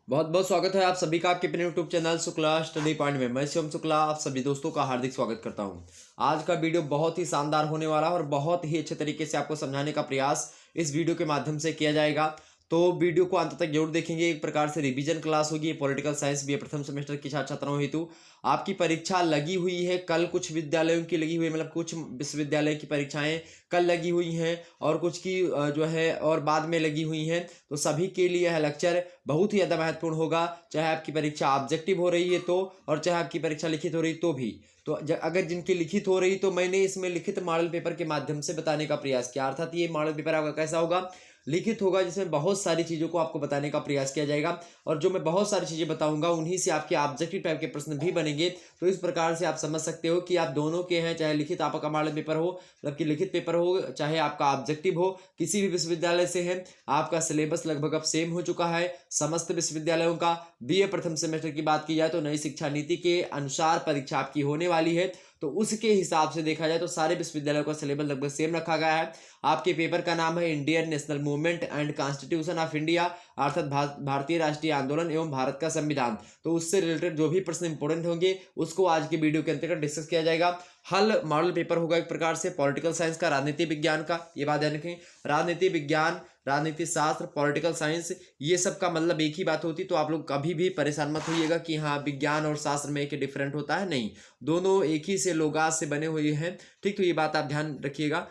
बहुत बहुत स्वागत है आप सभी का आपके अपने YouTube channel Shukla study point में। मैं शिवम शुक्ला आप सभी दोस्तों का हार्दिक स्वागत करता हूं। आज का वीडियो बहुत ही शानदार होने वाला है और बहुत ही अच्छे तरीके से आपको समझाने का प्रयास इस वीडियो के माध्यम से किया जाएगा। तो वीडियो को अंत तक जरूर देखेंगे। एक प्रकार से रिवीजन क्लास होगी। पॉलिटिकल साइंस बीए प्रथम सेमेस्टर की छात्र छात्राओं हेतु आपकी परीक्षा लगी हुई है। कल कुछ विद्यालयों की लगी हुई है, मतलब कुछ विश्वविद्यालय की परीक्षाएं कल लगी हुई हैं और कुछ की जो है और बाद में लगी हुई हैं। तो सभी के लिए यह लेक्चर बहुत ही ज़्यादा महत्वपूर्ण होगा, चाहे आपकी परीक्षा ऑब्जेक्टिव हो रही है तो, और चाहे आपकी परीक्षा लिखित हो रही तो भी। तो अगर जिनकी लिखित हो रही तो मैंने इसमें लिखित मॉडल पेपर के माध्यम से बताने का प्रयास किया, अर्थात ये मॉडल पेपर आपका कैसा होगा, लिखित होगा, जिसमें बहुत सारी चीज़ों को आपको बताने का प्रयास किया जाएगा। और जो मैं बहुत सारी चीज़ें बताऊंगा उन्हीं से आपके ऑब्जेक्टिव टाइप के प्रश्न भी बनेंगे। तो इस प्रकार से आप समझ सकते हो कि आप दोनों के हैं, चाहे लिखित आपका मॉडल पेपर हो, मतलब कि लिखित पेपर हो, चाहे आपका ऑब्जेक्टिव हो, किसी भी विश्वविद्यालय से है, आपका सिलेबस लगभग अब सेम हो चुका है समस्त विश्वविद्यालयों का। बीए प्रथम सेमेस्टर की बात की जाए तो नई शिक्षा नीति के अनुसार परीक्षा आपकी होने वाली है। तो उसके हिसाब से देखा जाए तो सारे विश्वविद्यालयों का सिलेबस लगभग सेम रखा गया है। आपके पेपर का नाम है Indian national movement and constitution of India, अर्थात भारतीय राष्ट्रीय आंदोलन एवं भारत का संविधान। तो उससे रिलेटेड जो भी प्रश्न इंपॉर्टेंट होंगे उसको आज के वीडियो के अंतर्गत डिस्कस किया जाएगा। हल मॉडल पेपर होगा एक प्रकार से पॉलिटिकल साइंस का, राजनीति विज्ञान का, ये बात ध्यान रखें। राजनीति विज्ञान, राजनीति शास्त्र, पॉलिटिकल साइंस, ये सब का मतलब एक ही बात होती। तो आप लोग कभी भी परेशान मत होइएगा कि हाँ विज्ञान और शास्त्र में एक डिफरेंट होता है, नहीं, दोनों एक ही से लोगास से बने हुए हैं। ठीक, तो ये बात आप ध्यान रखिएगा।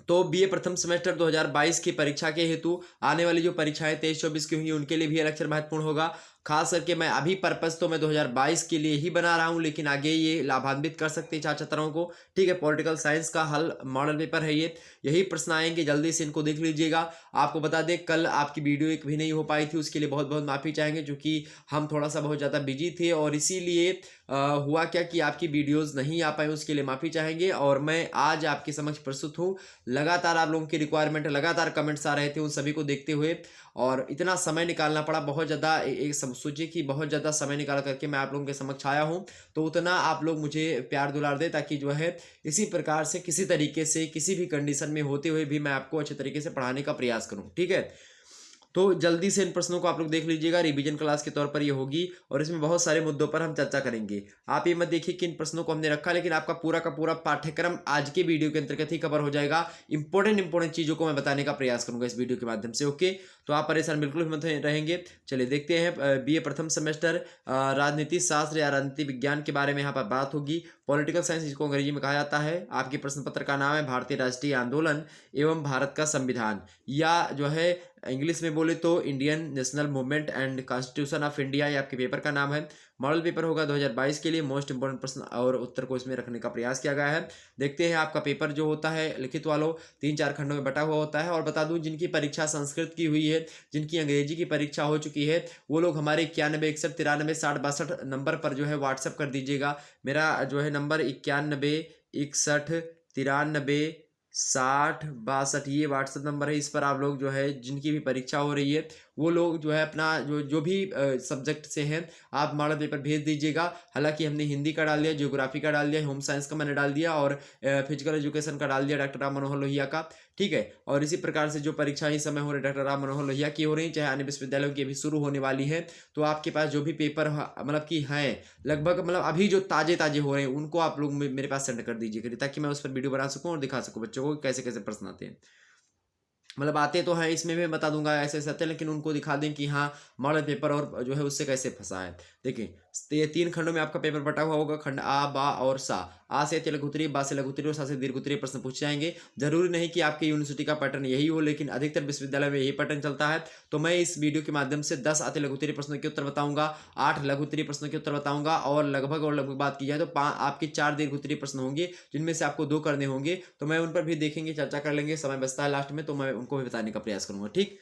तो बीए प्रथम सेमेस्टर 2022 की परीक्षा के हेतु आने वाली जो परीक्षाएं 23-24 की होंगी उनके लिए भी यह लेक्चर महत्वपूर्ण होगा। खास करके मैं अभी पर्पस तो मैं 2022 के लिए ही बना रहा हूं, लेकिन आगे ये लाभान्वित कर सकते हैं छात्र छात्राओं को। ठीक है, पॉलिटिकल साइंस का हल मॉडल पेपर है ये, यही प्रश्न आएंगे, जल्दी से इनको देख लीजिएगा। आपको बता दें कल आपकी वीडियो एक भी नहीं हो पाई थी, उसके लिए बहुत बहुत माफ़ी चाहेंगे, क्योंकि हम थोड़ा सा बहुत ज़्यादा बिजी थे और इसीलिए हुआ क्या कि आपकी वीडियोज़ नहीं आ पाई, उसके लिए माफ़ी चाहेंगे। और मैं आज आपके समक्ष प्रस्तुत हूँ। लगातार आप लोगों की रिक्वायरमेंट, लगातार कमेंट्स आ रहे थे, उन सभी को देखते हुए और इतना समय निकालना पड़ा, बहुत ज़्यादा एक सोचिए कि बहुत ज़्यादा समय निकाल करके मैं आप लोगों के समक्ष आया हूँ। तो उतना आप लोग मुझे प्यार दुलार दें, ताकि जो है इसी प्रकार से किसी तरीके से किसी भी कंडीशन में होते हुए भी मैं आपको अच्छे तरीके से पढ़ाने का प्रयास करूँ। ठीक है, तो जल्दी से इन प्रश्नों को आप लोग देख लीजिएगा, रिवीजन क्लास के तौर पर ये होगी और इसमें बहुत सारे मुद्दों पर हम चर्चा करेंगे। आप ये मत देखिए कि इन प्रश्नों को हमने रखा, लेकिन आपका पूरा का पूरा पाठ्यक्रम आज के वीडियो के अंतर्गत ही कवर हो जाएगा। इंपॉर्टेंट चीज़ों को मैं बताने का प्रयास करूंगा इस वीडियो के माध्यम से। ओके, तो आप परेशान बिल्कुल भी मत रहेंगे। चलिए देखते हैं बीए प्रथम सेमेस्टर राजनीति शास्त्र या राजनीति विज्ञान के बारे में यहाँ पर बात होगी। पॉलिटिकल साइंस जिसको अंग्रेजी में कहा जाता है। आपके प्रश्न पत्र का नाम है भारतीय राष्ट्रीय आंदोलन एवं भारत का संविधान, या जो है इंग्लिश में बोले तो Indian national movement and constitution of India, ये आपके पेपर का नाम है। मॉडल पेपर होगा 2022 के लिए। मोस्ट इंपोर्टेंट प्रश्न और उत्तर को इसमें रखने का प्रयास किया गया है। देखते हैं आपका पेपर जो होता है लिखित वालों 3-4 खंडों में बटा हुआ होता है। और बता दूं जिनकी परीक्षा संस्कृत की हुई है, जिनकी अंग्रेजी की परीक्षा हो चुकी है, वो लोग हमारे 91 61 93 60 62 नंबर पर जो है व्हाट्सअप कर दीजिएगा। मेरा जो है नंबर 91 61 93 60 62 ये व्हाट्सएप नंबर है। इस पर आप लोग जो है जिनकी भी परीक्षा हो रही है वो लोग जो है अपना जो भी सब्जेक्ट से हैं आप मॉडल पेपर भेज दीजिएगा। हालांकि हमने हिंदी का डाल दिया, ज्योग्राफी का डाल दिया, होम साइंस का मैंने डाल दिया और फिजिकल एजुकेशन का डाल दिया डॉक्टर राम मनोहर लोहिया का। ठीक है, और इसी प्रकार से जो परीक्षा इस समय हो रही डॉक्टर राम मनोहर लोहिया की हो रही, चाहे अन्य विश्वविद्यालयों की अभी शुरू होने वाली है। तो आपके पास जो भी पेपर मतलब कि हैं लगभग, मतलब अभी जो ताजे ताजे हो रहे हैं उनको आप लोग मेरे पास सेंड कर दीजिए, ताकि मैं उस पर वीडियो बना सकूँ और दिखा सकूँ बच्चों को कैसे कैसे प्रश्न आते हैं। मतलब आते तो हैं, इसमें भी बता दूंगा ऐसे ऐसे आते हैं, लेकिन उनको दिखा दें कि हाँ मॉडल पेपर और जो है उससे कैसे फंसा है। देखिए ये 3 खंडों में आपका पेपर बटा हुआ होगा। खंड आ, बा और सा। आ से अति लघु उत्तरीय, बा से लघु उत्तरीय और सा से दीर्घ उत्तरीय प्रश्न पूछे जाएंगे। जरूरी नहीं कि आपकी यूनिवर्सिटी का पैटर्न यही हो, लेकिन अधिकतर विश्वविद्यालय में यही पैटर्न चलता है। तो मैं इस वीडियो के माध्यम से 10 अति लघु उत्तरीय प्रश्नों के उत्तर बताऊंगा, 8 लघु उत्तरीय प्रश्नों के उत्तर बताऊंगा और लगभग बात की जाए तो आपके 4 दीर्घ उत्तरीय प्रश्न होंगे, जिनमें से आपको 2 करने होंगे। तो मैं उन पर भी देखेंगे, चर्चा कर लेंगे, समय बचता है लास्ट में तो मैं उनको भी बताने का प्रयास करूंगा। ठीक,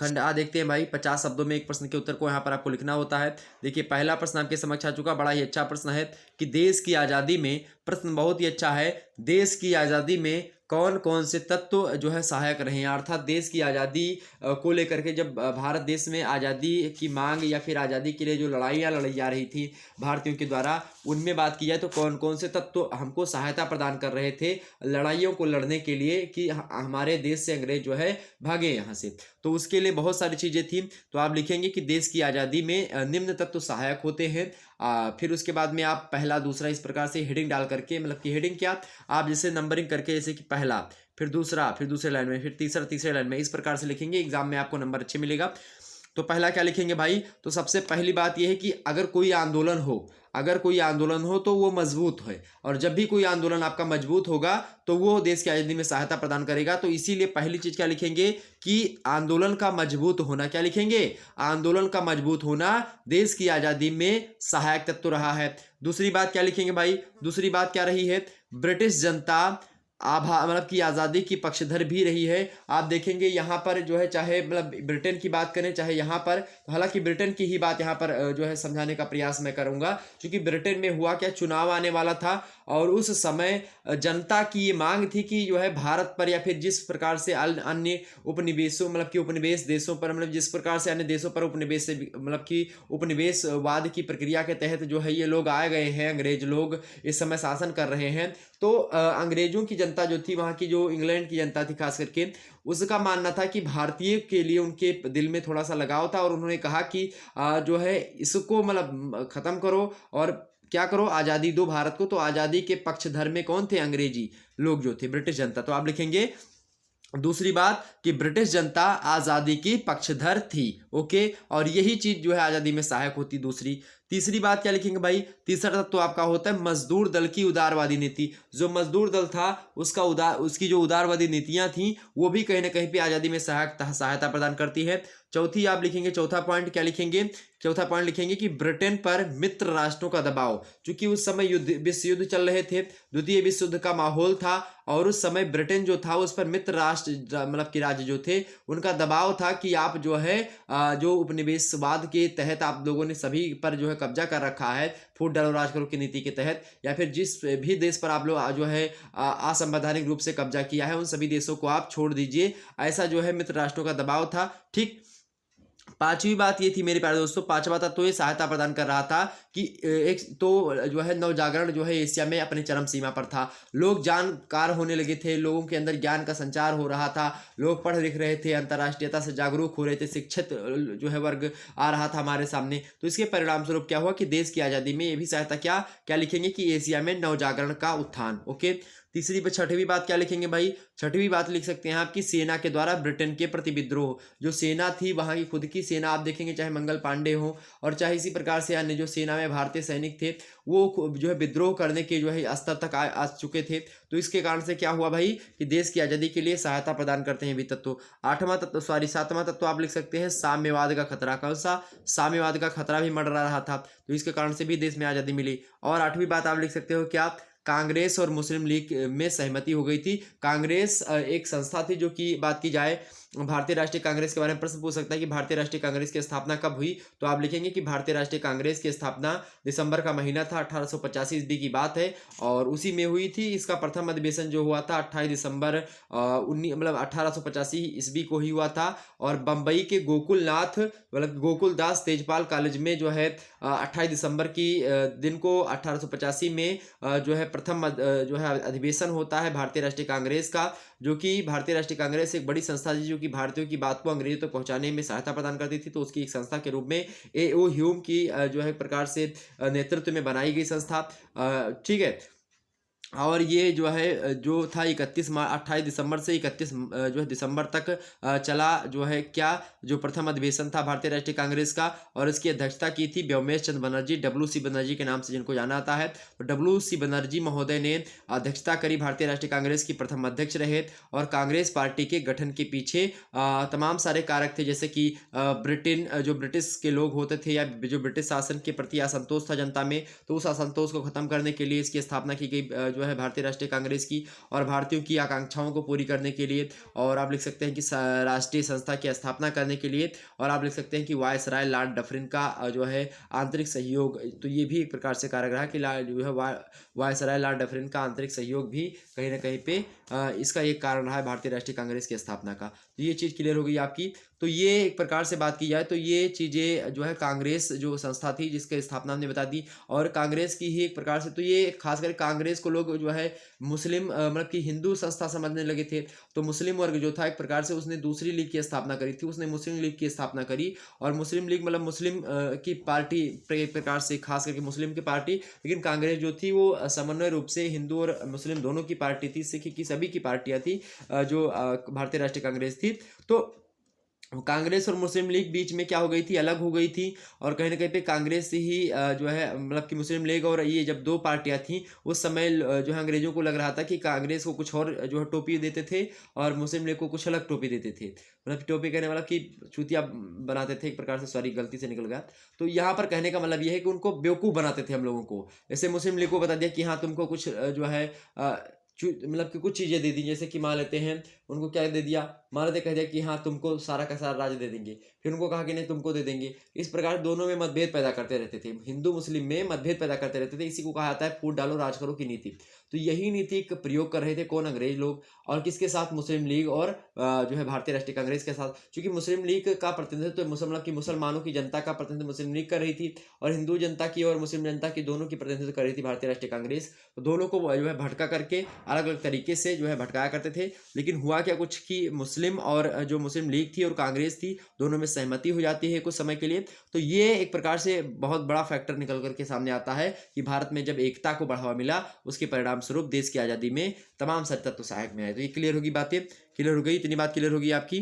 खंड आ देखते हैं भाई। 50 शब्दों में एक प्रश्न के उत्तर को यहाँ पर आपको लिखना होता है। देखिए पहला प्रश्न आपके समक्ष आ चुका, बड़ा ही अच्छा प्रश्न है कि देश की आज़ादी में, प्रश्न बहुत ही अच्छा है, देश की आज़ादी में कौन कौन से तत्व जो है सहायक रहे हैं। अर्थात देश की आज़ादी को लेकर के जब भारत देश में आज़ादी की मांग या फिर आज़ादी के लिए जो लड़ाइयाँ लड़ी जा रही थी भारतीयों के द्वारा, उनमें बात की जाए तो कौन कौन से तत्व हमको सहायता प्रदान कर रहे थे लड़ाइयों को लड़ने के लिए कि हमारे देश से अंग्रेज जो है भागे यहाँ से। तो उसके लिए बहुत सारी चीज़ें थी। तो आप लिखेंगे कि देश की आज़ादी में निम्न तत्व सहायक होते हैं। फिर उसके बाद में आप पहला दूसरा इस प्रकार से हेडिंग डाल करके, मतलब कि हेडिंग क्या, आप जैसे नंबरिंग करके, जैसे कि पहला, फिर दूसरा, फिर दूसरे लाइन में, फिर तीसरा तीसरे लाइन में, इस प्रकार से लिखेंगे, एग्जाम में आपको नंबर अच्छे मिलेगा। तो पहला क्या लिखेंगे भाई, तो सबसे पहली बात यह है कि अगर कोई आंदोलन हो तो वो मजबूत है, और जब भी कोई आंदोलन आपका मजबूत होगा तो वो देश की आज़ादी में सहायता प्रदान करेगा। तो इसीलिए पहली चीज क्या लिखेंगे कि आंदोलन का मजबूत होना, क्या लिखेंगे, आंदोलन का मजबूत होना देश की आज़ादी में सहायक तत्व रहा है। दूसरी बात क्या लिखेंगे भाई, दूसरी बात क्या रही है, ब्रिटिश जनता मतलब की आज़ादी की पक्षधर भी रही है। आप देखेंगे यहाँ पर जो है, चाहे मतलब ब्रिटेन की बात करें चाहे यहाँ पर, हालांकि ब्रिटेन की ही बात यहाँ पर जो है समझाने का प्रयास मैं करूँगा, क्योंकि ब्रिटेन में हुआ क्या, चुनाव आने वाला था और उस समय जनता की ये मांग थी कि जो है भारत पर या फिर जिस प्रकार से अन्य उपनिवेशों, मतलब कि उपनिवेश देशों पर, मतलब जिस प्रकार से अन्य देशों पर उपनिवेश से, मतलब कि उपनिवेशवाद की प्रक्रिया के तहत जो है ये लोग आ गए हैं, अंग्रेज लोग इस समय शासन कर रहे हैं। तो अंग्रेजों की जनता जो थी, वहाँ की जो इंग्लैंड की जनता थी खास करके, उसका मानना था कि भारतीय के लिए उनके दिल में थोड़ा सा लगाव था, और उन्होंने कहा कि जो है इसको मतलब खत्म करो और क्या करो, आज़ादी दो भारत को। तो आज़ादी के पक्षधर में कौन थे, अंग्रेजी लोग जो थे, ब्रिटिश जनता। तो आप लिखेंगे दूसरी बात कि ब्रिटिश जनता आज़ादी की पक्षधर थी, ओके, और यही चीज जो है आज़ादी में सहायक होती। दूसरी, तीसरी बात क्या लिखेंगे भाई, तीसरा तत्व आपका होता है मजदूर दल की उदारवादी नीति। जो मजदूर दल था उसका उसकी जो उदारवादी नीतियां थी वो भी कहीं ना कहीं पे आज़ादी में सहायता प्रदान करती है। चौथी आप लिखेंगे, चौथा पॉइंट क्या लिखेंगे, चौथा पॉइंट लिखेंगे कि ब्रिटेन पर मित्र राष्ट्रों का दबाव, क्योंकि उस समय विश्व युद्ध चल रहे थे, द्वितीय विश्व युद्ध का माहौल था, और उस समय ब्रिटेन जो था उस पर मित्र राष्ट्र मतलब कि राज्य जो थे उनका दबाव था कि आप जो है जो उपनिवेशवाद के तहत आप लोगों ने सभी पर जो है कब्जा कर रखा है, फूट डालो राज करो की नीति के तहत, या फिर जिस भी देश पर आप लोग जो है असंवैधानिक रूप से कब्जा किया है उन सभी देशों को आप छोड़ दीजिए, ऐसा जो है मित्र राष्ट्रों का दबाव था। ठीक, पांचवी बात ये थी मेरे प्यारे दोस्तों, पांचवा तत्व तो ये सहायता प्रदान कर रहा था कि एक तो जो है नवजागरण जो है एशिया में अपनी चरम सीमा पर था, लोग जानकार होने लगे थे, लोगों के अंदर ज्ञान का संचार हो रहा था, लोग पढ़ लिख रहे थे, अंतर्राष्ट्रीयता से जागरूक हो रहे थे, शिक्षित जो है वर्ग आ रहा था हमारे सामने। तो इसके परिणाम स्वरूप क्या हुआ कि देश की आज़ादी में ये भी सहायता, क्या क्या लिखेंगे कि एशिया में नवजागरण का उत्थान, ओके। तीसरी छठवीं बात क्या लिखेंगे भाई, छठवीं बात लिख सकते हैं आपकी सेना के द्वारा ब्रिटेन के प्रति विद्रोह। जो सेना थी वहां की खुद की सेना, आप देखेंगे चाहे मंगल पांडे हो और चाहे इसी प्रकार से अन्य जो सेना में भारतीय सैनिक थे वो जो है विद्रोह करने के जो है स्तर तक आ चुके थे। तो इसके कारण से क्या हुआ भाई कि देश की आज़ादी के लिए सहायता प्रदान करते हैं भी तत्व। आठवां तत्व, सॉरी सातवां तत्व आप लिख सकते हैं साम्यवाद का खतरा। कौन सा, साम्यवाद का खतरा भी मंडरा रहा था, तो इसके कारण से भी देश में आज़ादी मिली। और आठवीं बात आप लिख सकते हो क्या, कांग्रेस और मुस्लिम लीग में सहमति हो गई थी। कांग्रेस एक संस्था थी जो कि बात की जाए भारतीय राष्ट्रीय कांग्रेस के बारे में प्रश्न पूछ सकता है कि भारतीय राष्ट्रीय कांग्रेस की स्थापना कब हुई, तो आप लिखेंगे कि भारतीय राष्ट्रीय कांग्रेस की स्थापना दिसंबर का महीना था, 1885 ईस्वी की बात है, और उसी में हुई थी। इसका प्रथम अधिवेशन जो हुआ था 28 दिसंबर 1885 ईस्वी को ही हुआ था, और बम्बई के गोकुलनाथ मतलब गोकुलदास तेजपाल कॉलेज में जो है 28 दिसंबर की दिन को 1885 में जो है प्रथम जो है अधिवेशन होता है भारतीय राष्ट्रीय कांग्रेस का, जो कि भारतीय राष्ट्रीय कांग्रेस एक बड़ी संस्था थी जो कि भारतीयों की बात को अंग्रेजों तक पहुंचाने में सहायता प्रदान करती थी। तो उसकी एक संस्था के रूप में ए.ओ. ह्यूम की जो है प्रकार से नेतृत्व में बनाई गई संस्था, ठीक है। और ये जो है जो था 28 दिसंबर से 31 जो है दिसंबर तक चला, जो है क्या, जो प्रथम अधिवेशन था भारतीय राष्ट्रीय कांग्रेस का, और इसकी अध्यक्षता की थी व्योमेश चंद्र बनर्जी, डब्ल्यू.सी. बनर्जी के नाम से जिनको जाना जाता है। तो डब्ल्यू.सी. बनर्जी महोदय ने अध्यक्षता करी, भारतीय राष्ट्रीय कांग्रेस की प्रथम अध्यक्ष रहे, और कांग्रेस पार्टी के गठन के पीछे तमाम सारे कारक थे, जैसे कि ब्रिटेन जो ब्रिटिश के लोग होते थे या जो ब्रिटिश शासन के प्रति असंतोष था जनता में, तो उस असंतोष को खत्म करने के लिए इसकी स्थापना की गई जो है भारतीय राष्ट्रीय कांग्रेस की, और भारतीयों की आकांक्षाओं को पूरी करने के लिए। और आप लिख सकते हैं कि राष्ट्रीय संस्था की स्थापना करने के लिए। और आप लिख सकते हैं कि वायसराय लॉर्ड डफरिन का जो है आंतरिक सहयोग, तो ये भी एक प्रकार से कारक रहा कि जो है वायसराय लॉर्ड डफरिन का आंतरिक सहयोग भी कहीं ना कहीं पे इसका एक कारण रहा है भारतीय राष्ट्रीय कांग्रेस की स्थापना का। तो ये चीज़ क्लियर हो गई आपकी। तो ये एक प्रकार से बात की जाए तो ये चीज़ें जो है कांग्रेस जो संस्था थी जिसकी स्थापना हमने बता दी, और कांग्रेस की ही एक प्रकार से, तो ये खासकर कांग्रेस को लोग जो है मुस्लिम मतलब कि हिंदू संस्था समझने लगे थे। तो मुस्लिम वर्ग जो था एक प्रकार से उसने दूसरी लीग की स्थापना करी थी, उसने मुस्लिम लीग की स्थापना करी। और मुस्लिम लीग मतलब मुस्लिम की पार्टी एक प्रकार से, खास करके मुस्लिम की पार्टी। लेकिन कांग्रेस जो थी वो समन्वय रूप से हिंदू और मुस्लिम दोनों की पार्टी थी, सिख की सभी की पार्टियां थी जो भारतीय राष्ट्रीय कांग्रेस थी। तो कांग्रेस और मुस्लिम लीग बीच में क्या हो गई थी, अलग हो गई थी। और कहीं ना कहीं पे कांग्रेस से ही जो है मतलब कि मुस्लिम लीग और ये जब दो पार्टियां थी उस समय जो है अंग्रेजों को लग रहा था कि कांग्रेस को कुछ और जो है टोपी देते थे और मुस्लिम लीग को कुछ अलग टोपी देते थे। मतलब टोपी कहने वाला कि चूतिया बनाते थे एक प्रकार से, सॉरी गलती से निकल गया। तो यहाँ पर कहने का मतलब ये है कि उनको बेवकूफ़ बनाते थे हम लोगों को। जैसे मुस्लिम लीग को बता दिया कि हाँ तुमको कुछ जो है मतलब कि कुछ चीज़ें दे दी, जैसे कि मान लेते हैं उनको क्या दे दिया, मान लेते कह दिया कि हाँ तुमको सारा का सारा राज्य दे देंगे, फिर उनको कहा कि नहीं तुमको दे देंगे। इस प्रकार दोनों में मतभेद पैदा करते रहते थे, हिंदू मुस्लिम में मतभेद पैदा करते रहते थे। इसी को कहा जाता है फूट डालो राज करो की नीति। तो यही नीति का प्रयोग कर रहे थे कौन, अंग्रेज लोग। और किसके साथ, मुस्लिम लीग और जो है भारतीय राष्ट्रीय कांग्रेस के साथ। क्योंकि मुस्लिम लीग का प्रतिनिधित्व मतलब कि मुसलमानों की जनता का प्रतिनिधित्व मुस्लिम लीग कर रही थी, और हिंदू जनता की और मुस्लिम जनता की दोनों की प्रतिनिधित्व कर रही थी भारतीय राष्ट्रीय कांग्रेस। तो दोनों को जो है भटका करके अलग अलग तरीके से जो है भटकाया करते थे। लेकिन हुआ क्या कुछ कि मुस्लिम और जो मुस्लिम लीग थी और कांग्रेस थी दोनों में सहमति हो जाती है कुछ समय के लिए। तो ये एक प्रकार से बहुत बड़ा फैक्टर निकल करके सामने आता है कि भारत में जब एकता को बढ़ावा मिला उसके परिणाम स्वरूप देश की आज़ादी में तमाम सारे तत्व सहायक में आए। तो ये क्लियर होगी, बातें क्लियर हो गई, इतनी बात क्लियर होगी आपकी,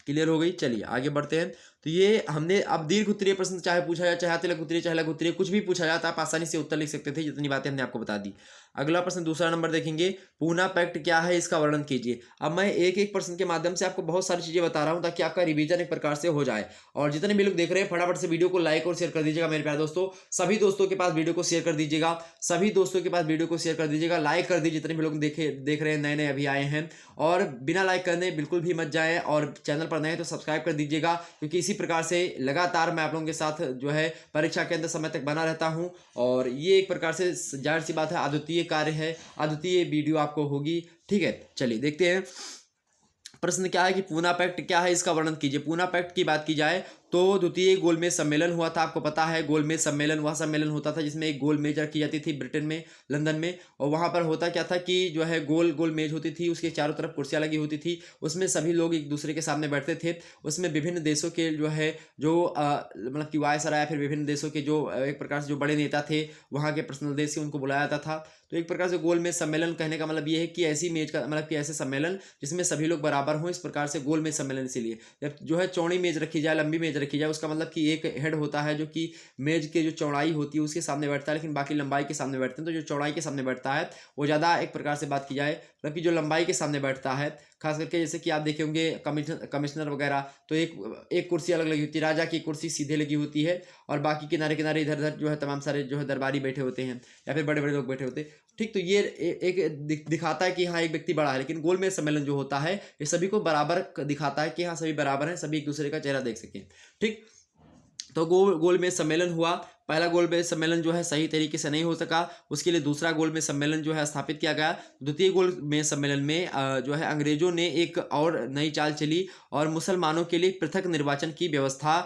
क्लियर हो गई। चलिए आगे बढ़ते हैं। तो ये हमने अब दीर्घ उत्तरीय प्रश्न चाहे पूछा जाए, चाहे तिलक उत्तरीय, चाहे लघु उत्तरीय, कुछ भी पूछा जाता आप आसानी से उत्तर लिख सकते थे, जितनी बातें हमने आपको बता दी। अगला प्रश्न दूसरा नंबर देखेंगे, पूना पैक्ट क्या है, इसका वर्णन कीजिए। अब मैं एक एक प्रश्न के माध्यम से आपको बहुत सारी चीजें बता रहा हूं ताकि आपका रिवीजन एक प्रकार से हो जाए। और जितने भी लोग देख रहे हैं फटाफट से वीडियो को लाइक और शेयर कर दीजिएगा मेरे प्यारे दोस्तों। सभी दोस्तों के पास वीडियो को शेयर कर दीजिएगा, सभी दोस्तों के पास वीडियो को शेयर कर दीजिएगा, लाइक कर दीजिए जितने भी लोग देख रहे हैं, नए नए अभी आए हैं। और बिना लाइक करने बिल्कुल भी मत जाए, और चैनल पर नए हैं तो सब्सक्राइब कर दीजिएगा, क्योंकि इसी प्रकार से लगातार मैं आप लोगों के साथ जो है परीक्षा के अंदर समय तक बना रहता हूं। और ये एक प्रकार से जाहिर सी बात है अद्वितीय कार्य है, अद्वितीय वीडियो आपको होगी। ठीक है, चलिए देखते हैं प्रश्न क्या है कि पूना पैक्ट क्या है, इसका वर्णन कीजिए। पूना पैक्ट की बात की जाए तो द्वितीय गोलमेज सम्मेलन हुआ था, आपको पता है गोलमेज सम्मेलन वह सम्मेलन होता था जिसमें एक गोल मेज रखी जाती थी ब्रिटेन में, लंदन में। और वहां पर होता क्या था कि जो है गोल गोल मेज होती थी, उसके चारों तरफ कुर्सियां लगी होती थी, उसमें सभी लोग एक दूसरे के सामने बैठते थे। उसमें विभिन्न देशों के जो है जो मतलब कि वायसराय या फिर विभिन्न देशों के जो एक प्रकार से जो बड़े नेता थे वहाँ के पर्सनल देश से उनको बुलाया जाता था। तो एक प्रकार से गोल मेज सम्मेलन कहने का मतलब ये है कि ऐसी मेज का मतलब कि ऐसे सम्मेलन जिसमें सभी लोग बराबर हों, इस प्रकार से गोल मेज सम्मेलन। इसीलिए जब जो है चौड़ी मेज रखी जाए, लंबी मेज रखी जाए, उसका मतलब कि एक हेड होता है जो कि मेज के जो चौड़ाई होती है उसके सामने बैठता है, लेकिन बाकी लंबाई के सामने बैठते हैं। तो जो चौड़ाई के सामने बैठता है वो ज़्यादा एक प्रकार से बात की जाए मतलब कि जो लंबाई के सामने बैठता है, खास करके जैसे कि आप देखे होंगे कमिश्नर वगैरह, तो एक कुर्सी अलग लगी होती है, राजा की कुर्सी सीधे लगी होती है और बाकी किनारे किनारे इधर उधर जो है तमाम सारे जो है दरबारी बैठे होते हैं या फिर बड़े बड़े लोग बैठे होते हैं। ठीक, तो ये एक दिखाता है कि हाँ एक व्यक्ति बड़ा है। लेकिन गोलमेज सम्मेलन जो होता है ये सभी को बराबर दिखाता है कि हाँ सभी बराबर हैं, सभी एक दूसरे का चेहरा देख सकें। ठीक, तो गोलमेज सम्मेलन हुआ। पहला गोलमेज सम्मेलन जो है सही तरीके से नहीं हो सका, उसके लिए दूसरा गोलमेज सम्मेलन जो है स्थापित किया गया। द्वितीय गोलमेज सम्मेलन में जो है अंग्रेजों ने एक और नई चाल चली और मुसलमानों के लिए पृथक निर्वाचन की व्यवस्था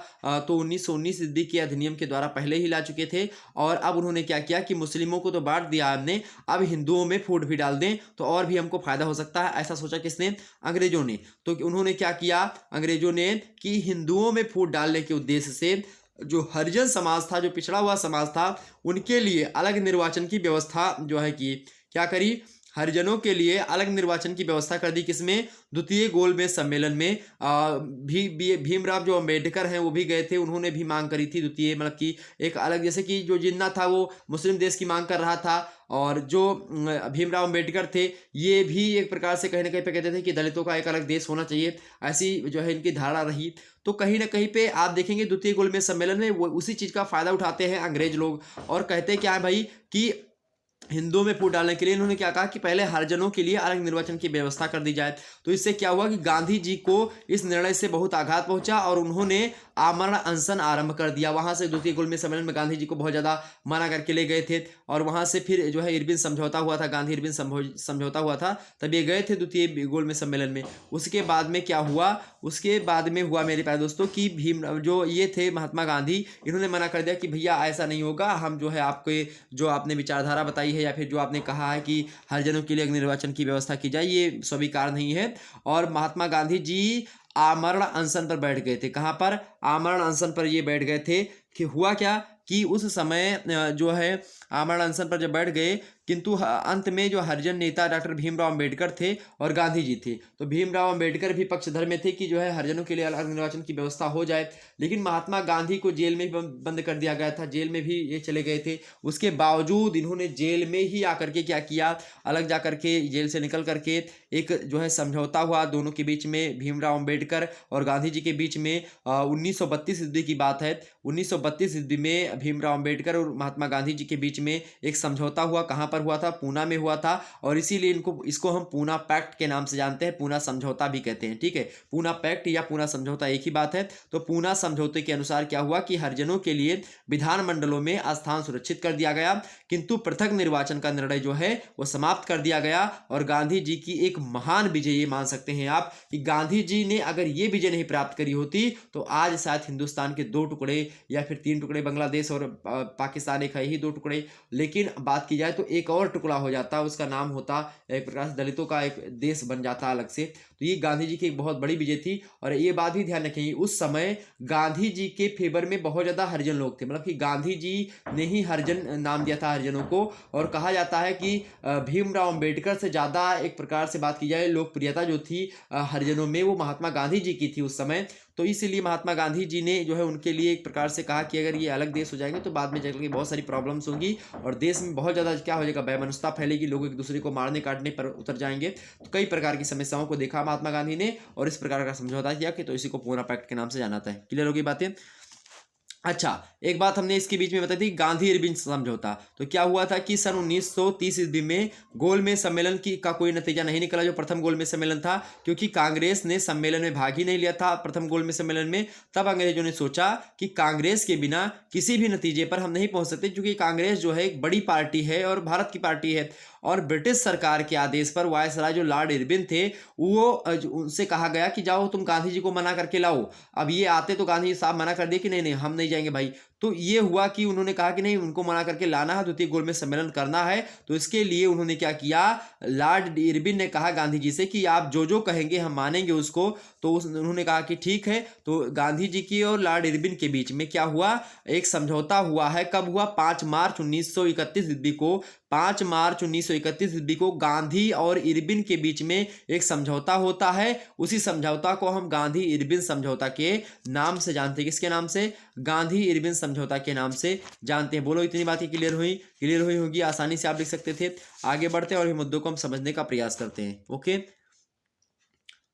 तो 1919 ईस्वी के अधिनियम के द्वारा पहले ही ला चुके थे। और अब उन्होंने क्या किया कि मुस्लिमों को तो बांट दिया हमने, अब हिंदुओं में फूट भी डाल दें तो और भी हमको फायदा हो सकता है। ऐसा सोचा किसने, अंग्रेजों ने। तो उन्होंने क्या किया, अंग्रेजों ने कि हिंदुओं में फूट डालने के उद्देश्य से जो हरिजन समाज था, जो पिछड़ा हुआ समाज था, उनके लिए अलग निर्वाचन की व्यवस्था जो है कि क्या करी, हरिजनों के लिए अलग निर्वाचन की व्यवस्था कर दी। किसमें, द्वितीय गोलमेज सम्मेलन में। भीमराव जो अम्बेडकर हैं वो भी गए थे, उन्होंने भी मांग करी थी द्वितीय मतलब कि एक अलग, जैसे कि जो जिन्ना था वो मुस्लिम देश की मांग कर रहा था और जो भीमराव अम्बेडकर थे ये भी एक प्रकार से कहीं ना कहीं पे कहते थे कि दलितों का एक अलग देश होना चाहिए, ऐसी जो है इनकी धारणा रही। तो कहीं ना कहीं पे आप देखेंगे द्वितीय गोलमेज सम्मेलन में वो उसी चीज़ का फायदा उठाते हैं अंग्रेज लोग और कहते क्या है भाई कि हिंदुओं में फूट डालने के लिए इन्होंने क्या कहा कि पहले हरिजनों के लिए अलग निर्वाचन की व्यवस्था कर दी जाए। तो इससे क्या हुआ कि गांधी जी को इस निर्णय से बहुत आघात पहुंचा और उन्होंने आमरण अनशन आरंभ कर दिया। वहां से द्वितीय गोलमेज सम्मेलन में गांधी जी को बहुत ज्यादा मना करके ले गए थे और वहां से फिर जो है इरविन समझौता हुआ था, गांधी इरविन समझौता हुआ था, तब ये गए थे द्वितीय गोलमेज सम्मेलन में। उसके बाद में क्या हुआ, उसके बाद में हुआ मेरे प्यारे दोस्तों कि भीम जो ये थे महात्मा गांधी, इन्होंने मना कर दिया कि भैया ऐसा नहीं होगा, हम जो है आपके जो आपने विचारधारा बताई है या फिर जो आपने कहा है कि हरिजनों के लिए निर्वाचन की व्यवस्था की जाए, ये स्वीकार नहीं है। और महात्मा गांधी जी आमरण अनशन पर बैठ गए थे। कहाँ पर? आमरण अनशन पर ये बैठ गए थे। कि हुआ क्या कि उस समय जो है आमरण अनशन पर जब बैठ गए, किंतु अंत में जो हरिजन नेता डॉक्टर भीमराव अंबेडकर थे और गांधी जी थे, तो भीमराव अंबेडकर भी पक्षधर में थे कि जो है हरिजनों के लिए अलग निर्वाचन की व्यवस्था हो जाए। लेकिन महात्मा गांधी को जेल में भी बंद कर दिया गया था, जेल में भी ये चले गए थे। उसके बावजूद इन्होंने जेल में ही आकर के क्या किया, अलग जा करके जेल से निकल करके एक जो है समझौता हुआ दोनों के बीच में, भीमराव अंबेडकर और गांधी जी के बीच में। 1932 ईस्वी की बात है। 1932 ईस्वी में भीमराव अंबेडकर और महात्मा गांधी जी के बीच में एक समझौता हुआ। कहाँ पर हुआ था? पूना में हुआ था। और इसीलिए इसको हम पूना पैक्ट के नाम से जानते हैं, पूना समझौता भी कहते हैं। ठीक है, पूना पैक्ट या पूना समझौता एक ही बात है। तो पूना समझौते के अनुसार क्या हुआ कि हरिजनों के लिए विधानमंडलों में स्थान सुरक्षित कर दिया गया, किंतु पृथक निर्वाचन का निर्णय जो है वो समाप्त कर दिया गया। और गांधी जी की एक महान विजय ये मान सकते हैं आप कि गांधी जी ने अगर ये विजय नहीं प्राप्त करी होती तो आज शायद हिंदुस्तान के 2 टुकड़े या फिर 3 टुकड़े, बांग्लादेश और पाकिस्तान एक है ही 2 टुकड़े, लेकिन बात की जाए तो एक और टुकड़ा हो जाता, उसका नाम होता एक प्रकार से दलितों का एक देश बन जाता अलग से। तो ये गांधी जी की एक बहुत बड़ी विजय थी। और ये बात भी ध्यान रखेंगे, उस समय गांधी जी के फेवर में बहुत ज्यादा हरिजन लोग थे, मतलब कि गांधी जी ने ही हरिजन नाम दिया था हरिजनों को। और कहा जाता है कि भीमराव अंबेडकर से ज्यादा एक प्रकार से बात की जाए लोकप्रियता जो थी हरिजनों में, वो महात्मा गांधी जी की थी उस समय। तो इसलिए महात्मा गांधी जी ने जो है उनके लिए एक प्रकार से कहा कि अगर ये अलग देश हो जाएंगे तो बाद में चल के बहुत सारी प्रॉब्लम्स होंगी और देश में बहुत ज़्यादा क्या हो जाएगा, वैमनस्यता फैलेगी, लोग एक दूसरे को मारने काटने पर उतर जाएंगे। तो कई प्रकार की समस्याओं को देखा महात्मा गांधी ने और इस प्रकार का समझौता किया कि तो इसी को पूना पैक्ट के नाम से जाना जाता है। क्लियर होगी बातें? अच्छा, एक बात हमने इसके बीच में बताई थी, गांधी इरविन समझौता। तो क्या हुआ था कि सन 1930 ईस्वी में गोलमेज सम्मेलन का कोई नतीजा नहीं निकला, जो प्रथम गोलमेज सम्मेलन था, क्योंकि कांग्रेस ने सम्मेलन में भाग ही नहीं लिया था प्रथम गोलमेज सम्मेलन में। तब अंग्रेजों ने सोचा कि कांग्रेस के बिना किसी भी नतीजे पर हम नहीं पहुंच सकते, क्योंकि कांग्रेस जो है एक बड़ी पार्टी है और भारत की पार्टी है। और ब्रिटिश सरकार के आदेश पर वायसराय जो लॉर्ड इरविन थे, वो उनसे कहा गया कि जाओ तुम गांधी जी को मना करके लाओ। अब ये आते तो गांधी साहब मना कर दिए कि नहीं नहीं हम नहीं जाएंगे भाई। तो ये हुआ कि उन्होंने कहा कि नहीं, उनको मना करके लाना है, द्वितीय गोलमेज सम्मेलन करना है। तो इसके लिए उन्होंने क्या किया, लॉर्ड इरविन ने कहा गांधी जी से कि आप जो जो कहेंगे हम मानेंगे उसको। तो उन्होंने कहा कि ठीक है। तो गांधी जी की और लॉर्ड इरविन के बीच में क्या हुआ, एक समझौता हुआ है। कब हुआ? 5 मार्च 1931 ईस्वी को। 5 मार्च 1931 ईस्वी को गांधी और इरविन के बीच में एक समझौता होता है। उसी समझौता को हम गांधी इरविन समझौता के नाम से जानते हैं। किसके नाम से? गांधी इरविन समझौता के नाम से जानते हैं। बोलो इतनी बातें क्लियर हुई? क्लियर हुई होगी, आसानी से आप लिख सकते थे। आगे बढ़ते हैं और मुद्दों को हम समझने का प्रयास करते हैं। ओके,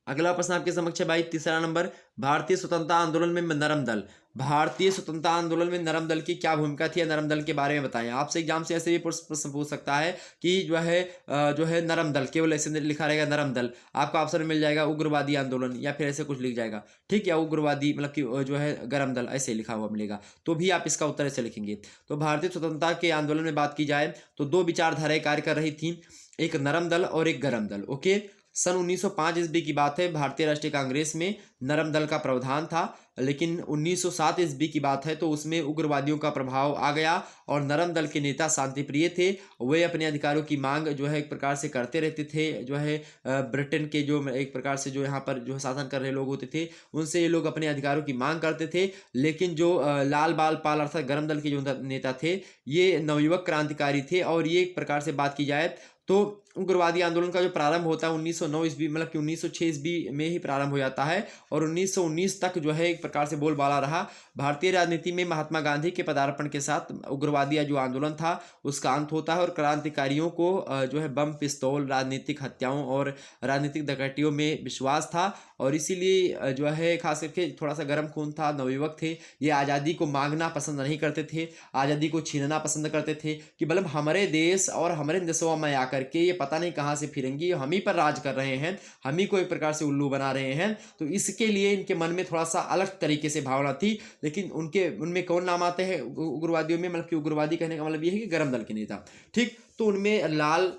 अगला प्रश्न आपके समक्ष है भाई, तीसरा नंबर, भारतीय स्वतंत्रता आंदोलन में नरम दल। भारतीय स्वतंत्रता आंदोलन में नरम दल की क्या भूमिका थी, नरम दल के बारे में बताएं। आपसे एग्जाम से ऐसे भी प्रश्न पूछ सकता है कि जो है नरम दल, केवल ऐसे लिखा रहेगा नरम दल, आपको ऑप्शन मिल जाएगा उग्रवादी आंदोलन या फिर ऐसे कुछ लिख जाएगा। ठीक है, उग्रवादी मतलब कि जो है गरम दल ऐसे लिखा हुआ मिलेगा, तो भी आप इसका उत्तर ऐसे लिखेंगे। तो भारतीय स्वतंत्रता के आंदोलन में बात की जाए तो 2 विचारधाराएं कार्य कर रही थी, एक नरम दल और एक गरम दल। ओके, सन 1905 ईस्वी की बात है, भारतीय राष्ट्रीय कांग्रेस में नरम दल का प्रावधान था। लेकिन 1907 ईस्वी की बात है तो उसमें उग्रवादियों का प्रभाव आ गया और नरम दल के नेता शांतिप्रिय थे। वे अपने अधिकारों की मांग जो है एक प्रकार से करते रहते थे। जो है ब्रिटेन के जो एक प्रकार से जो यहाँ पर जो शासन कर रहे लोग होते थे, उनसे ये लोग अपने अधिकारों की मांग करते थे। लेकिन जो लाल बाल पाल अर्थात गरम दल के जो नेता थे, ये नवयुवक क्रांतिकारी थे। और ये एक प्रकार से बात की जाए तो उग्रवादी आंदोलन का जो प्रारंभ होता है 1909 ईस्वी मतलब कि 1906 ईस्वी में ही प्रारंभ हो जाता है और 1919 तक जो है एक प्रकार से बोलबाला रहा। भारतीय राजनीति में महात्मा गांधी के पदार्पण के साथ उग्रवादी जो आंदोलन था उसका अंत होता है और क्रांतिकारियों को जो है बम, पिस्तौल, राजनीतिक हत्याओं और राजनीतिक डकैतियों में विश्वास था और इसीलिए जो है खास करके थोड़ा सा गर्म खून था, नवयुवक थे, ये आज़ादी को मांगना पसंद नहीं करते थे, आज़ादी को छीनना पसंद करते थे कि मतलब हमारे देश और हमारे देशों में आकर के ये पता नहीं कहाँ से फिरेंगी, हम ही पर राज कर रहे हैं, हम ही को एक प्रकार से उल्लू बना रहे हैं। तो इसके लिए इनके मन में थोड़ा सा अलग तरीके से भावना थी। लेकिन उनमें कौन नाम आते हैं उग्रवादियों में, मतलब कि उग्रवादी कहने का मतलब ये है कि गर्म दल के नेता, ठीक। तो उनमें लाल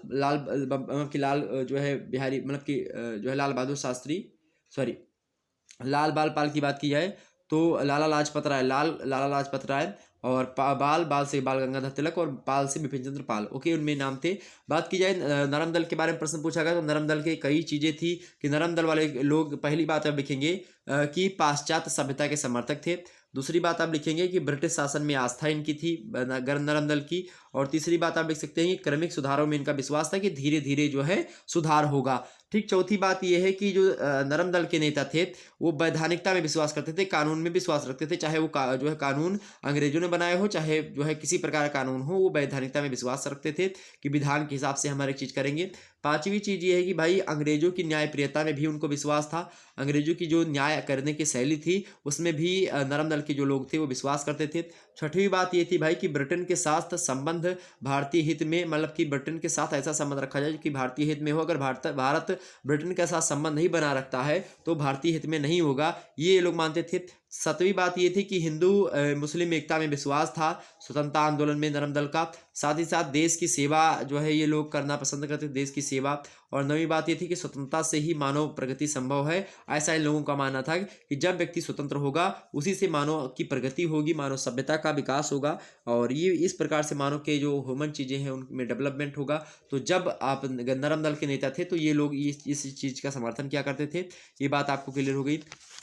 जो है बिहारी मतलब कि जो है लाल बहादुर शास्त्री, सॉरी लाल बाल पाल की बात की जाए तो लाला लाजपत राय और बाल से बाल गंगाधर तिलक और पाल से बिपिन चंद्र पाल, ओके, उनमें नाम थे। बात की जाए नरम दल के बारे में प्रश्न पूछा गया तो नरम दल के कई चीज़ें थी कि नरम दल वाले लोग, पहली बात आप लिखेंगे कि पाश्चात्य सभ्यता के समर्थक थे। दूसरी बात आप लिखेंगे कि ब्रिटिश शासन में आस्था इनकी थी नरम दल की। और तीसरी बात आप लिख सकते हैं कि क्रमिक सुधारों में इनका विश्वास था कि धीरे धीरे जो है सुधार होगा, ठीक। चौथी बात यह है कि जो नरम दल के नेता थे वो वैधानिकता में विश्वास करते थे, कानून में विश्वास रखते थे, चाहे वो जो है कानून अंग्रेजों ने बनाए हो, चाहे जो है किसी प्रकार का कानून हो, वो वैधानिकता में विश्वास रखते थे कि विधान के हिसाब से हम हर एक चीज़ करेंगे। पांचवी चीज़ ये है कि भाई अंग्रेजों की न्यायप्रियता में भी उनको विश्वास था, अंग्रेजों की जो न्याय करने की शैली थी उसमें भी नरम दल के जो लोग थे वो विश्वास करते थे। छठवीं बात ये थी भाई कि ब्रिटेन के साथ संबंध भारतीय हित में, मतलब कि ब्रिटेन के साथ ऐसा संबंध रखा जाए कि भारतीय हित में हो। अगर भारत ब्रिटेन के साथ संबंध नहीं बना रखता है तो भारतीय हित में नहीं होगा, ये लोग मानते थे। सातवीं बात ये थी कि हिंदू मुस्लिम एकता में विश्वास था स्वतंत्रता आंदोलन में नरम दल का। साथ ही साथ देश की सेवा जो है ये लोग करना पसंद करते थे, देश की सेवा। और नवीं बात ये थी कि स्वतंत्रता से ही मानव प्रगति संभव है, ऐसा इन लोगों का मानना था कि जब व्यक्ति स्वतंत्र होगा उसी से मानव की प्रगति होगी, मानव सभ्यता का विकास होगा और ये इस प्रकार से मानव के जो ह्यूमन चीज़ें हैं उनमें डेवलपमेंट होगा। तो जब आप नरम दल के नेता थे तो ये लोग इस चीज़ का समर्थन किया करते थे। ये बात आपको क्लियर हो गई।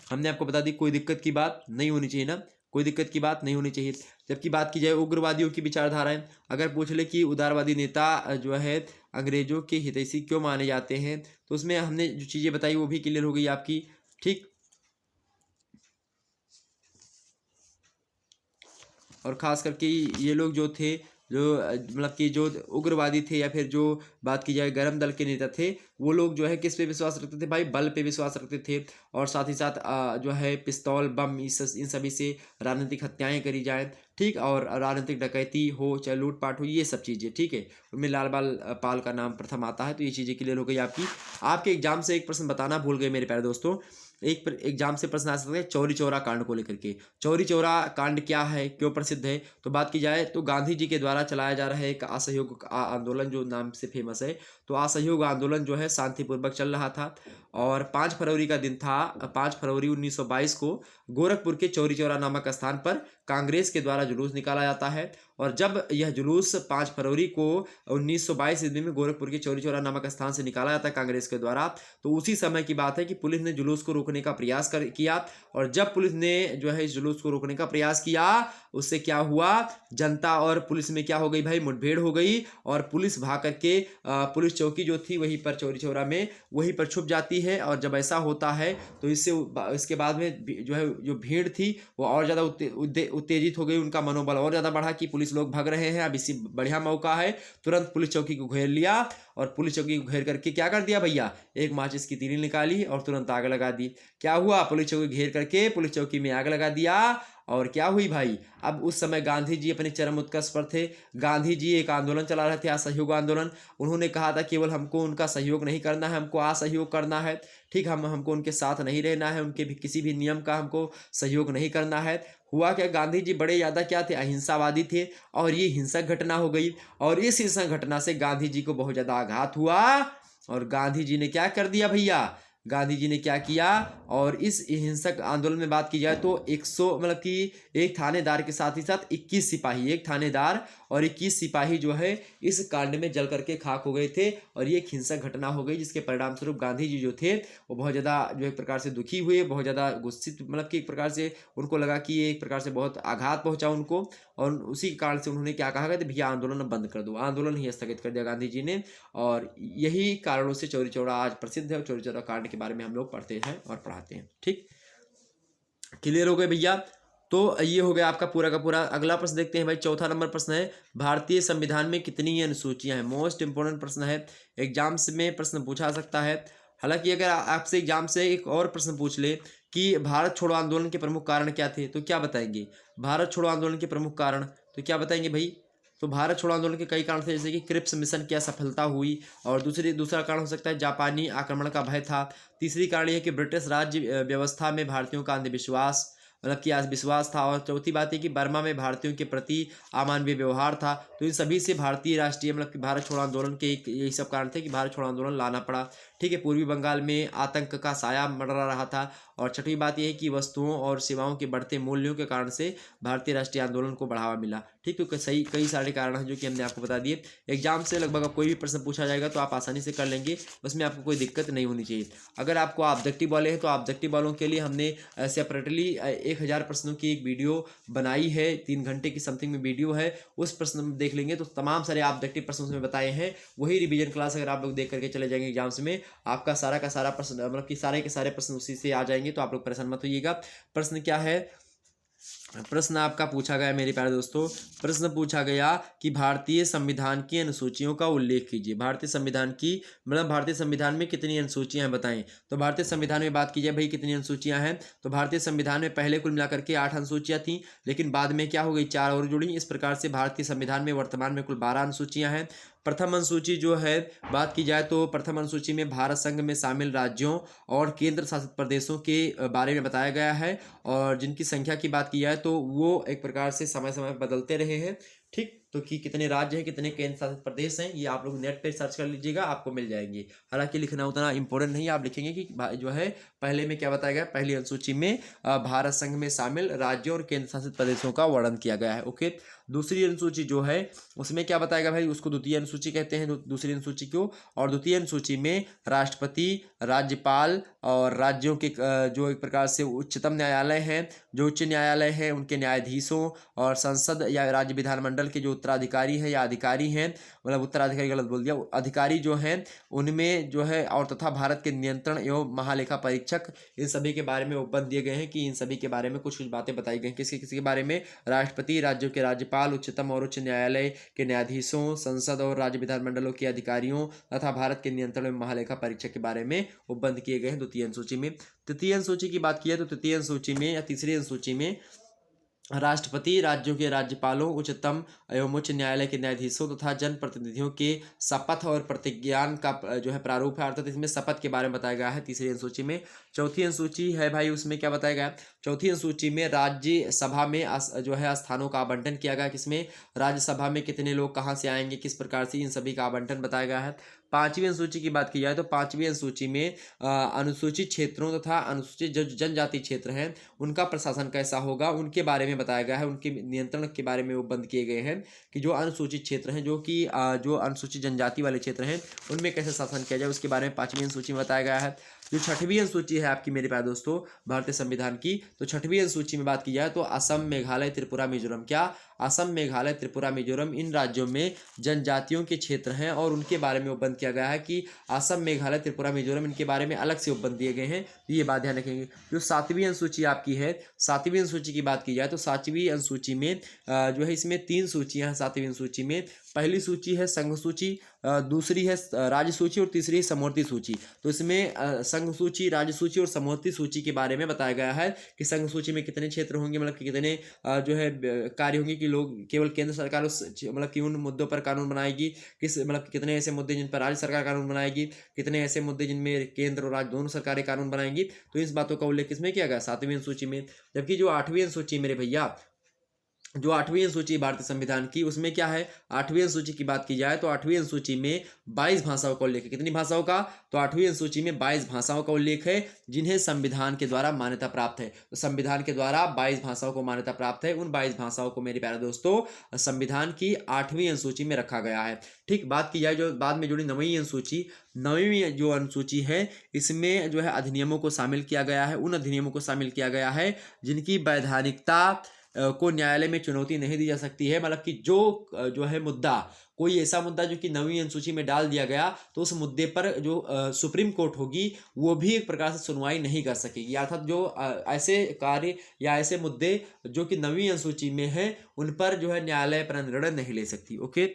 हमने आपको बता दी कोई दिक्कत की बात नहीं होनी चाहिए ना, कोई दिक्कत की बात नहीं होनी चाहिए। जबकि बात की जाए उग्रवादियों की विचारधाराएं, अगर पूछ ले कि उदारवादी नेता जो है अंग्रेजों के हितैषी क्यों माने जाते हैं तो उसमें हमने जो चीज़ें बताई वो भी क्लियर हो गई आपकी, ठीक। और ख़ास करके ये लोग जो थे जो मतलब कि जो उग्रवादी थे या फिर जो बात की जाए गर्म दल के नेता थे वो लोग जो है किस पे विश्वास रखते थे भाई, बल पे विश्वास रखते थे। और साथ ही साथ जो है पिस्तौल, बम, इन सभी से राजनीतिक हत्याएं करी जाएं, ठीक। और राजनीतिक डकैती हो चाहे लूटपाट हो, ये सब चीज़ें, ठीक है। उनमें लाल बाल पाल का नाम प्रथम आता है। तो ये चीज़ें क्लियर हो गई आपकी। आपके एग्जाम से एक प्रश्न बताना भूल गए मेरे प्यारे दोस्तों, एक एग्जाम से प्रश्न आ सकते हैं चौरी चौरा कांड को लेकर के। चौरी चौरा कांड क्या है, क्यों प्रसिद्ध है? तो बात की जाए तो गांधी जी के द्वारा चलाया जा रहा है एक असहयोग आंदोलन जो नाम से फेमस है। तो असहयोग आंदोलन जो है शांतिपूर्वक चल रहा था और 5 फरवरी का दिन था। 5 फरवरी 1922 को गोरखपुर के चौरी चौरा नामक स्थान पर कांग्रेस के द्वारा जुलूस निकाला जाता है। और जब यह जुलूस 5 फरवरी को 1922 ईस्वी में गोरखपुर के चौरी चौरा नामक स्थान से निकाला जाता है कांग्रेस के द्वारा, तो उसी समय की बात है कि पुलिस ने जुलूस को रोकने का प्रयास किया। और जब पुलिस ने जो है इस जुलूस को रोकने का प्रयास किया उससे क्या हुआ, जनता और पुलिस में क्या हो गई भाई, मुठभेड़ हो गई। और पुलिस भाग करके पुलिस चौकी जो थी वहीं पर चौरी चौरा में वहीं पर छुप जाती है। और जब ऐसा होता है तो इसके बाद में जो है जो भीड़ थी वो और ज़्यादा उत्तेजित हो गई, उनका मनोबल और ज़्यादा बढ़ा कि पुलिस लोग भाग रहे हैं, अब इसी बढ़िया मौका है। तुरंत पुलिस चौकी को घेर लिया और पुलिस चौकी को घेर करके क्या कर दिया भैया, एक माचिस की तीली निकाली और तुरंत आग लगा दी। क्या हुआ, पुलिस चौकी घेर करके पुलिस चौकी में आग लगा दिया। और क्या हुई भाई, अब उस समय गांधी जी अपने चरम उत्कर्ष पर थे। गांधी जी एक आंदोलन चला रहे थे, असहयोग आंदोलन। उन्होंने कहा था केवल हमको उनका सहयोग नहीं करना है, हमको असहयोग करना है, ठीक। हमको उनके साथ नहीं रहना है, उनके भी किसी भी नियम का हमको सहयोग नहीं करना है। हुआ क्या, गांधी जी बड़े ज़्यादा क्या थे, अहिंसावादी थे और ये हिंसक घटना हो गई। और इस हिंसक घटना से गांधी जी को बहुत ज़्यादा आघात हुआ और गांधी जी ने क्या कर दिया भैया, गांधी जी ने क्या किया। और इस हिंसक आंदोलन में बात की जाए तो 100 मतलब कि एक थानेदार के साथ ही साथ 21 सिपाही, एक थानेदार और 21 सिपाही जो है इस कांड में जल करके खाक हो गए थे और ये एक हिंसक घटना हो गई, जिसके परिणाम स्वरूप गांधी जी जो थे वो बहुत ज़्यादा जो एक प्रकार से दुखी हुए, बहुत ज़्यादा गुस्सित, मतलब कि एक प्रकार से उनको लगा कि ये एक प्रकार से बहुत आघात पहुंचा उनको, और उसी कारण से उन्होंने क्या कहा कि भैया आंदोलन बंद कर दो, आंदोलन ही स्थगित कर दिया गांधी जी ने। और यही कारणों से चौरी चौरा आज प्रसिद्ध है और चौरी चौरा कांड के बारे में हम लोग पढ़ते हैं और पढ़ाते हैं। ठीक, क्लियर हो गए भैया? तो ये हो गया आपका पूरा का पूरा। अगला प्रश्न देखते हैं भाई, चौथा नंबर प्रश्न है, भारतीय संविधान में कितनी अनुसूचियां हैं? मोस्ट इंपोर्टेंट प्रश्न है, एग्जाम्स में प्रश्न पूछा सकता है। हालांकि अगर आपसे एग्जाम से एक और प्रश्न पूछ ले कि भारत छोड़ो आंदोलन के प्रमुख कारण क्या थे, तो क्या बताएंगे? भारत छोड़ो आंदोलन के प्रमुख कारण तो क्या बताएंगे भाई? तो भारत छोड़ो आंदोलन के कई कारण थे, जैसे कि क्रिप्स मिशन की असफलता हुई, और दूसरा कारण हो सकता है जापानी आक्रमण का भय था। तीसरी कारण यह कि ब्रिटिश राज्य व्यवस्था में भारतीयों का अंधविश्वास, मतलब कि आज विश्वास था। और चौथी बात है कि बर्मा में भारतीयों के प्रति अमानवीय व्यवहार था। तो इन सभी से भारतीय राष्ट्रीय, मतलब कि भारत छोड़ो आंदोलन के यही सब कारण थे कि भारत छोड़ो आंदोलन लाना पड़ा। ठीक है, पूर्वी बंगाल में आतंक का साया मंडरा रहा था। और छठी बात यह है कि वस्तुओं और सेवाओं के बढ़ते मूल्यों के कारण से भारतीय राष्ट्रीय आंदोलन को बढ़ावा मिला। ठीक, तो सही कई सारे कारण हैं जो कि हमने आपको बता दिए। एग्जाम से लगभग कोई भी प्रश्न पूछा जाएगा तो आप आसानी से कर लेंगे, उसमें आपको कोई दिक्कत नहीं होनी चाहिए। अगर आपको ऑब्जेक्टिव वाले हैं तो ऑब्जेक्टिव वालों के लिए हमने सेपरेटली 1000 प्रश्नों की एक वीडियो बनाई है, 3 घंटे की समथिंग में वीडियो है, उस प्रश्न में देख लेंगे तो तमाम सारे ऑब्जेक्टिव प्रश्न उसमें बताए हैं। वही रिवीजन क्लास अगर आप लोग देख करके चले जाएंगे एग्जाम्स में, आपका सारा का सारा प्रश्न, मतलब कि सारे के सारे प्रश्न उसी से आ जाएंगे, तो आप लोग परेशान मत होइएगा। प्रश्न क्या है? प्रश्न आपका पूछा गया मेरे प्यारे दोस्तों, प्रश्न पूछा गया कि भारतीय संविधान की अनुसूचियों का उल्लेख कीजिए। भारतीय संविधान की, मतलब भारतीय संविधान में कितनी अनुसूचियां हैं बताएं। तो भारतीय संविधान में बात की जाए भाई कितनी अनुसूचियां हैं, तो भारतीय संविधान में पहले कुल मिलाकर के 8 अनुसूचियां थी, लेकिन बाद में क्या हो गई, 4 और जुड़ी। इस प्रकार से भारतीय संविधान में वर्तमान में कुल 12 अनुसूचियां हैं। प्रथम अनुसूची जो है बात की जाए तो प्रथम अनुसूची में भारत संघ में शामिल राज्यों और केंद्र शासित प्रदेशों के बारे में बताया गया है, और जिनकी संख्या की बात की जाए तो वो एक प्रकार से समय समय पर बदलते रहे हैं। ठीक, तो कि कितने राज्य हैं, कितने केंद्र शासित प्रदेश हैं, ये आप लोग नेट पे सर्च कर लीजिएगा, आपको मिल जाएंगे। हालांकि लिखना उतना इंपॉर्टेंट नहीं है, आप लिखेंगे कि जो है पहले में क्या बताया गया, पहली अनुसूची में भारत संघ में शामिल राज्यों और केंद्र शासित प्रदेशों का वर्णन किया गया है। ओके, दूसरी अनुसूची जो है उसमें क्या बताएगा भाई, उसको द्वितीय अनुसूची कहते हैं, दूसरी अनुसूची को। और द्वितीय अनुसूची में राष्ट्रपति, राज्यपाल और राज्यों के जो एक प्रकार से उच्चतम न्यायालय हैं, जो उच्च न्यायालय हैं, उनके न्यायाधीशों, और संसद या राज्य विधानमंडल के जो उत्तराधिकारी हैं या अधिकारी हैं, मतलब उत्तराधिकारी गलत बोल दिया, अधिकारी जो हैं उनमें जो है, और तथा भारत के नियंत्रण एवं महालेखा परीक्षक, इन सभी के बारे में उपबंध दिए गए हैं कि इन सभी के बारे में कुछ कुछ बातें बताई गई हैं। किसी किसी के बारे में, राष्ट्रपति, राज्यों के राज्यपाल, उच्चतम और उच्च न्यायालय के न्यायाधीशों, संसद और राज्य विधानमंडलों के अधिकारियों तथा भारत के नियंत्रण एवं महालेखा परीक्षक के बारे में उपबंध किए गए हैं द्वितीय अनुसूची में। तृतीय अनुसूची की बात की है तो तृतीय अनुसूची में या तीसरी अनुसूची में राष्ट्रपति, राज्यों के राज्यपालों, उच्चतम एवं उच्च न्यायालय के न्यायाधीशों तथा जनप्रतिनिधियों के शपथ और प्रतिज्ञान का जो है प्रारूप है, अर्थात इसमें शपथ के बारे में बताया गया है तीसरी अनुसूची में। चौथी अनुसूची है भाई, उसमें क्या बताया गया, चौथी अनुसूची में राज्यसभा में जो है स्थानों का आवंटन किया गया, किसमें, राज्यसभा में कितने लोग कहाँ से आएंगे, किस प्रकार से, इन सभी का आवंटन बताया गया है। पांचवी अनुसूची की बात की जाए तो पांचवी अनुसूची में अनुसूचित क्षेत्रों तथा अनुसूचित जो जनजाति क्षेत्र हैं उनका प्रशासन कैसा होगा, उनके बारे में बताया गया है, उनके नियंत्रण के बारे में वो बंद किए गए हैं कि जो अनुसूचित क्षेत्र हैं, जो कि जो अनुसूचित जनजाति वाले क्षेत्र हैं उनमें कैसे शासन किया जाए, उसके बारे में पांचवी अनुसूची में बताया गया है। जो छठवीं अनुसूची है आपकी मेरे प्यारे दोस्तों भारतीय संविधान की, तो छठवीं अनुसूची में बात की जाए तो असम, मेघालय, त्रिपुरा, मिजोरम, क्या, असम, मेघालय, त्रिपुरा, मिजोरम, इन राज्यों में जनजातियों के क्षेत्र हैं और उनके बारे में उपबंध किया गया है कि असम, मेघालय, त्रिपुरा, मिजोरम, इनके बारे में अलग से उपबंध दिए गए हैं, तो ये बात ध्यान रखेंगे। जो सातवीं अनुसूची आपकी है, सातवीं अनुसूची की बात की जाए तो सातवीं अनुसूची में जो है इसमें 3 सूचियां हैं सातवीं अनुसूची में। पहली सूची है संघ सूची, दूसरी है राज्य सूची और तीसरी है समवर्ती सूची। तो इसमें संघ सूची, राज्य सूची और समवर्ती सूची के बारे में बताया गया है कि संघ सूची में कितने क्षेत्र होंगे, मतलब कि कितने जो है कार्य होंगे कि लोग केवल केंद्र सरकार मतलब कि उन मुद्दों पर कानून बनाएगी, किस मतलब कितने ऐसे मुद्दे जिन पर राज्य सरकार कानून बनाएगी, कितने ऐसे मुद्दे जिनमें केंद्र और राज्य दोनों सरकारें कानून बनाएंगी। तो इस बातों का उल्लेख किसमें किया गया, सातवीं अनुसूची में। जबकि जो आठवीं अनुसूची मेरे भैया, जो 8वीं अनुसूची भारतीय संविधान की, उसमें क्या है, 8वीं अनुसूची की बात की जाए तो 8वीं अनुसूची में 22 भाषाओं का उल्लेख है। कितनी भाषाओं का? तो 8वीं अनुसूची में 22 भाषाओं का उल्लेख है जिन्हें संविधान के द्वारा मान्यता प्राप्त है। तो संविधान के द्वारा 22 भाषाओं को मान्यता प्राप्त है। उन 22 भाषाओं को मेरे प्यारे दोस्तों संविधान की 8वीं अनुसूची में रखा गया है। ठीक, बात की जाए जो बाद में जुड़ी 9वीं अनुसूची, 9वीं जो अनुसूची है इसमें जो है अधिनियमों को शामिल किया गया है। उन अधिनियमों को शामिल किया गया है जिनकी वैधानिकता को न्यायालय में चुनौती नहीं दी जा सकती है। मतलब कि जो है मुद्दा, कोई ऐसा मुद्दा जो कि 9वीं अनुसूची में डाल दिया गया तो उस मुद्दे पर जो सुप्रीम कोर्ट होगी वो भी एक प्रकार से सुनवाई नहीं कर सकेगी। अर्थात जो ऐसे कार्य या ऐसे मुद्दे जो कि 9वीं अनुसूची में है उन पर जो है न्यायालय पर निर्णय नहीं ले सकती। ओके,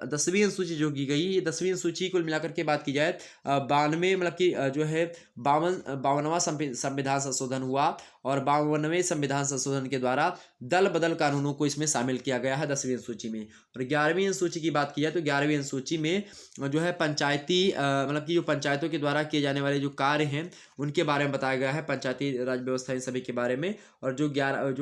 10वीं अनुसूची जो की गई, ये 10वीं अनुसूची कुल मिलाकर के बात की जाए 92 मतलब कि जो है 52वां संविधान संशोधन हुआ और 52वें संविधान संशोधन के द्वारा दल बदल कानूनों को इसमें शामिल किया गया है 10वीं अनुसूची में। और 11वीं अनुसूची की बात की जाए तो 11वीं अनुसूची में जो है पंचायती मतलब कि जो पंचायतों के द्वारा किए जाने वाले जो कार्य हैं उनके बारे में बताया गया है, पंचायती राज व्यवस्था इन सभी के बारे में। और जो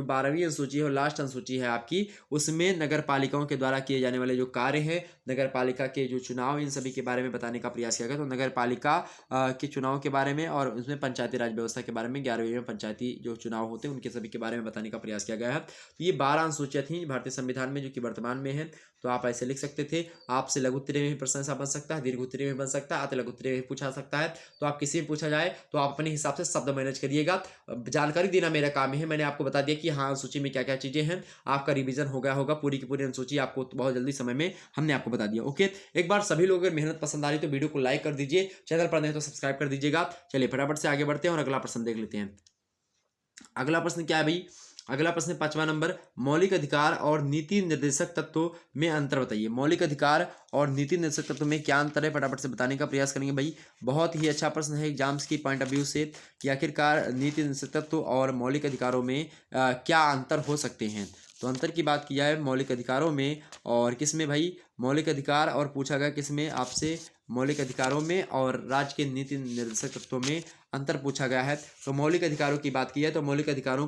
12वीं अनुसूची है और लास्ट अनुसूची है आपकी, उसमें नगर पालिकाओं के द्वारा किए जाने वाले जो कार्य हैं, नगर पालिका के जो चुनाव, इन सभी के बारे में बताने का प्रयास किया गया। तो नगर पालिका के चुनाव के बारे में और उसमें पंचायती राज व्यवस्था के बारे में 11वीं में पंचायती जो चुनाव होते हैं उनके सभी के बारे में बताने का प्रयास किया गया है। तो ये 12 अनुसूचियां थी भारतीय संविधान में जो कि वर्तमान में है। तो आप ऐसे लिख सकते थे। आपसे लघु उत्तरीय में भी प्रश्न ऐसा बन सकता है, दीर्घ उत्तरीय में बन सकता है, अति लघु उत्तरीय में भी पूछा सकता है। तो आप किसी में पूछा जाए तो आप अपने हिसाब से शब्द मैनेज करिएगा। जानकारी देना मेरा काम ही है। मैंने आपको बता दिया कि हाँ अनुसूची में क्या क्या चीजें हैं। आपका रिवीजन हो गया होगा, पूरी की पूरी अनुसूची आपको बहुत जल्दी समय में हमने आपको बता दिया। ओके, एक बार सभी लोग अगर मेहनत पसंद आ रही तो वीडियो को लाइक कर दीजिए, चैनल पर नए तो सब्सक्राइब कर दीजिएगा। चलिए फटाफट से आगे बढ़ते हैं और अगला प्रश्न देख लेते हैं। अगला प्रश्न क्या है भाई? अगला प्रश्न 5वां नंबर, मौलिक अधिकार और नीति निर्देशक तत्वों में अंतर बताइए। मौलिक अधिकार और नीति निर्देशक तत्वों में क्या अंतर है, फटाफट से बताने का प्रयास करेंगे भाई। बहुत ही अच्छा प्रश्न है एग्जाम्स की पॉइंट ऑफ व्यू से कि आखिरकार नीति निर्देशक तत्व और मौलिक अधिकारों में क्या अंतर हो सकते हैं। तो अंतर की बात की जाए मौलिक अधिकारों में और किस में भाई, मौलिक अधिकार और पूछा गया किस में आपसे, मौलिक अधिकारों में और राज्य के नीति निर्देशक तत्वों में अंतर पूछा गया है। तो मौलिक अधिकारों की बात की जाए तो मौलिक अधिकारों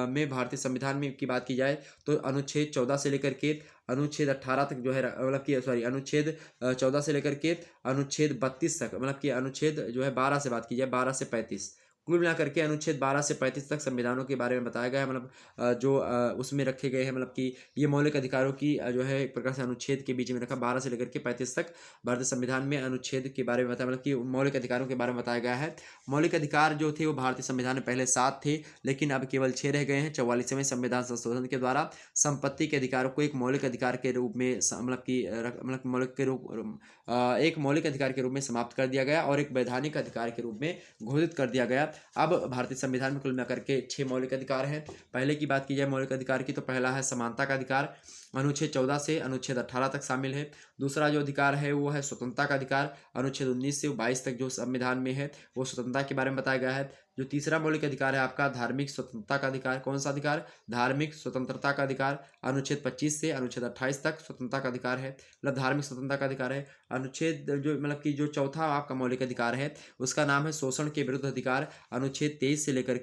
में भारतीय संविधान में की बात की जाए तो अनुच्छेद 14 से लेकर के अनुच्छेद 18 तक जो है मतलब कि सॉरी अनुच्छेद 14 से लेकर के अनुच्छेद 32 तक, मतलब कि अनुच्छेद जो है 12 से बात की जाए 12 से 35, कुल मिलाकर के अनुच्छेद 12 से 35 तक संविधानों के बारे में बताया गया है। मतलब जो उसमें रखे गए हैं, मतलब कि ये मौलिक अधिकारों की जो है एक प्रकार से अनुच्छेद के बीच में रखा 12 से लेकर के 35 तक भारतीय संविधान में अनुच्छेद के बारे में बताया, मतलब कि मौलिक अधिकारों के बारे में बताया गया है। मौलिक अधिकार जो थे वो भारतीय संविधान में पहले 7 थे लेकिन अब केवल 6 रह गए हैं 44वें संविधान संशोधन के द्वारा। संपत्ति के अधिकारों को एक मौलिक अधिकार के रूप में मतलब मौलिक के रूप एक मौलिक अधिकार के रूप में समाप्त कर दिया गया और एक वैधानिक अधिकार के रूप में घोषित कर दिया गया। अब भारतीय संविधान में कुल मिलाकर के 6 मौलिक अधिकार हैं। पहले की बात की जाए मौलिक अधिकार की तो पहला है समानता का अधिकार, अनुच्छेद 14 से अनुच्छेद 18 तक शामिल है। दूसरा जो अधिकार है वो है स्वतंत्रता का अधिकार, अनुच्छेद 19 से 22 तक जो संविधान में है वो स्वतंत्रता के बारे में बताया गया है। जो तीसरा मौलिक अधिकार है आपका धार्मिक स्वतंत्रता का अधिकार, कौन सा अधिकार, धार्मिक स्वतंत्रता का अधिकार, अनुच्छेद 25 से अनुच्छेद 28 तक स्वतंत्रता का अधिकार है, मतलब धार्मिक स्वतंत्रता का अधिकार है। अनुच्छेद जो मतलब कि जो चौथा आपका मौलिक अधिकार है उसका नाम है शोषण के विरुद्ध अधिकार, अनुच्छेद 23 से लेकर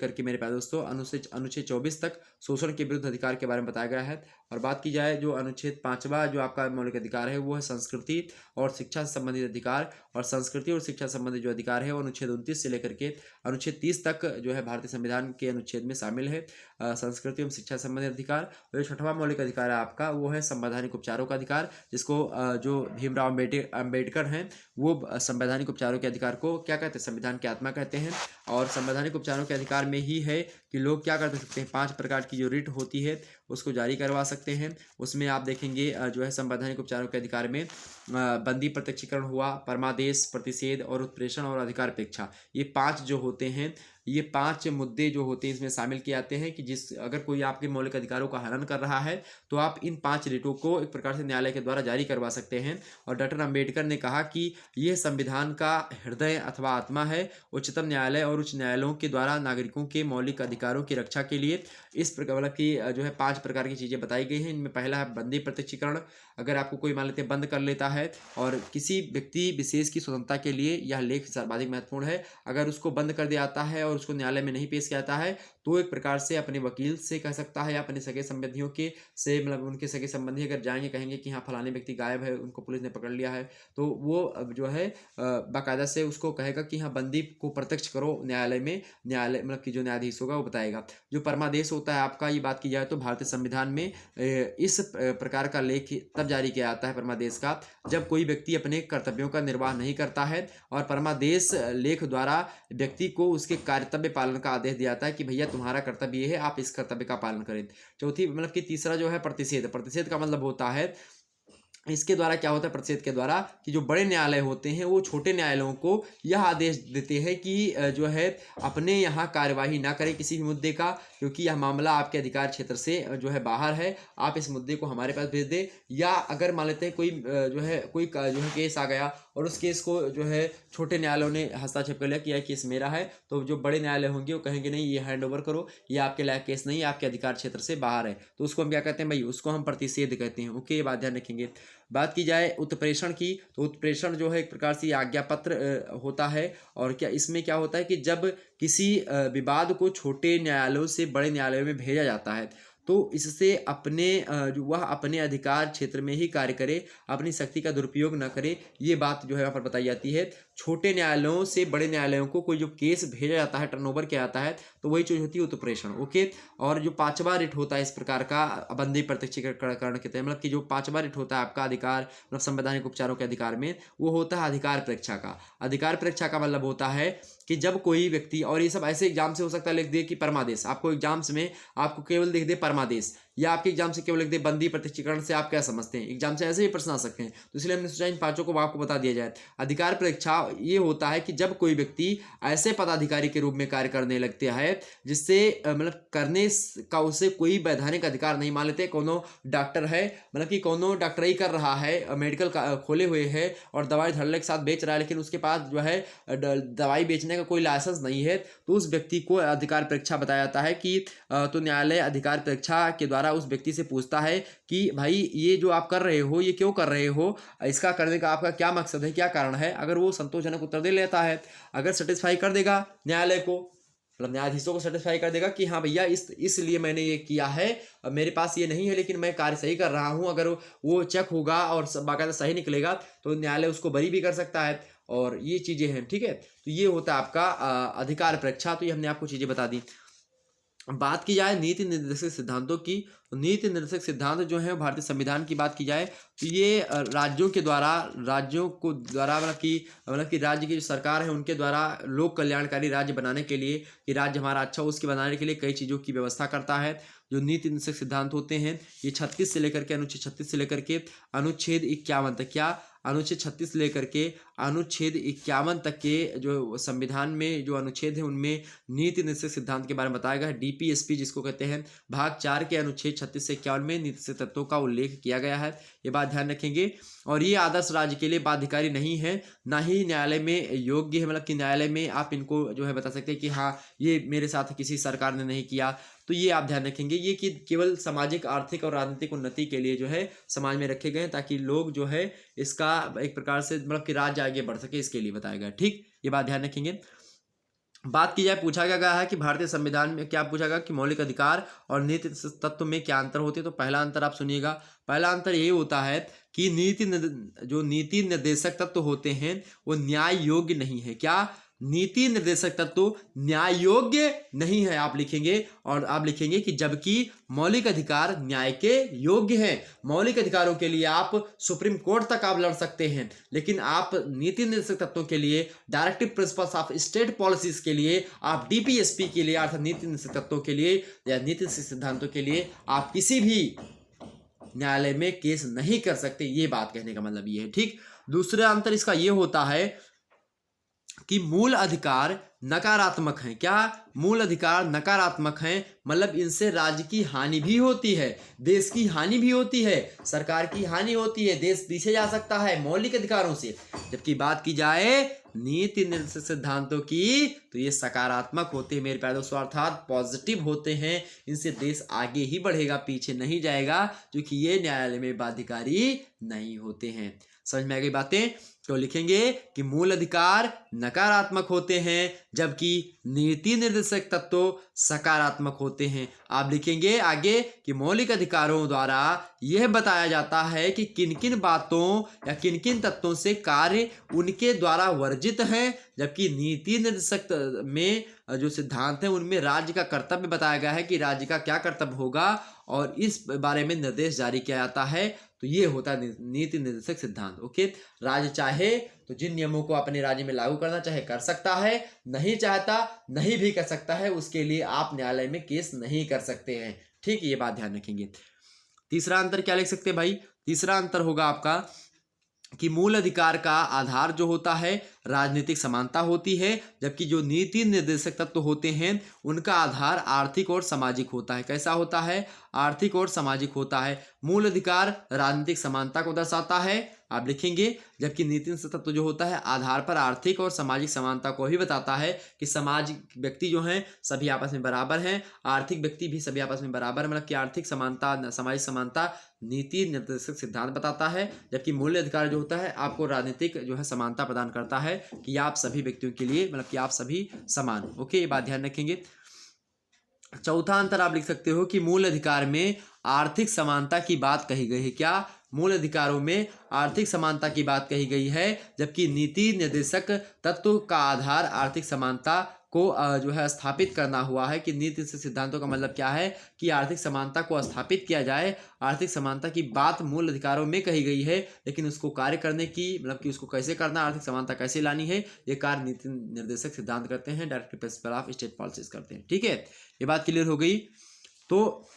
के मेरे प्यारे दोस्तों अनुच्छेद 24 तक शोषण के विरुद्ध अधिकार के बारे में बताया गया है। और बात की जाए जो अनुच्छेद 5वां जो आपका मौलिक अधिकार है वो है संस्कृति और शिक्षा से संबंधित अधिकार, और संस्कृति और शिक्षा संबंधित जो अधिकार है वो अनुच्छेद 29 से लेकर के अनुच्छेद 30 तक जो है भारतीय संविधान के अनुच्छेद में शामिल है संस्कृति एवं शिक्षा संबंधित अधिकार। और जो 6वां मौलिक अधिकार है आपका वो है संवैधानिक उपचारों का अधिकार, जिसको जो भीमराव अम्बेडकर हैं वो संवैधानिक उपचारों के अधिकार को क्या कहते हैं, संविधान की आत्मा कहते हैं। और संवैधानिक उपचारों के अधिकार में ही है कि लोग क्या कर सकते हैं, 5 प्रकार की जो रिट होती है उसको जारी करवा सकते हैं। उसमें आप देखेंगे जो है संवैधानिक उपचारों के अधिकार में बंदी प्रत्यक्षीकरण हुआ, परमादेश, प्रतिषेध और उत्प्रेषण और अधिकारपेक्षा, ये 5 जो होते हैं, ये 5 मुद्दे जो होते हैं इसमें शामिल किए जाते हैं कि जिस अगर कोई आपके मौलिक अधिकारों का हनन कर रहा है तो आप इन 5 रिटों को एक प्रकार से न्यायालय के द्वारा जारी करवा सकते हैं। और डॉक्टर अम्बेडकर ने कहा कि यह संविधान का हृदय अथवा आत्मा है। उच्चतम न्यायालय और उच्च न्यायालयों के द्वारा नागरिकों के मौलिक अधिकारों की रक्षा के लिए इस प्रकार मतलब कि जो है 5 प्रकार की चीज़ें बताई गई हैं। इनमें पहला है बंदी प्रत्यक्षीकरण, अगर आपको कोई मान लेते बंद कर लेता है और किसी व्यक्ति विशेष की स्वतंत्रता के लिए यह लेख सर्वाधिक महत्वपूर्ण है, अगर उसको बंद कर दिया जाता है और उसको न्यायालय में नहीं पेश किया जाता है तो एक प्रकार से अपने वकील से कह सकता है या अपने सगे संबंधियों के से मतलब उनके सगे संबंधी अगर जाएंगे कहेंगे कि हाँ फलाने व्यक्ति गायब है, उनको पुलिस ने पकड़ लिया है, तो वो जो है बाकायदा से उसको कहेगा कि हाँ बंदी को प्रत्यक्ष करो न्यायालय में, न्यायालय मतलब कि जो न्यायाधीश होगा वो बताएगा। जो परमादेश होता है आपका, ये बात की जाए तो भारतीय संविधान में इस प्रकार का लेख तब जारी किया जाता है परमादेश का, जब कोई व्यक्ति अपने कर्तव्यों का निर्वाह नहीं करता है और परमादेश लेख द्वारा व्यक्ति को उसके कर्तव्य पालन का आदेश दिया जाता है कि भैया तुम्हारा कर्तव्य ये है, आप इस कर्तव्य का पालन करें। चौथी मतलब कि तीसरा जो है प्रतिषेध, प्रतिषेध का मतलब होता है इसके द्वारा क्या होता है, प्रतिषेध के द्वारा कि जो बड़े न्यायालय होते हैं वो छोटे न्यायालयों को यह आदेश देते हैं कि जो है अपने यहाँ कार्यवाही ना करें किसी भी मुद्दे का, क्योंकि यह मामला आपके अधिकार क्षेत्र से जो है बाहर है, आप इस मुद्दे को हमारे पास भेज दें। या अगर मान लेते हैं कोई जो है केस आ गया और उस केस को जो है छोटे न्यायालयों ने हस्तक्षेप कर लिया कि यह केस मेरा है, तो जो बड़े न्यायालय होंगे वो कहेंगे नहीं ये हैंड ओवर करो, ये आपके लायक केस नहीं है, आपके अधिकार क्षेत्र से बाहर है, तो उसको हम क्या कहते हैं भाई, उसको हम प्रतिषेध कहते हैं। ओके, ये बात ध्यान रखेंगे। बात की जाए उत्प्रेषण की, तो उत्प्रेषण जो है एक प्रकार से आज्ञा पत्र होता है। और क्या इसमें क्या होता है कि जब किसी विवाद को छोटे न्यायालयों से बड़े न्यायालयों में भेजा जाता है तो इससे अपने जो वह अपने अधिकार क्षेत्र में ही कार्य करे, अपनी शक्ति का दुरुपयोग न करे, ये बात जो है यहाँ पर बताई जाती है। छोटे न्यायालयों से बड़े न्यायालयों को कोई जो केस भेजा जाता है, टर्नओवर किया जाता है, तो वही चीज होती है उत्प्रेषण। ओके, और जो पांचवा रिट होता है इस प्रकार का बंदी प्रत्यक्षीकरण के तहत, मतलब कि जो पांचवा रिट होता है आपका अधिकार मतलब संवैधानिक उपचारों के अधिकार में, वो होता है अधिकार परीक्षा का। अधिकार परीक्षा का मतलब होता है कि जब कोई व्यक्ति, और ये सब ऐसे एग्जाम से हो सकता है लिख दे कि परमादेश, आपको एग्जाम्स में आपको केवल लिख दे परमादेश, या आपके एग्जाम से केवल लिख दे बंदी प्रत्यक्षीकरण से आप क्या समझते हैं, एग्जाम से ऐसे भी प्रश्न आ सकते हैं, तो इसलिए हमने सोचा इन पांचों को आपको बता दिया जाए। अधिकार परीक्षा ये होता है कि जब कोई व्यक्ति ऐसे पदाधिकारी के रूप में कार्य करने लगते हैं जिससे मतलब करने का उसे कोई वैधानिक अधिकार नहीं। मान लेते कोनो डॉक्टर है, मतलब कि कोनो डॉक्टरी कर रहा है, मेडिकल खोले हुए है और दवाई धड़ल्ले के साथ बेच रहा है, लेकिन उसके पास जो है दवाई बेचने का कोई लाइसेंस नहीं है, तो उस व्यक्ति को अधिकार परीक्षा बताया जाता है कि तो न्यायालय अधिकार परीक्षा के द्वारा उस व्यक्ति से पूछता है कि भाई ये जो आप कर रहे हो ये क्यों कर रहे हो, इसका करने का आपका क्या मकसद है, क्या कारण है। अगर वो संतोषजनक उत्तर दे लेता है, अगर सेटिस्फाई कर देगा न्यायालय को, मतलब न्यायाधीशों को सेटिस्फाई कर देगा कि हाँ भैया इसलिए मैंने ये किया है, मेरे पास ये नहीं है लेकिन मैं कार्य सही कर रहा हूँ, अगर वो चेक होगा और बाकायदा सही निकलेगा तो न्यायालय उसको बरी भी कर सकता है, और ये चीजें हैं। ठीक है, तो ये होता है आपका अधिकार परीक्षा। तो ये हमने आपको चीजें बता दी। बात की जाए नीति निर्देशक सिद्धांतों की, तो नीति निर्देशक सिद्धांत जो है भारतीय संविधान की बात की जाए तो ये राज्यों को द्वारा मतलब कि राज्य की जो सरकार है उनके द्वारा लोक कल्याणकारी राज्य बनाने के लिए, कि राज्य हमारा अच्छा हो उसके बनाने के लिए कई चीज़ों की व्यवस्था करता है। जो नीति निर्देशक सिद्धांत होते हैं ये 36 से लेकर के अनुच्छेद 36 से लेकर के अनुच्छेद 51 तक, क्या अनुच्छेद 36 लेकर के अनुच्छेद 51 तक के जो संविधान में जो अनुच्छेद है उनमें नीति निर्देशक सिद्धांत के बारे में बताया गया है। डीपीएसपी जिसको कहते हैं, भाग 4 के अनुच्छेद 36 से 51 में नीति तत्वों का उल्लेख किया गया है, ये बात ध्यान रखेंगे। और ये आदर्श राज्य के लिए बाध्यकारी नहीं है, ना ही न्यायालय में योग्य है, मतलब कि न्यायालय में आप इनको जो है बता सकते हैं कि हाँ ये मेरे साथ किसी सरकार ने नहीं किया, तो ये आप ध्यान रखेंगे। ये कि केवल सामाजिक आर्थिक और राजनीतिक उन्नति के लिए जो है समाज में रखे गए हैं, ताकि लोग जो है इसका एक प्रकार से मतलब कि राज्य आगे बढ़ सके, इसके लिए बताया गया। ठीक, ये बात ध्यान रखेंगे। बात की जाए, पूछा गया है कि भारतीय संविधान में क्या पूछा गया कि मौलिक अधिकार और नीति तत्व में क्या अंतर होते हैं। तो पहला अंतर आप सुनिएगा, पहला अंतर ये होता है कि जो नीति निर्देशक तत्व होते हैं वो न्याय योग्य नहीं है। क्या नीति निर्देशक तत्व न्याय योग्य नहीं है, आप लिखेंगे। और आप लिखेंगे कि जबकि मौलिक अधिकार न्याय के योग्य हैं। मौलिक अधिकारों के लिए आप सुप्रीम कोर्ट तक आप लड़ सकते हैं, लेकिन आप नीति निर्देशक तत्वों के लिए, directive principles of state policies के लिए, आप डीपीएसपी के लिए अर्थात नीति निर्देशक तत्वों के लिए या नीति सिद्धांतों के लिए आप किसी भी न्यायालय में केस नहीं कर सकते। ये बात कहने का मतलब ये है। ठीक, दूसरा अंतर इसका ये होता है कि मूल अधिकार नकारात्मक हैं। क्या मूल अधिकार नकारात्मक हैं, मतलब इनसे राज्य की हानि भी होती है, देश की हानि भी होती है, सरकार की हानि होती है, देश पीछे जा सकता है मौलिक अधिकारों से। जबकि बात की जाए नीति निर्देशक सिद्धांतों की तो ये सकारात्मक होते हैं मेरे प्यारे दोस्तों, अर्थात पॉजिटिव होते हैं। इनसे देश आगे ही बढ़ेगा, पीछे नहीं जाएगा, क्योंकि ये न्यायालय में बाध्यकारी नहीं होते हैं। समझ में आ गई बातें? तो लिखेंगे कि मूल अधिकार नकारात्मक होते हैं जबकि नीति निर्देशक तत्व सकारात्मक होते हैं। आप लिखेंगे आगे कि मौलिक अधिकारों द्वारा यह बताया जाता है कि किन किन बातों या किन किन तत्वों से कार्य उनके द्वारा वर्जित हैं, जबकि नीति निर्देशक में जो सिद्धांत है उनमें राज्य का कर्तव्य बताया गया है कि राज्य का क्या कर्तव्य होगा और इस बारे में निर्देश जारी किया जाता है। तो ये होता है नीति निर्देशक सिद्धांत। ओके, राज्य चाहे तो जिन नियमों को अपने राज्य में लागू करना चाहे कर सकता है, नहीं चाहता नहीं भी कर सकता है, उसके लिए आप न्यायालय में केस नहीं कर सकते हैं। ठीक है, ये बात ध्यान रखेंगे। तीसरा अंतर क्या लिख सकते हैं भाई? तीसरा अंतर होगा आपका कि मूल अधिकार का आधार जो होता है राजनीतिक समानता होती है, जबकि जो नीति निर्देशक तत्व होते हैं उनका आधार आर्थिक और सामाजिक होता है। कैसा होता है? आर्थिक और सामाजिक होता है। मूल अधिकार राजनीतिक समानता को दर्शाता है, आप लिखेंगे, जबकि नीति तत्व जो होता है आधार पर आर्थिक और सामाजिक समानता को ही बताता है कि समाज व्यक्ति जो हैं सभी आपस में बराबर हैं, आर्थिक व्यक्ति भी सभी आपस में बराबर, मतलब कि आर्थिक समानता सामाजिक समानता नीति निर्देशक सिद्धांत बताता है, जबकि मूल्य अधिकार जो होता है आपको राजनीतिक जो है समानता प्रदान करता है कि आप सभी व्यक्तियों के लिए, मतलब कि आप सभी समान। ओके, ये बात ध्यान रखेंगे। चौथा अंतर आप लिख सकते हो कि मूल अधिकार में आर्थिक समानता की बात कही गई है। क्या? मूल अधिकारों में आर्थिक समानता की बात कही गई है, जबकि नीति निर्देशक तत्व का आधार आर्थिक समानता को जो है स्थापित करना हुआ है। कि नीति से सिद्धांतों का मतलब क्या है कि आर्थिक समानता को स्थापित किया जाए। आर्थिक समानता की बात मूल अधिकारों में कही गई है, लेकिन उसको कार्य करने की, मतलब कि उसको कैसे करना, आर्थिक समानता कैसे लानी है, ये कार्य नीति निर्देशक सिद्धांत करते हैं, directive principle of state policies करते हैं। ठीक है, ये बात क्लियर हो गई। तो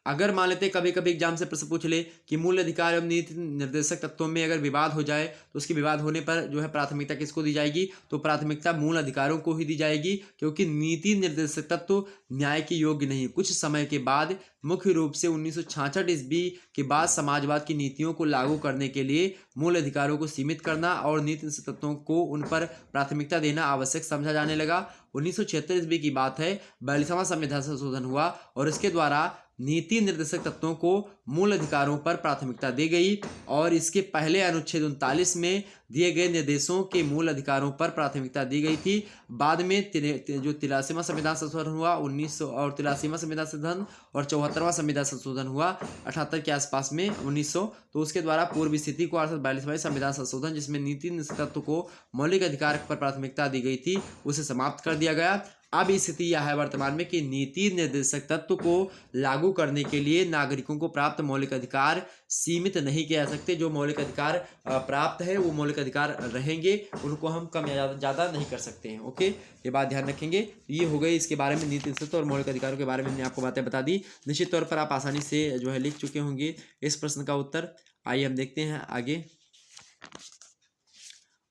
अगर मान लेते कभी कभी एग्जाम से प्रश्न पूछ ले कि मूल अधिकार एवं नीति निर्देशक तत्वों में अगर विवाद हो जाए तो उसके विवाद होने पर जो है प्राथमिकता किसको दी जाएगी? तो प्राथमिकता मूल अधिकारों को ही दी जाएगी, क्योंकि नीति निर्देशक तत्व न्याय के योग्य नहीं। कुछ समय के बाद, मुख्य रूप से 1966 ईस्वी के बाद समाजवाद की नीतियों को लागू करने के लिए मूल अधिकारों को सीमित करना और नीति तत्वों को उन पर प्राथमिकता देना आवश्यक समझा जाने लगा। 1976 ईस्वी की बात है, 42वां संविधान संशोधन हुआ और इसके द्वारा नीति निर्देशक तत्वों को मूल अधिकारों पर प्राथमिकता दी गई और इसके पहले अनुच्छेद 39 में दिए गए निर्देशों के मूल अधिकारों पर प्राथमिकता दी गई थी। बाद में जो 83वां संविधान संशोधन हुआ 1900 और 83वां संविधान संशोधन और 74वां संविधान संशोधन हुआ 78 के आसपास में 1900, तो उसके द्वारा पूर्व स्थिति को अर्थात 42वां संविधान संशोधन जिसमें नीति निर्देशक तत्व को मौलिक अधिकार पर प्राथमिकता दी गई थी उसे समाप्त कर दिया गया। अब स्थिति यह है वर्तमान में कि नीति निर्देशक तत्व को लागू करने के लिए नागरिकों को प्राप्त मौलिक अधिकार सीमित नहीं किए जा सकते। जो मौलिक अधिकार प्राप्त है वो मौलिक अधिकार रहेंगे, उनको हम कम या ज़्यादा नहीं कर सकते हैं। ओके, ये बात ध्यान रखेंगे। ये हो गई इसके बारे में नीति तत्व और मौलिक अधिकारों के बारे में हमने आपको बातें बता दी। निश्चित तौर पर आप आसानी से जो है लिख चुके होंगे इस प्रश्न का उत्तर। आइए हम देखते हैं आगे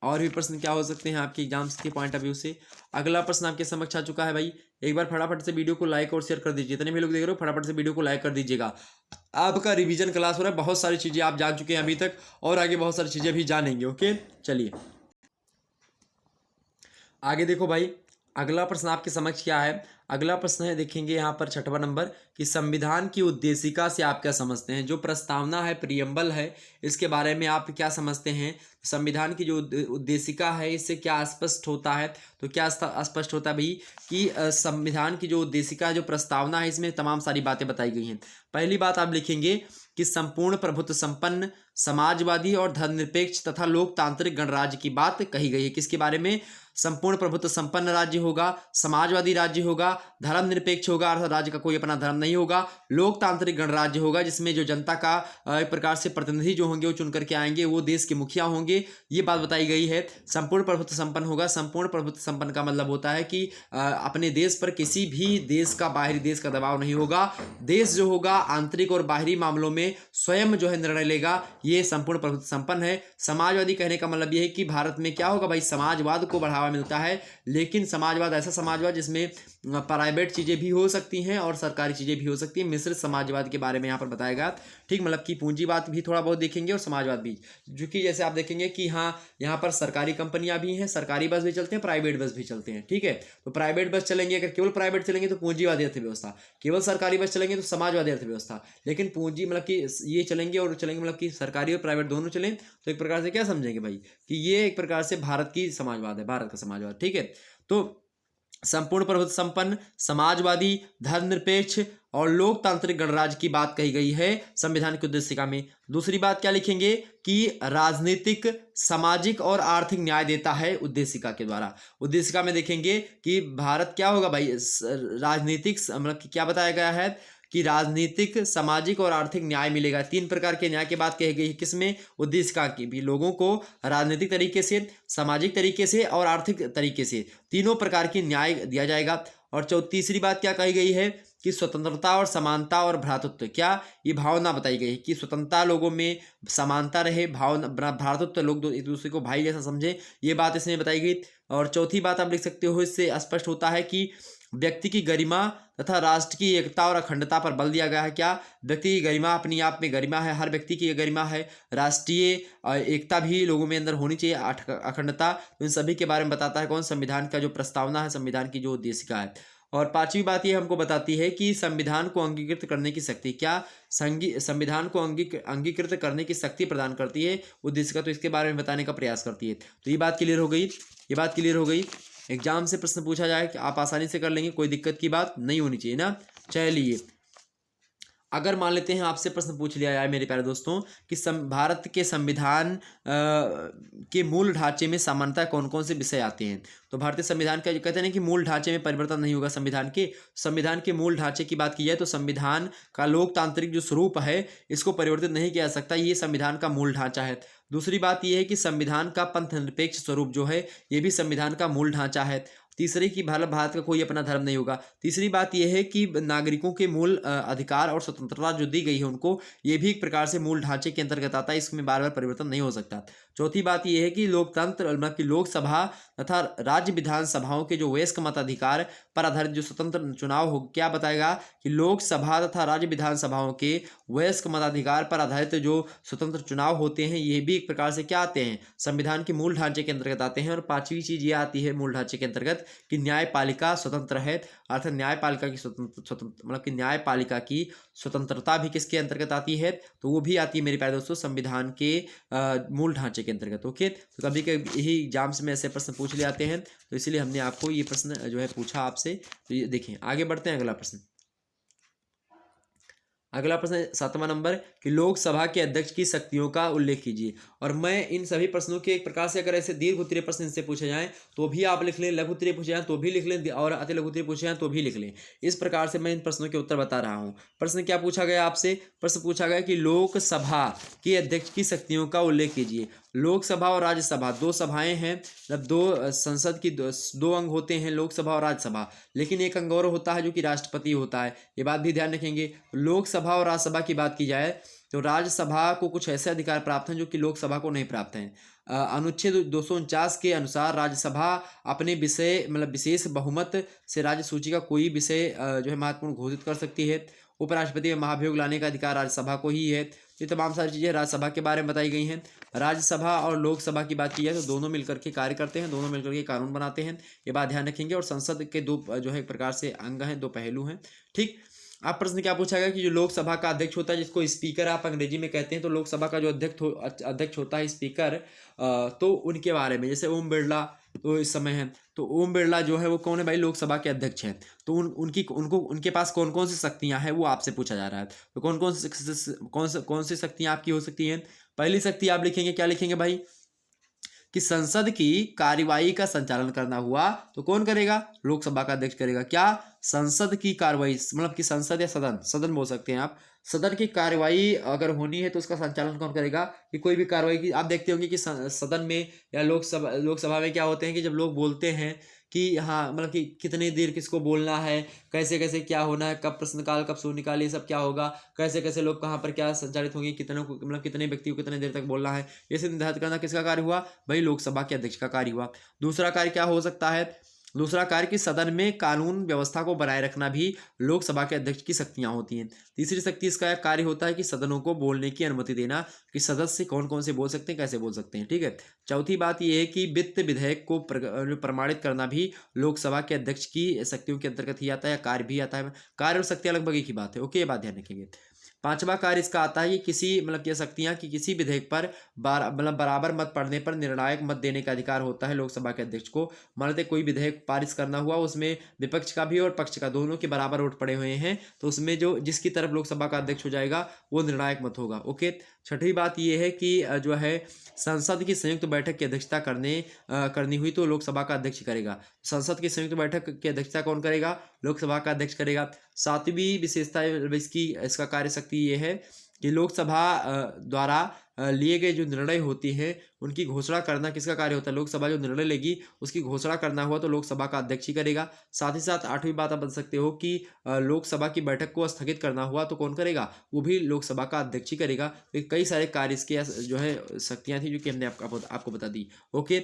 और भी प्रश्न क्या हो सकते हैं आपके एग्जाम्स के पॉइंट ऑफ व्यू से। अगला प्रश्न आपके समक्ष आ चुका है भाई। एक बार फटाफट से वीडियो को लाइक और शेयर कर दीजिए। जितने भी लोग देख रहे हो फटाफट से वीडियो को लाइक कर दीजिएगा। आपका रिवीजन क्लास हो रहा है, बहुत सारी चीज़ें आप जान चुके हैं अभी तक और आगे बहुत सारी चीज़ें भी जानेंगे। ओके, चलिए आगे देखो भाई। अगला प्रश्न आपके समक्ष क्या है? अगला प्रश्न है, देखेंगे यहाँ पर 6वां नंबर कि संविधान की उद्देशिका से आप क्या समझते हैं। जो प्रस्तावना है, प्रियम्बल है, इसके बारे में आप क्या समझते हैं? संविधान की जो उद्देशिका है इससे क्या स्पष्ट होता है? तो क्या स्पष्ट होता है भाई कि संविधान की जो उद्देशिका, जो प्रस्तावना है, इसमें तमाम सारी बातें बताई गई हैं। पहली बात आप लिखेंगे कि संपूर्ण प्रभुत्व संपन्न, समाजवादी और धर्मनिरपेक्ष तथा लोकतांत्रिक गणराज्य की बात कही गई है। किसके बारे में? संपूर्ण प्रभुत्व संपन्न राज्य होगा, समाजवादी राज्य होगा, धर्मनिरपेक्ष होगा अर्थात राज्य का कोई अपना धर्म नहीं होगा, लोकतांत्रिक गणराज्य होगा जिसमें जो जनता का एक प्रकार से प्रतिनिधि जो होंगे वो चुन करके आएंगे, वो देश के मुखिया होंगे, ये बात बताई गई है। संपूर्ण प्रभुत्व संपन्न होगा। संपूर्ण प्रभुत्व संपन्न का मतलब होता है कि अपने देश पर किसी भी देश का, बाहरी देश का दबाव नहीं होगा। देश जो होगा आंतरिक और बाहरी मामलों में स्वयं जो है निर्णय लेगा, ये संपूर्ण प्रभुत्व संपन्न है। समाजवादी कहने का मतलब ये है कि भारत में क्या होगा भाई, समाजवाद को बढ़ावा बढ़ावा मिलता है। लेकिन समाजवाद ऐसा समाजवाद जिसमें प्राइवेट चीज़ें भी हो सकती हैं और सरकारी चीज़ें भी हो सकती हैं। मिश्रित समाजवाद के बारे में यहाँ पर बताया गया, ठीक, मतलब कि पूंजीवाद भी थोड़ा बहुत देखेंगे और समाजवाद भी, जो कि जैसे आप देखेंगे कि हाँ यहाँ पर सरकारी कंपनियां भी हैं, सरकारी बस भी चलते हैं, प्राइवेट बस भी चलते हैं, ठीक है। तो प्राइवेट बस चलेंगे, अगर केवल प्राइवेट चलेंगे तो पूंजीवादी अर्थव्यवस्था, केवल सरकारी बस चलेंगे तो समाजवादी अर्थव्यवस्था। लेकिन पूंजी मतलब कि ये चलेंगे और चलेंगे मतलब कि सरकारी और प्राइवेट दोनों चलें तो एक प्रकार से क्या समझेंगे भाई कि ये एक प्रकार से भारत की समाजवाद है, भारत का समाजवाद, ठीक है। तो संपूर्ण प्रभुत्व संपन्न, समाजवादी, धर्मनिरपेक्ष और लोकतांत्रिक गणराज्य की बात कही गई है संविधान की उद्देशिका में। दूसरी बात क्या लिखेंगे कि राजनीतिक, सामाजिक और आर्थिक न्याय देता है उद्देशिका के द्वारा। उद्देशिका में देखेंगे कि भारत क्या होगा भाई, राजनीतिक मतलब कि क्या बताया गया है कि राजनीतिक, सामाजिक और आर्थिक न्याय मिलेगा। 3 प्रकार के न्याय की बात कही गई है, किसमें, उद्देशिका की भी। लोगों को राजनीतिक तरीके से, सामाजिक तरीके से और आर्थिक तरीके से तीनों प्रकार की न्याय दिया जाएगा। और तीसरी बात क्या कही गई है कि स्वतंत्रता और समानता और भ्रातृत्व, क्या ये भावना बताई गई है कि स्वतंत्रता लोगों में, समानता रहे, भावना, भ्रातृत्व, लोग एक दूसरे को भाई जैसा समझे, ये बात इसमें बताई गई। और चौथी बात आप लिख सकते हो, इससे स्पष्ट होता है कि व्यक्ति की गरिमा तथा राष्ट्र की एकता और अखंडता पर बल दिया गया है। क्या, व्यक्ति की गरिमा अपने आप में गरिमा है, हर व्यक्ति की गरिमा है, राष्ट्रीय एकता भी लोगों में अंदर होनी चाहिए, अखंडता, तो इन सभी के बारे में बताता है कौन, संविधान का जो प्रस्तावना है, संविधान की जो उद्देशिका है। और पांचवी बात ये हमको बताती है कि संविधान को अंगीकृत करने की शक्ति, क्या, संविधान को अंगीकृत करने की शक्ति प्रदान करती है उद्देशिका, तो इसके बारे में बताने का प्रयास करती है। तो ये बात क्लियर हो गई, ये बात क्लियर हो गई। एग्जाम से प्रश्न पूछा जाए कि आप आसानी से कर लेंगे, कोई दिक्कत की बात नहीं होनी चाहिए ना। चलिए, अगर मान लेते हैं आपसे प्रश्न पूछ लिया जाए मेरे प्यारे दोस्तों कि भारत के संविधान के मूल ढांचे में सामान्यतः कौन कौन से विषय आते हैं, तो भारतीय संविधान का जो कहते हैं ना कि मूल ढांचे में परिवर्तन नहीं होगा, संविधान के मूल ढांचे की बात की जाए तो संविधान का लोकतांत्रिक जो स्वरूप है इसको परिवर्तित नहीं किया जा सकता, ये संविधान का मूल ढांचा है। दूसरी बात यह है कि संविधान का पंथ निरपेक्ष स्वरूप जो है ये भी संविधान का मूल ढांचा है। तीसरी कि भारत का कोई अपना धर्म नहीं होगा। तीसरी बात यह है कि नागरिकों के मूल अधिकार और स्वतंत्रता जो दी गई है उनको, ये भी एक प्रकार से मूल ढांचे के अंतर्गत आता है, इसमें बार बार परिवर्तन नहीं हो सकता। चौथी बात यह है कि लोकतंत्र मतलब कि लोकसभा तथा राज्य विधानसभाओं के जो वयस्क मताधिकार पर आधारित जो स्वतंत्र चुनाव हो, क्या बताएगा कि लोकसभा तथा राज्य विधानसभाओं के वयस्क मताधिकार पर आधारित जो स्वतंत्र चुनाव होते हैं ये भी एक प्रकार से क्या आते हैं, संविधान के मूल ढांचे के अंतर्गत आते हैं। और पांचवी चीज ये आती है मूल ढांचे के अंतर्गत कि न्यायपालिका स्वतंत्र है, अर्थात न्यायपालिका की स्वतंत्र मतलब कि न्यायपालिका की स्वतंत्रता भी किसके अंतर्गत आती है, तो वो भी आती है मेरे प्यारे दोस्तों संविधान के मूल ढांचे के अंतर्गत। ओके, तो कभी कभी यही एग्जाम्स में ऐसे प्रश्न पूछ ले आते हैं, तो इसलिए हमने आपको ये प्रश्न जो है पूछा आपसे। तो ये देखें, आगे बढ़ते हैं। अगला प्रश्न, अगला प्रश्न 7वां नंबर कि लोकसभा के अध्यक्ष की शक्तियों का उल्लेख कीजिए। और मैं इन सभी प्रश्नों के एक प्रकार से अगर ऐसे दीर्घ उत्तरीय प्रश्न इनसे पूछे जाएं तो भी आप लिख लें, लघु उत्तरीय पूछे जाएं तो भी लिख लें, और अति लघु उत्तरीय पूछे जाएं तो भी लिख लें। इस प्रकार से मैं इन प्रश्नों के उत्तर बता रहा हूं। प्रश्न क्या पूछा गया आपसे, प्रश्न पूछा गया कि लोकसभा के अध्यक्ष की शक्तियों का उल्लेख कीजिए। लोकसभा और राज्यसभा दो सभाएं हैं, मतलब दो संसद की दो अंग होते हैं, लोकसभा और राज्यसभा, लेकिन एक अंग और होता है जो कि राष्ट्रपति होता है, ये बात भी ध्यान रखेंगे। लोकसभा और राज्यसभा की बात की जाए तो राज्यसभा को कुछ ऐसे अधिकार प्राप्त हैं जो कि लोकसभा को नहीं प्राप्त हैं। अनुच्छेद 249 के अनुसार राज्यसभा अपने विषय मतलब विशेष बहुमत से राज्य सूची का कोई विषय जो है महत्वपूर्ण घोषित कर सकती है। उपराष्ट्रपति में महाभियोग लाने का अधिकार राज्यसभा को ही है। ये तमाम सारी चीज़ें राज्यसभा के बारे में बताई गई हैं। राज्यसभा और लोकसभा की बात की जाए तो दोनों मिलकर के कार्य करते हैं, दोनों मिलकर के कानून बनाते हैं, ये बात ध्यान रखेंगे। और संसद के दो जो है एक प्रकार से अंग हैं, दो पहलू हैं। ठीक, अब प्रश्न क्या पूछा गया कि जो लोकसभा का अध्यक्ष होता है जिसको स्पीकर आप अंग्रेजी में कहते हैं, तो लोकसभा का जो अध्यक्ष होता है स्पीकर, तो उनके बारे में जैसे ओम बिरला तो इस समय है, तो ओम बिरला जो है वो कौन है भाई, लोकसभा के अध्यक्ष हैं। तो उनके पास कौन कौन सी शक्तियां हैं वो आपसे पूछा जा रहा है। तो कौन सी शक्तियां आपकी हो सकती हैं। पहली शक्ति आप लिखेंगे, क्या लिखेंगे भाई, कि संसद की कार्यवाही का संचालन करना हुआ तो कौन करेगा, लोकसभा का अध्यक्ष करेगा। क्या, संसद की कार्यवाही मतलब कि संसद या सदन बोल सकते हैं आप, सदन की कार्यवाही अगर होनी है तो उसका संचालन कौन करेगा, कि कोई भी कार्यवाही की आप देखते होंगे कि सदन में या लोकसभा में क्या होते हैं कि जब लोग बोलते हैं कि हाँ मतलब कि कितनी देर किसको बोलना है, कैसे कैसे क्या होना है, कब प्रश्नकाल कब शून्यकाल, ये सब क्या होगा, कैसे कैसे लोग कहाँ पर क्या संचालित होंगे, कितनों को मतलब कितने व्यक्ति को कितने देर तक बोलना है, ये सब निर्धारित करना किसका कार्य हुआ भाई, लोकसभा के अध्यक्ष का कार्य हुआ। दूसरा कार्य क्या हो सकता है, दूसरा कार्य कि सदन में कानून व्यवस्था को बनाए रखना भी लोकसभा के अध्यक्ष की शक्तियां होती हैं। तीसरी शक्ति इसका कार्य होता है कि सदनों को बोलने की अनुमति देना, कि सदस्य कौन कौन से बोल सकते हैं, कैसे बोल सकते हैं, ठीक है। चौथी बात यह है कि वित्त विधेयक को प्रमाणित करना भी लोकसभा के अध्यक्ष की शक्तियों के अंतर्गत ही आता है, या कार्य भी आता है। कार्य और शक्तियां लगभग एक ही बात है, ओके, ये बात ध्यान रखेंगे। पांचवा कार्य इसका आता है कि किसी मतलब क्या शक्तियां कि किसी विधेयक पर मतलब बराबर मत पड़ने पर निर्णायक मत देने का अधिकार होता है लोकसभा के अध्यक्ष को। मान लेते कोई विधेयक पारित करना हुआ, उसमें विपक्ष का भी और पक्ष का दोनों के बराबर वोट पड़े हुए हैं, तो उसमें जो जिसकी तरफ लोकसभा का अध्यक्ष हो जाएगा वो निर्णायक मत होगा, ओके। छठी बात यह है कि जो है संसद की संयुक्त बैठक की अध्यक्षता करनी हुई तो लोकसभा का अध्यक्ष करेगा। संसद की संयुक्त बैठक की अध्यक्षता कौन करेगा, लोकसभा का अध्यक्ष करेगा। सातवीं विशेषता इसका कार्य शक्ति ये है कि लोकसभा द्वारा लिए गए जो निर्णय होते हैं उनकी घोषणा करना किसका कार्य होता है, लोकसभा जो निर्णय लेगी उसकी घोषणा करना हुआ तो लोकसभा का अध्यक्ष ही करेगा। साथ ही साथ आठवीं बात आप बता सकते हो कि लोकसभा की बैठक को स्थगित करना हुआ तो कौन करेगा, वो भी लोकसभा का अध्यक्ष ही करेगा। तो कई सारे कार्य इसके जो है शक्तियां थी जो कि हमने आपको बता दी, ओके।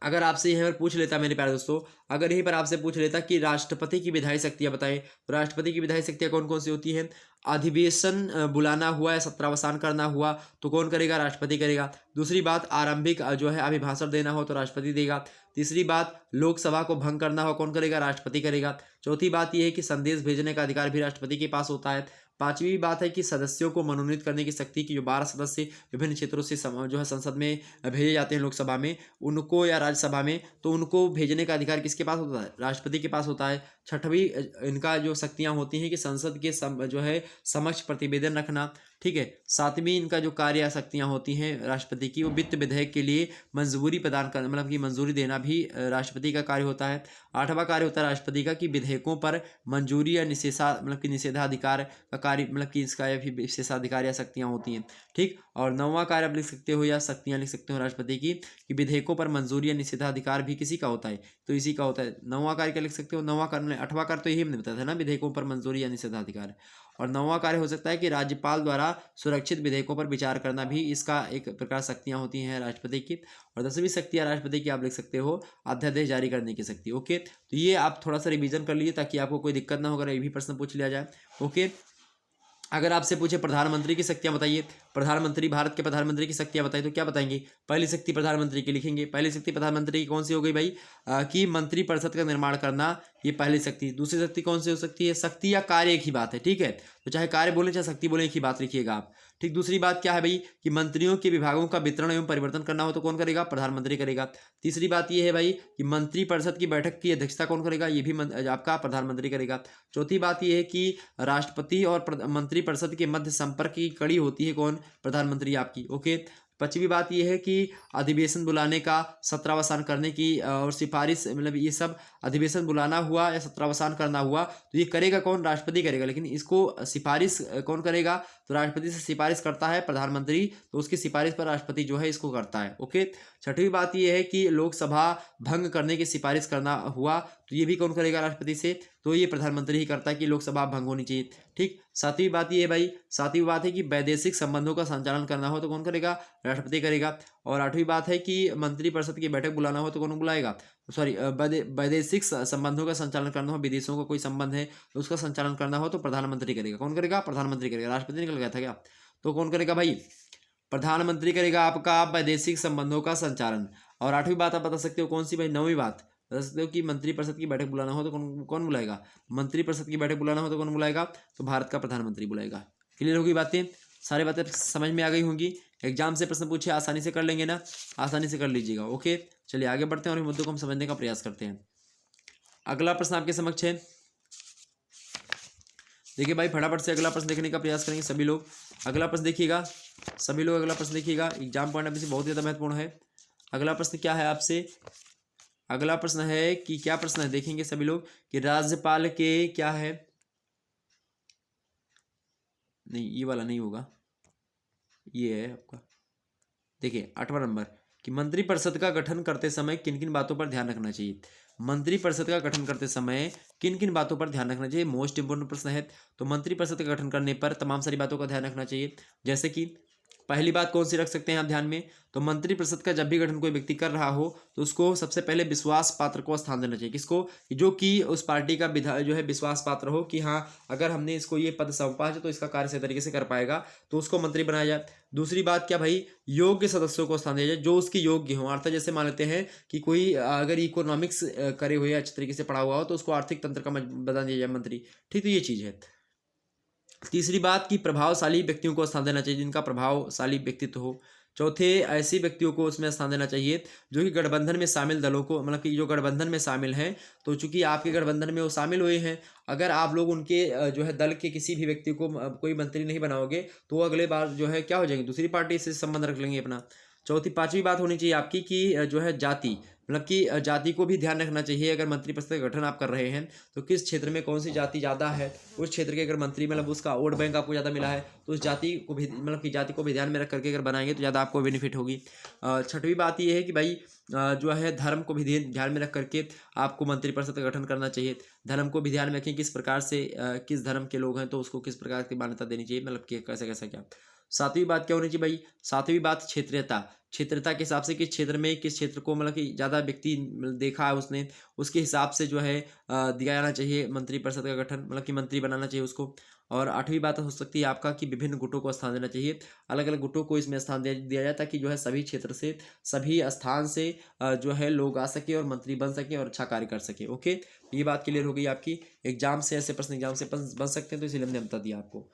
अगर आपसे यह पूछ लेता मेरे प्यारे दोस्तों, अगर यहीं पर आपसे पूछ लेता कि राष्ट्रपति की विधायी शक्तियां बताएं, तो राष्ट्रपति की विधायी शक्तियां कौन कौन सी होती हैं, अधिवेशन बुलाना हुआ या सत्रावसान करना हुआ तो कौन करेगा, राष्ट्रपति करेगा। दूसरी बात आरंभिक जो है अभिभाषण देना हो तो राष्ट्रपति देगा। तीसरी बात लोकसभा को भंग करना हो कौन करेगा, राष्ट्रपति करेगा। चौथी बात यह है कि संदेश भेजने का अधिकार भी राष्ट्रपति के पास होता है। पांचवी बात है कि सदस्यों को मनोनीत करने की शक्ति की जो 12 सदस्य विभिन्न क्षेत्रों से जो है संसद में भेजे जाते हैं लोकसभा में उनको या राज्यसभा में, तो उनको भेजने का अधिकार किसके पास होता है, राष्ट्रपति के पास होता है। छठवीं इनका जो शक्तियां होती हैं कि संसद के जो है समक्ष प्रतिवेदन रखना, ठीक है। सातवीं इनका जो कार्य शक्तियां होती हैं राष्ट्रपति की, वो वित्त विधेयक के लिए मंजूरी प्रदान करना मतलब कि मंजूरी देना भी राष्ट्रपति का कार्य होता है। आठवां कार्य होता है राष्ट्रपति का कि विधेयकों पर मंजूरी या निषेधाधिकार का कार्य मतलब कि इसका भी विशेषाधिकार या शक्तियां होती हैं, ठीक। और नौवां कार्य आप लिख सकते हो या शक्तियां लिख सकते हो राष्ट्रपति की कि विधेयकों पर मंजूरी या निषेधाधिकार भी किसी का होता है, तो इसी का होता है। नौवां कार्य क्या लिख सकते हो, नौवां कार्य अठवां कार्य तो यही हमने बताया था ना, विधेयकों पर मंजूरी या निषेधाधिकार। और नौवां कार्य हो सकता है कि राज्यपाल द्वारा सुरक्षित विधेयकों पर विचार करना भी इसका एक प्रकार शक्तियां होती हैं राष्ट्रपति की। और 10वीं शक्ति राष्ट्रपति की आप लिख सकते हो अध्यादेश जारी करने की शक्ति, ओके। तो ये आप थोड़ा सा रिवीजन कर लीजिए ताकि आपको कोई दिक्कत ना हो अगर ये भी प्रश्न पूछ लिया जाए, ओके। अगर आपसे पूछे प्रधानमंत्री की शक्तियां बताइए, प्रधानमंत्री भारत के प्रधानमंत्री की शक्तियां बताइए तो क्या बताएंगे, पहली शक्ति प्रधानमंत्री की लिखेंगे। पहली शक्ति प्रधानमंत्री की कौन सी हो गई भाई, कि मंत्रिपरिषद का निर्माण करना, ये पहली शक्ति। दूसरी शक्ति कौन सी हो सकती है, शक्ति या कार्य एक ही बात है, ठीक है, तो चाहे कार्य बोले चाहे शक्ति बोले एक ही बात लिखिएगा आप, ठीक। दूसरी बात क्या है भाई कि मंत्रियों के विभागों का वितरण एवं परिवर्तन करना हो तो कौन करेगा, प्रधानमंत्री करेगा। तीसरी बात ये है भाई कि मंत्रिपरिषद की बैठक की अध्यक्षता कौन करेगा, ये भी आपका प्रधानमंत्री करेगा। चौथी बात ये है कि राष्ट्रपति और मंत्रिपरिषद के मध्य संपर्क की कड़ी होती है कौन, प्रधानमंत्री आपकी, ओके। पांचवी बात यह है कि अधिवेशन बुलाने का, सत्रावसान करने की और सिफारिश मतलब ये सब अधिवेशन बुलाना हुआ या सत्रावसान करना हुआ तो ये करेगा कौन, राष्ट्रपति करेगा, लेकिन इसको सिफारिश कौन करेगा, तो राष्ट्रपति से सिफारिश करता है प्रधानमंत्री, तो उसकी सिफारिश पर राष्ट्रपति जो है इसको करता है, ओके। छठवीं बात यह है कि लोकसभा भंग करने की सिफारिश करना हुआ तो ये भी कौन करेगा, राष्ट्रपति से, तो ये प्रधानमंत्री ही करता है कि लोकसभा भंग होनी चाहिए, ठीक। सातवीं बात ये है भाई, सातवीं बात है कि वैदेशिक संबंधों का संचालन करना हो तो कौन करेगा, राष्ट्रपति करेगा। और आठवीं बात है कि मंत्रिपरिषद की बैठक बुलाना हो तो कौन बुलाएगा, सॉरी वैदेशिक संबंधों का संचालन करना हो, विदेशों का कोई संबंध है तो उसका संचालन करना हो तो प्रधानमंत्री करेगा। कौन करेगा, प्रधानमंत्री करेगा, राष्ट्रपति निकल गया था क्या, तो कौन करेगा भाई, प्रधानमंत्री करेगा आपका वैदेशिक संबंधों का संचालन। और आठवीं बात आप बता सकते हो कौन सी भाई, नौवीं बात बता सकते हो कि मंत्रिपरिषद की बैठक बुलाना हो तो कौन कौन बुलाएगा, मंत्रिपरिषद की बैठक बुलाना हो तो कौन बुलाएगा, तो भारत का प्रधानमंत्री बुलाएगा। क्लियर होगी बातें, सारी बातें समझ में आ गई होंगी। एग्जाम से प्रश्न पूछे आसानी से कर लेंगे ना, आसानी से कर लीजिएगा, ओके। चलिए आगे बढ़ते हैं और मुद्दों को हम समझने का प्रयास करते हैं। अगला प्रश्न आपके समक्ष है, देखिए भाई फटाफट से अगला प्रश्न देखने का प्रयास करेंगे सभी लोग। अगला प्रश्न देखिएगा सभी लोग, अगला प्रश्न देखिएगा, एग्जाम पॉइंट ऑफ व्यू से बहुत ज़्यादा महत्वपूर्ण है। अगला प्रश्न क्या है आपसे, अगला प्रश्न है कि क्या प्रश्न है देखेंगे सभी लोग कि राज्यपाल के क्या है, नहीं ये वाला नहीं होगा, ये है आपका, देखिए 8वां नंबर कि मंत्रिपरिषद का गठन करते समय किन किन बातों पर ध्यान रखना चाहिए। मंत्रिपरिषद का गठन करते समय किन किन बातों पर ध्यान रखना चाहिए, मोस्ट इंपोर्टेंट प्रश्न है। तो मंत्रिपरिषद का गठन करने पर तमाम सारी बातों का ध्यान रखना चाहिए। जैसे कि पहली बात कौन सी रख सकते हैं आप ध्यान में, तो मंत्रिपरिषद का जब भी गठन कोई व्यक्ति कर रहा हो तो उसको सबसे पहले विश्वास पात्र को स्थान देना चाहिए। किसको, जो कि उस पार्टी का जो है विश्वास पात्र हो कि हाँ अगर हमने इसको ये पद सौंपा है तो इसका कार्य सही तरीके से कर पाएगा, तो उसको मंत्री बनाया जाए। दूसरी बात क्या भाई, योग्य सदस्यों को स्थान दिया जाए जो उसकी योग्य हो। अर्थात जैसे मान लेते हैं कि कोई अगर इकोनॉमिक्स करे हुए अच्छे तरीके से पढ़ा हुआ हो तो उसको आर्थिक तंत्र का बता दिया जाए मंत्री। ठीक, तो ये चीज़ है। तीसरी बात कि प्रभावशाली व्यक्तियों को स्थान देना चाहिए जिनका प्रभावशाली व्यक्तित्व हो। चौथे, ऐसे व्यक्तियों को उसमें स्थान देना चाहिए जो कि गठबंधन में शामिल दलों को, मतलब कि जो गठबंधन में शामिल हैं, तो चूंकि आपके गठबंधन में वो शामिल हुए हैं, अगर आप लोग उनके जो है दल के किसी भी व्यक्ति को कोई मंत्री नहीं बनाओगे तो वो अगले बार जो है क्या हो जाएंगे, दूसरी पार्टी से संबंध रख लेंगे अपना। पांचवी बात होनी चाहिए आपकी कि जो है जाति, मतलब कि जाति को भी ध्यान रखना चाहिए। अगर मंत्रिपरिषद का गठन आप कर रहे हैं तो किस क्षेत्र में कौन सी जाति ज़्यादा है, उस क्षेत्र के अगर मंत्री मतलब उसका वोट बैंक आपको ज़्यादा मिला है तो उस जाति को भी, मतलब कि जाति को भी ध्यान में रख करके अगर बनाएंगे तो ज़्यादा आपको बेनिफिट होगी। छठवीं बात ये है कि भाई जो है धर्म को भी ध्यान में रख करके आपको मंत्रिपरिषद का गठन करना चाहिए। धर्म को भी ध्यान में रखें, किस प्रकार से किस धर्म के लोग हैं तो उसको किस प्रकार की मान्यता देनी चाहिए, मतलब कि कैसे कैसा क्या। सातवीं बात क्या होनी चाहिए भाई, सातवीं बात क्षेत्रीयता। क्षेत्रता के हिसाब से किस क्षेत्र में किस क्षेत्र को मतलब कि ज़्यादा व्यक्ति देखा है उसने, उसके हिसाब से जो है दिया जाना चाहिए मंत्रिपरिषद का गठन, मतलब कि मंत्री बनाना चाहिए उसको। और आठवीं बात हो सकती है आपका कि विभिन्न गुटों को स्थान देना चाहिए, अलग अलग गुटों को इसमें स्थान दिया जाए ताकि जो है सभी क्षेत्र से, सभी स्थान से जो है लोग आ सके और मंत्री बन सके और अच्छा कार्य कर सके। ओके, ये बात क्लियर हो गई आपकी। एग्जाम से ऐसे प्रश्न एग्जाम से बन सकते हैं तो इसीलिए हमने बता दिया आपको।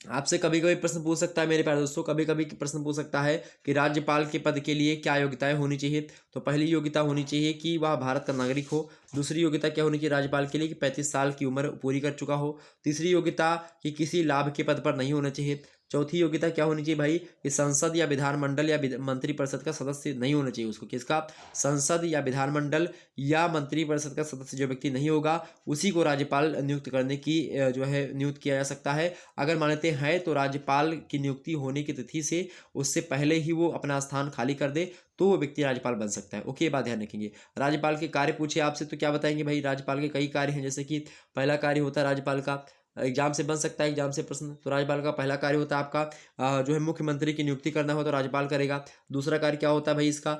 आपसे कभी कभी प्रश्न पूछ सकता है मेरे प्यारे दोस्तों, कभी कभी प्रश्न पूछ सकता है कि राज्यपाल के पद के लिए क्या योग्यताएं होनी चाहिए। तो पहली योग्यता होनी चाहिए कि वह भारत का नागरिक हो। दूसरी योग्यता क्या होनी चाहिए राज्यपाल के लिए कि 35 साल की उम्र पूरी कर चुका हो। तीसरी योग्यता कि किसी लाभ के पद पर नहीं होना चाहिए। चौथी योग्यता क्या होनी चाहिए भाई कि संसद या विधानमंडल या मंत्रिपरिषद का सदस्य नहीं होना चाहिए उसको। किसका, संसद या विधानमंडल या मंत्रिपरिषद का सदस्य जो व्यक्ति नहीं होगा उसी को राज्यपाल नियुक्त करने की जो है नियुक्त किया जा सकता है। अगर मानते हैं तो राज्यपाल की नियुक्ति होने की तिथि से उससे पहले ही वो अपना स्थान खाली कर दे तो वो व्यक्ति राज्यपाल बन सकता है। ओके, ये बात ध्यान रखेंगे। राज्यपाल के कार्य पूछे आपसे तो क्या बताएंगे भाई, राज्यपाल के कई कार्य हैं। जैसे कि पहला कार्य होता है राज्यपाल का, एग्जाम से बन सकता है एग्जाम से प्रश्न, तो राज्यपाल का पहला कार्य होता है आपका जो है मुख्यमंत्री की नियुक्ति करना हो तो राज्यपाल करेगा। दूसरा कार्य क्या होता है भाई इसका,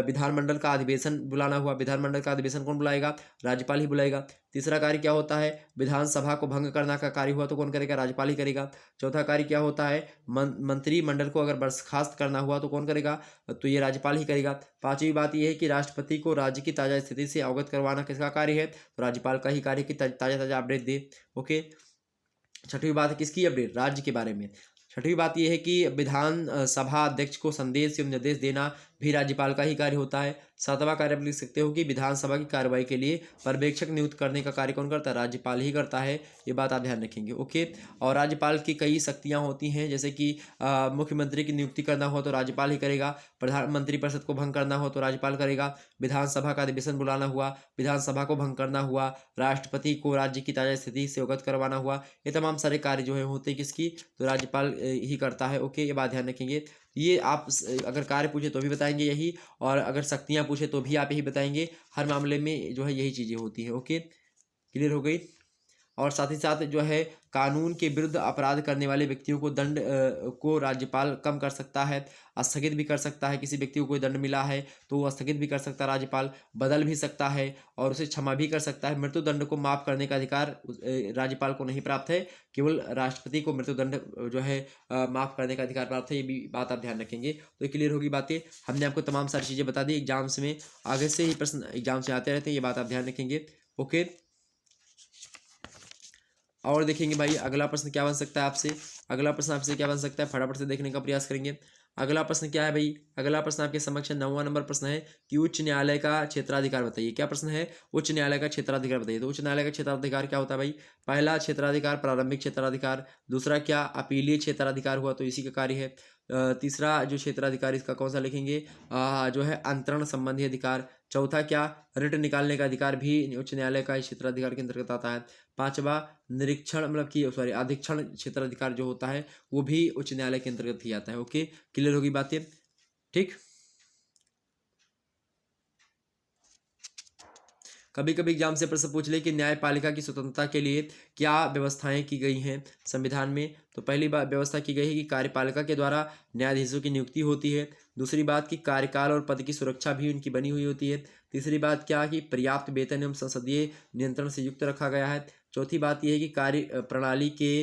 विधानमंडल का अधिवेशन बुलाना हुआ, विधानमंडल का अधिवेशन कौन बुलाएगा, राज्यपाल ही बुलाएगा। तीसरा कार्य क्या होता है, विधानसभा को भंग करना का कार्य हुआ तो कौन करेगा, राज्यपाल ही करेगा। चौथा कार्य क्या होता है, मंत्रिमंडल को अगर बर्खास्त करना हुआ तो कौन करेगा, तो ये राज्यपाल ही करेगा। पांचवी बात यह है कि राष्ट्रपति को राज्य की ताजा स्थिति से अवगत करवाना किसका कार्य है, तो राज्यपाल का ही कार्य कि ताजा ताजा अपडेट दे। ओके, छठवीं बात है किसकी, अपडेट राज्य के बारे में। छठवीं बात यह है कि विधान सभा अध्यक्ष को संदेश एवं निर्देश देना भी राज्यपाल का ही कार्य होता है। सातवां कार्य आप लिख सकते हो कि विधानसभा की कार्रवाई के लिए पर्यवेक्षक नियुक्त करने का कार्य कौन करता है, राज्यपाल ही करता है। ये बात आप ध्यान रखेंगे। ओके, और राज्यपाल की कई शक्तियां होती हैं, जैसे कि मुख्यमंत्री की नियुक्ति करना हो तो राज्यपाल ही करेगा, प्रधानमंत्री परिषद को भंग करना हो तो राज्यपाल करेगा, विधानसभा का अधिवेशन बुलाना हुआ, विधानसभा को भंग करना हुआ, राष्ट्रपति को राज्य की ताजा स्थिति से अवगत करवाना हुआ, ये तमाम सारे कार्य जो है होते किसकी, तो राज्यपाल ही करता है। ओके, ये बात ध्यान रखेंगे। ये आप अगर कार्य पूछे तो भी बताएंगे यही, और अगर शक्तियां पूछे तो भी आप यही बताएंगे। हर मामले में जो है यही चीज़ें होती हैं। ओके, क्लियर हो गई। और साथ ही साथ जो है कानून के विरुद्ध अपराध करने वाले व्यक्तियों को दंड को राज्यपाल कम कर सकता है, स्थगित भी कर सकता है। किसी व्यक्ति को कोई दंड मिला है तो वो स्थगित भी कर सकता है, राज्यपाल बदल भी सकता है और उसे क्षमा भी कर सकता है। मृत्युदंड को माफ करने का अधिकार राज्यपाल को नहीं प्राप्त है, केवल राष्ट्रपति को मृत्युदंड जो है माफ करने का अधिकार प्राप्त है। ये भी बात आप ध्यान रखेंगे। तो क्लियर होगी बातें, हमने आपको तमाम सारी चीज़ें बता दी। एग्जाम्स में आगे से ही प्रश्न एग्जाम से आते रहते हैं, ये बात आप ध्यान रखेंगे। ओके, और देखेंगे भाई अगला प्रश्न क्या बन सकता है आपसे, अगला प्रश्न आपसे क्या बन सकता है, फटाफट से देखने का प्रयास करेंगे। अगला प्रश्न क्या है भाई, अगला प्रश्न आपके समक्ष 9वां नंबर प्रश्न है कि उच्च न्यायालय का क्षेत्राधिकार बताइए। क्या प्रश्न है, उच्च न्यायालय का क्षेत्राधिकार बताइए। तो उच्च न्यायालय का क्षेत्राधिकार क्या होता है भाई, पहला क्षेत्राधिकार प्रारंभिक क्षेत्राधिकार, दूसरा क्या अपीलीय क्षेत्राधिकार हुआ तो इसी का कार्य है। तीसरा जो क्षेत्राधिकार इसका कौन सा लिखेंगे, जो है अंतरण संबंधी अधिकार। चौथा क्या, रिट निकालने का अधिकार भी उच्च न्यायालय का क्षेत्राधिकार के अंतर्गत आता है। पांचवा निरीक्षण मतलब कि सॉरी अधीक्षण क्षेत्राधिकार जो होता है वो भी उच्च न्यायालय के अंतर्गत ही आता है। ओके, क्लियर होगी बातें, ठीक। कभी कभी एग्जाम से प्रश्न पूछ ले कि न्यायपालिका की स्वतंत्रता के लिए क्या व्यवस्थाएं की गई हैं संविधान में। तो पहली बात व्यवस्था की गई है कि कार्यपालिका के द्वारा न्यायाधीशों की नियुक्ति होती है। दूसरी बात कि कार्यकाल और पद की सुरक्षा भी उनकी बनी हुई होती है। तीसरी बात क्या कि पर्याप्त वेतन एवं संसदीय नियंत्रण से युक्त रखा गया है। चौथी बात यह है कि कार्य प्रणाली के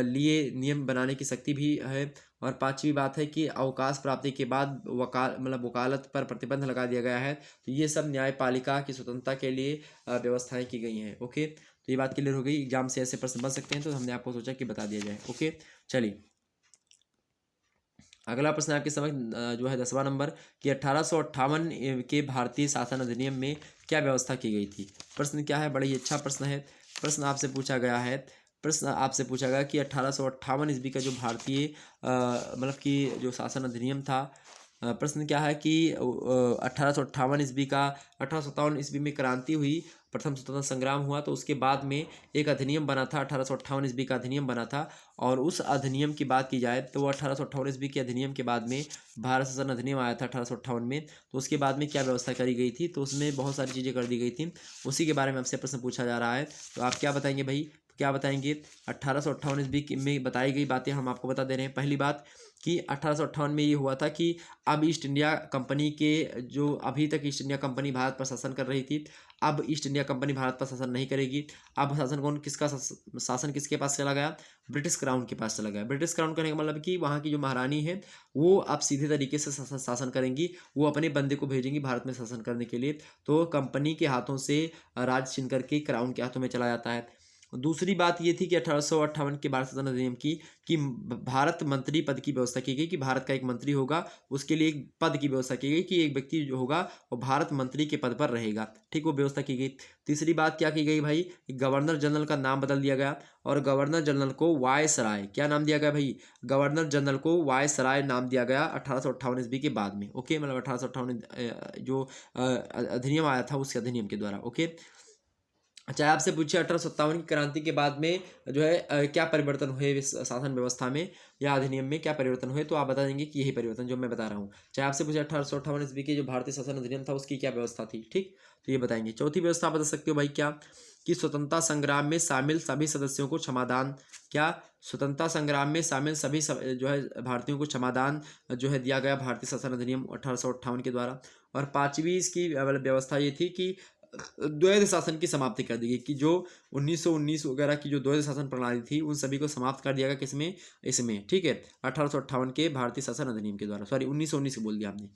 लिए नियम बनाने की शक्ति भी है। और पांचवी बात है कि अवकाश प्राप्ति के बाद वकालत पर प्रतिबंध लगा दिया गया है। तो ये सब न्यायपालिका की स्वतंत्रता के लिए व्यवस्थाएं की गई हैं। ओके, तो ये बात क्लियर हो गई। एग्जाम से ऐसे प्रश्न बन सकते हैं, तो हमने आपको सोचा कि बता दिया जाए। ओके, चलिए अगला प्रश्न आपके समझ जो है 10वां नंबर कि 1858 के भारतीय शासन अधिनियम में क्या व्यवस्था की गई थी। प्रश्न क्या है, बड़ा ही अच्छा प्रश्न है। प्रश्न आपसे पूछा गया है, प्रश्न आपसे पूछा गया कि 1858 ईस्वी का जो भारतीय मतलब कि जो शासन अधिनियम था, प्रश्न क्या है कि 1858 ईस्वी का 1857 ईस्वी में क्रांति हुई, प्रथम स्वतंत्रता संग्राम हुआ, तो उसके बाद में एक अधिनियम बना था, 1858 ईस्वी का अधिनियम बना था। और उस अधिनियम की बात की जाए तो 1858 ईस्वी के अधिनियम के बाद में भारत शासन अधिनियम आया था 1858 में। तो उसके बाद में क्या व्यवस्था करी गई थी, तो उसमें बहुत सारी चीज़ें कर दी गई थी, उसी के बारे में आपसे प्रश्न पूछा जा रहा है। तो आप क्या बताएंगे भाई, क्या बताएंगे। 1858 ईस्वी में बताई गई बातें हम आपको बता दे रहे हैं। पहली बात कि 1858 में ये हुआ था कि अब ईस्ट इंडिया कंपनी के जो अभी तक ईस्ट इंडिया कंपनी भारत पर शासन कर रही थी, अब ईस्ट इंडिया कंपनी भारत पर शासन नहीं करेगी। अब शासन कौन किसका शासन किसके पास चला गया, ब्रिटिश क्राउन के पास चला गया। ब्रिटिश क्राउन करने का मतलब कि वहाँ की जो महारानी है वो अब सीधे तरीके से शासन करेंगी, वो अपने बंदे को भेजेंगी भारत में शासन करने के लिए। तो कंपनी के हाथों से राज छीन करके क्राउन के हाथों में चला जाता है। दूसरी बात ये थी कि 1858 के भारत शासन अधिनियम की कि भारत मंत्री पद की व्यवस्था की गई कि भारत का एक मंत्री होगा, उसके लिए एक पद की व्यवस्था की गई कि एक व्यक्ति जो होगा वो भारत मंत्री के पद पर रहेगा। ठीक, वो व्यवस्था की गई। तीसरी बात क्या की गई भाई, गवर्नर जनरल का नाम बदल दिया गया और गवर्नर जनरल को वायसराय क्या नाम दिया गया भाई, गवर्नर जनरल को वायसराय नाम दिया गया 1858 ईस्वी के बाद में। ओके, मतलब 1858 जो अधिनियम आया था उस अधिनियम के द्वारा। ओके, अच्छा आपसे पूछे 1857 की क्रांति के बाद में जो है क्या परिवर्तन हुए इस शासन व्यवस्था में या अधिनियम में, क्या परिवर्तन हुए, तो आप बता देंगे कि यही परिवर्तन जो मैं बता रहा हूँ। चाहे आपसे पूछे 1858 ईस्वी की जो भारतीय शासन अधिनियम था उसकी क्या व्यवस्था थी। ठीक, तो ये बताएंगे। चौथी व्यवस्था आप बता सकते हो भाई क्या, कि स्वतंत्रता संग्राम में शामिल सभी सदस्यों को क्षमादान, क्या स्वतंत्रता संग्राम में शामिल सभी जो है भारतीयों को क्षमादान जो है दिया गया भारतीय शासन अधिनियम 1858 के द्वारा। और पांचवी इसकी व्यवस्था ये थी कि द्वैध शासन की समाप्ति कर दी गई, कि जो 1919 वगैरह की जो द्वैध शासन प्रणाली थी उन सभी को समाप्त कर दिया गया किसमें, इसमें। ठीक है, 1858 के भारतीय शासन अधिनियम के द्वारा, सॉरी 1919 बोल दिया आपने,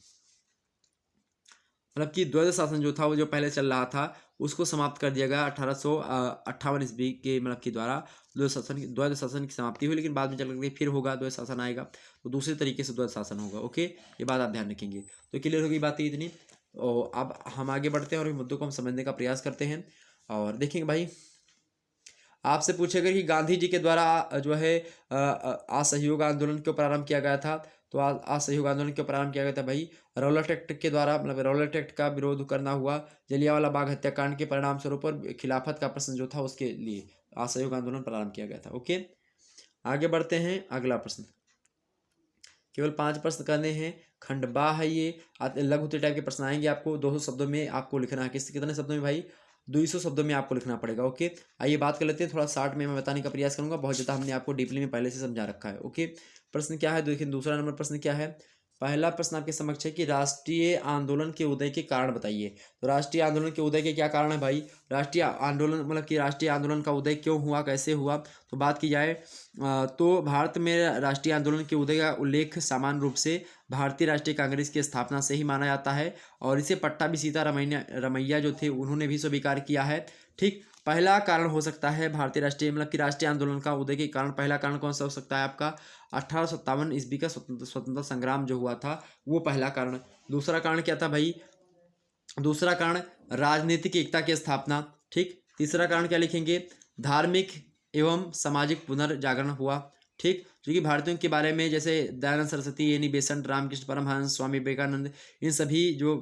मतलब कि द्वैध शासन जो था वो जो पहले चल रहा था उसको समाप्त कर दिया गया 1858 ईस्वी के मतलब के द्वारा। द्वैध शासन की समाप्ति हुई, लेकिन बाद में चल करके फिर होगा द्वैध शासन आएगा तो दूसरे तरीके से द्वैध शासन होगा। ओके, ये बात आप ध्यान रखेंगे। तो क्लियर होगी बात इतनी। और अब हम आगे बढ़ते हैं और इस मुद्दों को हम समझने का प्रयास करते हैं और देखेंगे भाई। आपसे पूछेगा कि गांधी जी के द्वारा जो है असहयोग आंदोलन क्यों प्रारंभ किया गया था, तो असहयोग आंदोलन क्यों प्रारंभ किया गया था भाई, रौलट एक्ट के द्वारा, मतलब रौलट एक्ट का विरोध करना हुआ, जलियांवाला बाग हत्याकांड के परिणाम स्वरूप और खिलाफत का प्रश्न जो था उसके लिए असहयोग आंदोलन प्रारंभ किया गया था। ओके, आगे बढ़ते हैं। अगला प्रश्न, केवल 5 प्रश्न करने हैं, खंड बा है ये, लघु उत्तरीय टाइप के प्रश्न आएंगे आपको 200 शब्दों में आपको लिखना है। कितने शब्दों में भाई, 200 शब्दों में आपको लिखना पड़ेगा। ओके, आइए बात कर लेते हैं, थोड़ा शार्ट में मैं बताने का प्रयास करूंगा, बहुत ज़्यादा हमने आपको डीपली में पहले से समझा रखा है। ओके, प्रश्न क्या है देखिए, दूसरा नंबर प्रश्न क्या है, पहला प्रश्न आपके समक्ष है कि राष्ट्रीय आंदोलन के उदय के कारण बताइए। तो राष्ट्रीय आंदोलन के उदय के क्या कारण है भाई, राष्ट्रीय आंदोलन मतलब कि राष्ट्रीय आंदोलन का उदय क्यों हुआ, कैसे हुआ, तो बात की जाए तो भारत में राष्ट्रीय आंदोलन के उदय का उल्लेख सामान्य रूप से भारतीय राष्ट्रीय कांग्रेस की स्थापना से ही माना जाता है और इसे पट्टाभी सीतारमैया रमैया जो थे उन्होंने भी स्वीकार किया है। ठीक, पहला कारण हो सकता है भारतीय राष्ट्रीय मतलब कि राष्ट्रीय आंदोलन का उदय के कारण, पहला कारण कौन सा हो सकता है आपका, 1857 ईस्वी का स्वतंत्रता संग्राम जो हुआ था वो पहला कारण। दूसरा कारण क्या था भाई, दूसरा कारण राजनीतिक एकता की स्थापना। ठीक, तीसरा कारण क्या लिखेंगे, धार्मिक एवं सामाजिक पुनर्जागरण हुआ। ठीक, जो कि भारतीयों के बारे में जैसे दयानंद सरस्वती, एनी बेसेंट, रामकृष्ण परमहंस, स्वामी विवेकानंद, इन सभी जो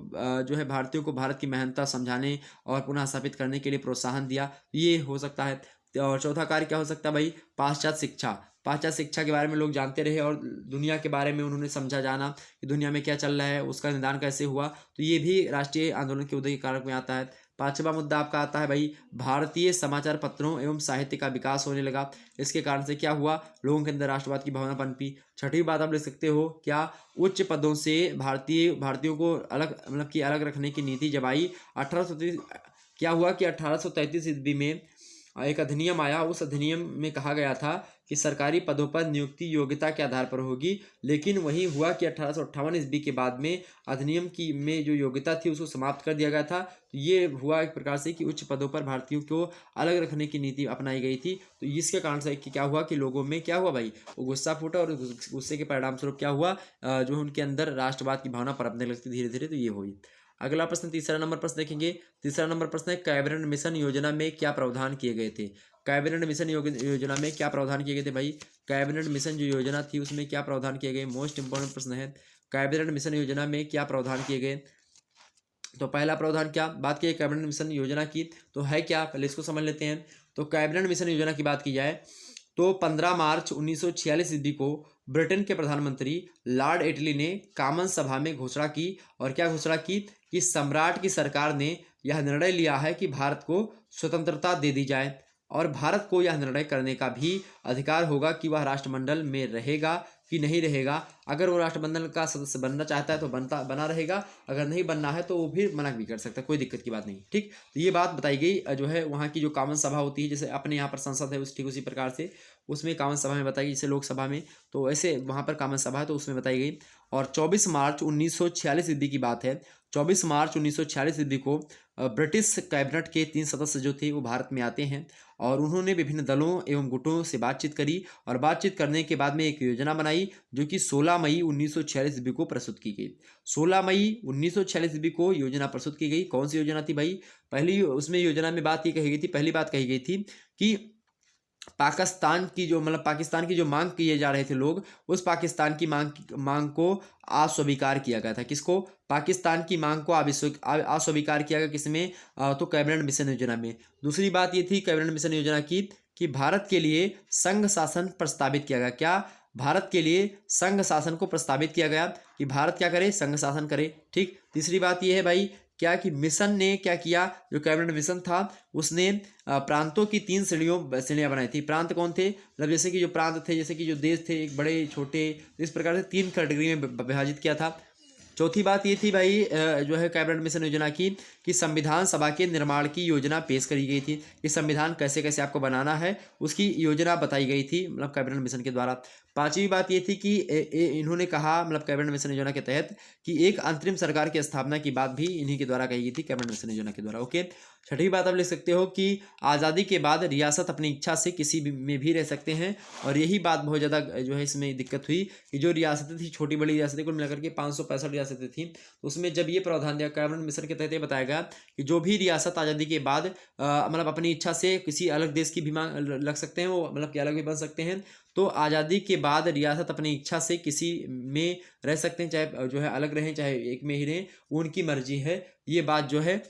है भारतीयों को भारत की महानता समझाने और पुनः स्थापित करने के लिए प्रोत्साहन दिया, ये हो सकता है। और चौथा कार्य क्या हो सकता है भाई, पाश्चात्य शिक्षा, पाश्चात्य शिक्षा के बारे में लोग जानते रहे और दुनिया के बारे में उन्होंने समझा जाना कि दुनिया में क्या चल रहा है, उसका निदान कैसे हुआ, तो ये भी राष्ट्रीय आंदोलन के उदय के कारक में आता है। पांचवा मुद्दा आपका आता है भाई, भारतीय समाचार पत्रों एवं साहित्य का विकास होने लगा। इसके कारण से क्या हुआ, लोगों के अंदर राष्ट्रवाद की भावना पनपी। छठी बात आप लिख सकते हो क्या, उच्च पदों से भारतीयों को अलग मतलब कि अलग रखने की नीति जब आई 1833। क्या हुआ कि 1833 ईस्वी में एक अधिनियम आया। उस अधिनियम में कहा गया था कि सरकारी पदों पर नियुक्ति योग्यता के आधार पर होगी, लेकिन वही हुआ कि 1858 ईस्वी के बाद में अधिनियम की में जो योग्यता थी उसको समाप्त कर दिया गया था। तो ये हुआ एक प्रकार से कि उच्च पदों पर भारतीयों को अलग रखने की नीति अपनाई गई थी। तो इसके कारण से कि क्या हुआ कि लोगों में क्या हुआ भाई, वो गुस्सा फूटा और गुस्से के परिणाम स्वरूप क्या हुआ, जो उनके अंदर राष्ट्रवाद की भावना पनपने लगती धीरे धीरे। तो ये हुई। अगला प्रश्न, तीसरा नंबर प्रश्न देखेंगे। तीसरा नंबर प्रश्न है, कैबिनेट मिशन योजना में क्या प्रावधान किए गए थे। कैबिनेट मिशन योजना में क्या प्रावधान किए गए थे भाई, कैबिनेट मिशन जो योजना थी उसमें क्या प्रावधान किए गए, मोस्ट इंपॉर्टेंट प्रश्न है। कैबिनेट मिशन योजना में क्या प्रावधान किए गए। तो पहला प्रावधान क्या बात की कैबिनेट मिशन योजना की, तो है क्या, पहले इसको समझ लेते हैं। तो कैबिनेट मिशन योजना की बात की जाए तो 15 मार्च 1946 ईस्वी को ब्रिटेन के प्रधानमंत्री लॉर्ड एटली ने कॉमन सभा में घोषणा की। और क्या घोषणा की कि सम्राट की सरकार ने यह निर्णय लिया है कि भारत को स्वतंत्रता दे दी जाए, और भारत को यह निर्णय करने का भी अधिकार होगा कि वह राष्ट्रमंडल में रहेगा कि नहीं रहेगा। अगर वो राष्ट्रमंडल का सदस्य बनना चाहता है तो बना रहेगा, अगर नहीं बनना है तो वो भी मना भी कर सकता है, कोई दिक्कत की बात नहीं। ठीक, तो ये बात बताई गई जो है वहाँ की जो कॉमन सभा होती है, जैसे अपने यहाँ पर संसद है उस ठीक उसी प्रकार से उसमें कॉमन सभा में बताई गई, जैसे लोकसभा में, तो ऐसे वहाँ पर कॉमन सभा है तो उसमें बताई गई। और 24 मार्च 1946 ईस्वी की बात है। 24 मार्च 1946 ईस्वी को ब्रिटिश कैबिनेट के 3 सदस्य जो थे वो भारत में आते हैं, और उन्होंने विभिन्न दलों एवं गुटों से बातचीत करी, और बातचीत करने के बाद में एक योजना बनाई जो कि 16 मई 1946 ईस्वी को प्रस्तुत की गई। 16 मई 1946 ईस्वी को योजना प्रस्तुत की गई। कौन सी योजना थी भाई, पहली उसमें योजना में बात ये कही गई थी, पहली बात कही गई थी कि पाकिस्तान की जो मांग किए जा रहे थे लोग, उस पाकिस्तान की मांग को अस्वीकार किया गया था। किसको, पाकिस्तान की मांग को अस्वीकार किया गया, किसमें, तो कैबिनेट मिशन योजना में। दूसरी बात ये थी कैबिनेट मिशन योजना की कि भारत के लिए संघ शासन प्रस्तावित किया गया। क्या, भारत के लिए संघ शासन को प्रस्तावित किया गया कि भारत क्या करे, संघ शासन करे। ठीक, तीसरी बात यह है भाई क्या कि मिशन ने क्या किया, जो कैबिनेट मिशन था उसने प्रांतों की 3 श्रेणियां बनाई थी। प्रांत कौन थे, मतलब जैसे कि जो प्रांत थे, जैसे कि जो देश थे, एक बड़े छोटे, इस प्रकार से 3 कैटेगरी में विभाजित किया था। चौथी बात ये थी भाई जो है कैबिनेट मिशन योजना की कि संविधान सभा के निर्माण की योजना पेश करी गई थी कि संविधान कैसे कैसे आपको बनाना है उसकी योजना बताई गई थी, मतलब कैबिनेट मिशन के द्वारा। पांचवी बात ये थी कि इन्होंने कहा, मतलब कैबिनेट मिशन योजना के तहत, कि एक अंतरिम सरकार की स्थापना की बात भी इन्हीं के द्वारा कही गई थी, कैबिनेट मिशन योजना के द्वारा। ओके, छठी बात आप लिख सकते हो कि आज़ादी के बाद रियासत अपनी इच्छा से किसी में भी रह सकते हैं, और यही बात बहुत ज़्यादा जो है इसमें दिक्कत हुई कि जो रियासतें थी, छोटी बड़ी रियासतें कुल मिलाकर के 565 रियासतें थी, तो उसमें जब ये प्रावधान दिया कैबिनेट मिशन के तहत ये बताया गया कि जो भी रियासत आज़ादी के बाद मतलब अपनी इच्छा से किसी अलग देश की भी मांग लग सकते हैं, वो मतलब कि अलग भी बन सकते हैं। तो आज़ादी के बाद रियासत अपनी इच्छा से किसी में रह सकते हैं, चाहे जो है अलग रहें चाहे एक में ही रहें, उनकी मर्जी है, ये बात जो है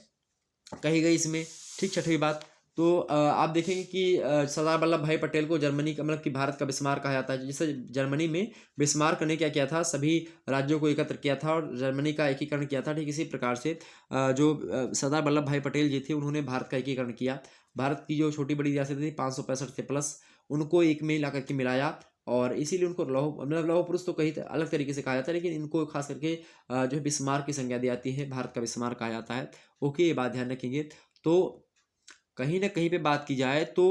कही गई इसमें। ठीक, छठवीं बात, तो आप देखेंगे कि सरदार वल्लभ भाई पटेल को जर्मनी का मतलब कि भारत का बिस्मार्क कहा जाता है। जैसे जर्मनी में बिस्मार्क ने क्या किया था, सभी राज्यों को एकत्र किया था और जर्मनी का एकीकरण किया था। ठीक इसी प्रकार से जो सरदार वल्लभ भाई पटेल जी थे उन्होंने भारत का एकीकरण किया। भारत की जो छोटी बड़ी रियासतें थी 565 से प्लस, उनको एक में ला करके मिलाया, और इसीलिए उनको लौह पुरुष तो कहीं अलग तरीके से कहा जाता है, लेकिन इनको खास करके जो है बिस्मार्क की संज्ञा दी जाती है, भारत का बिस्मार्क कहा जाता है। ओके, ये बात ध्यान रखेंगे। तो कहीं ना कहीं पे बात की जाए तो